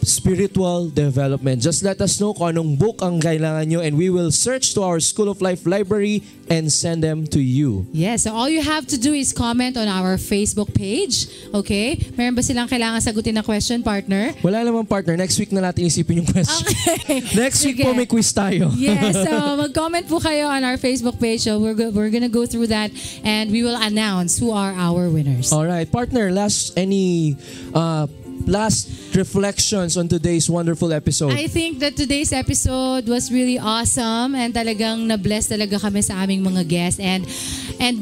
spiritual development. Just let us know kung anong book ang kailangan nyo and we will search to our School of Life library and send them to you. Yes, so all you have to do is comment on our Facebook page. Okay? Meron ba silang kailangan sagutin na question, partner? Wala naman, partner. Next week na natin isipin yung question. Okay. Next week po may quiz tayo. Yes, so mag-comment po kayo on our Facebook page. So we're gonna go through that and we will announce who are our winners. Alright, partner, last reflections on today's wonderful episode? I think that today's episode was really awesome and talagang na-bless talaga kami sa aming mga guests. And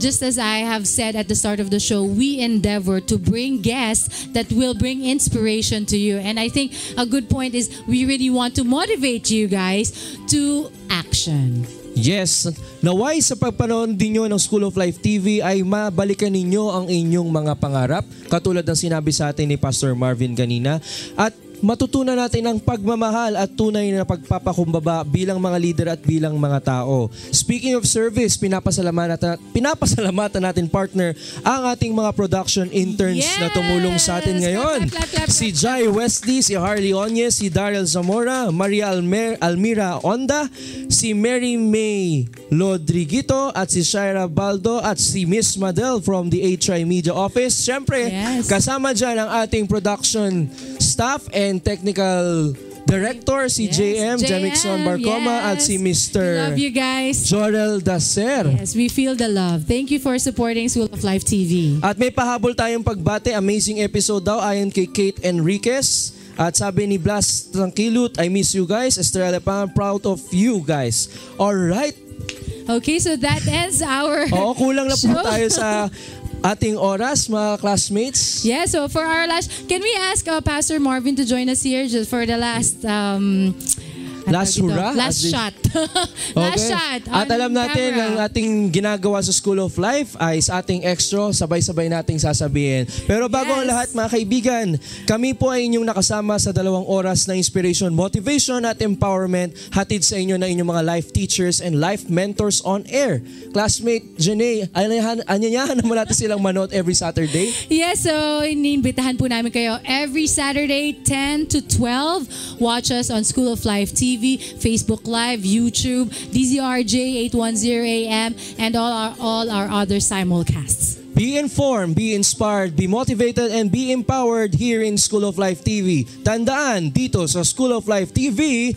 just as I have said at the start of the show, we endeavor to bring guests that will bring inspiration to you. And I think a good point is we really want to motivate you guys to action. Yes, naway sa pagpanood din nyo ng School of Life TV ay mabalikan ninyo ang inyong mga pangarap, katulad ng sinabi sa atin ni Pastor Marvin kanina. At matutunan natin ang pagmamahal at tunay na pagpapakumbaba bilang mga leader at bilang mga tao. Speaking of service, pinapasalamatan natin partner ang ating mga production interns na tumulong sa atin ngayon. Si Jai Wesley, si Harley Onyes, si Daryl Zamora, Maria Almira Onda, si Mary May Lodriguito at si Shaira Baldo at si Miss Madel from the 8 Tri-Media Office. Siyempre, kasama dyan ang ating production staff and technical director, si JM, Jamixon Barcoma, at si Mr. Love you guys. Jorel Dacer. Yes, we feel the love. Thank you for supporting School of Life TV. At may pahabol tayong pagbate. Amazing episode daw ayon kay Kate Enriquez. At sabi ni Blas Tranquilut, I miss you guys. Estrella Pang, proud of you guys. Alright. Okay, so that ends our kulang na po show. tayo sa ating oras, mga classmates. Yeah, so for our last, can we ask Pastor Marvin to join us here just for the last last hurrah? Last shot. Last shot. At alam natin, ang ating ginagawa sa School of Life ay sa ating extra, sabay-sabay nating sasabihin. Pero bago ang lahat, mga kaibigan, kami po ay inyong nakasama sa 2 oras na inspiration, motivation at empowerment hatid sa inyo ng inyong mga life teachers and life mentors on air. Classmate Janae, anyayahan naman natin silang manood every Saturday. Yes, so iniimbitahan po namin kayo every Saturday 10 to 12. Watch us on School of Life TV, Facebook Live, YouTube, DZRJ 810 AM, and all our other simulcasts. Be informed, be inspired, be motivated, and be empowered here in School of Life TV. Tandaan, dito sa School of Life TV,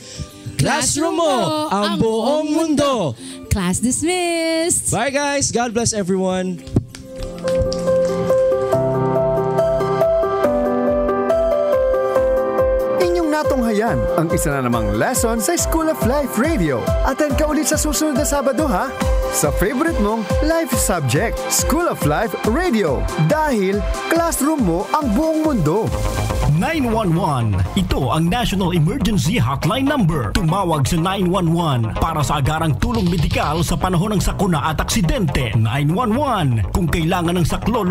classroom mo ang buong mundo. Class dismissed. Bye guys. God bless everyone. Natunghayan ang isa na namang lesson sa School of Life Radio. Attend ka ulit sa susunod na Sabado ha? Sa favorite mong life subject, School of Life Radio. Dahil classroom mo ang buong mundo. 911. Ito ang National Emergency Hotline Number. Tumawag sa 911 para sa agarang tulong medikal sa panahon ng sakuna at aksidente. 911. Kung kailangan ng saklolo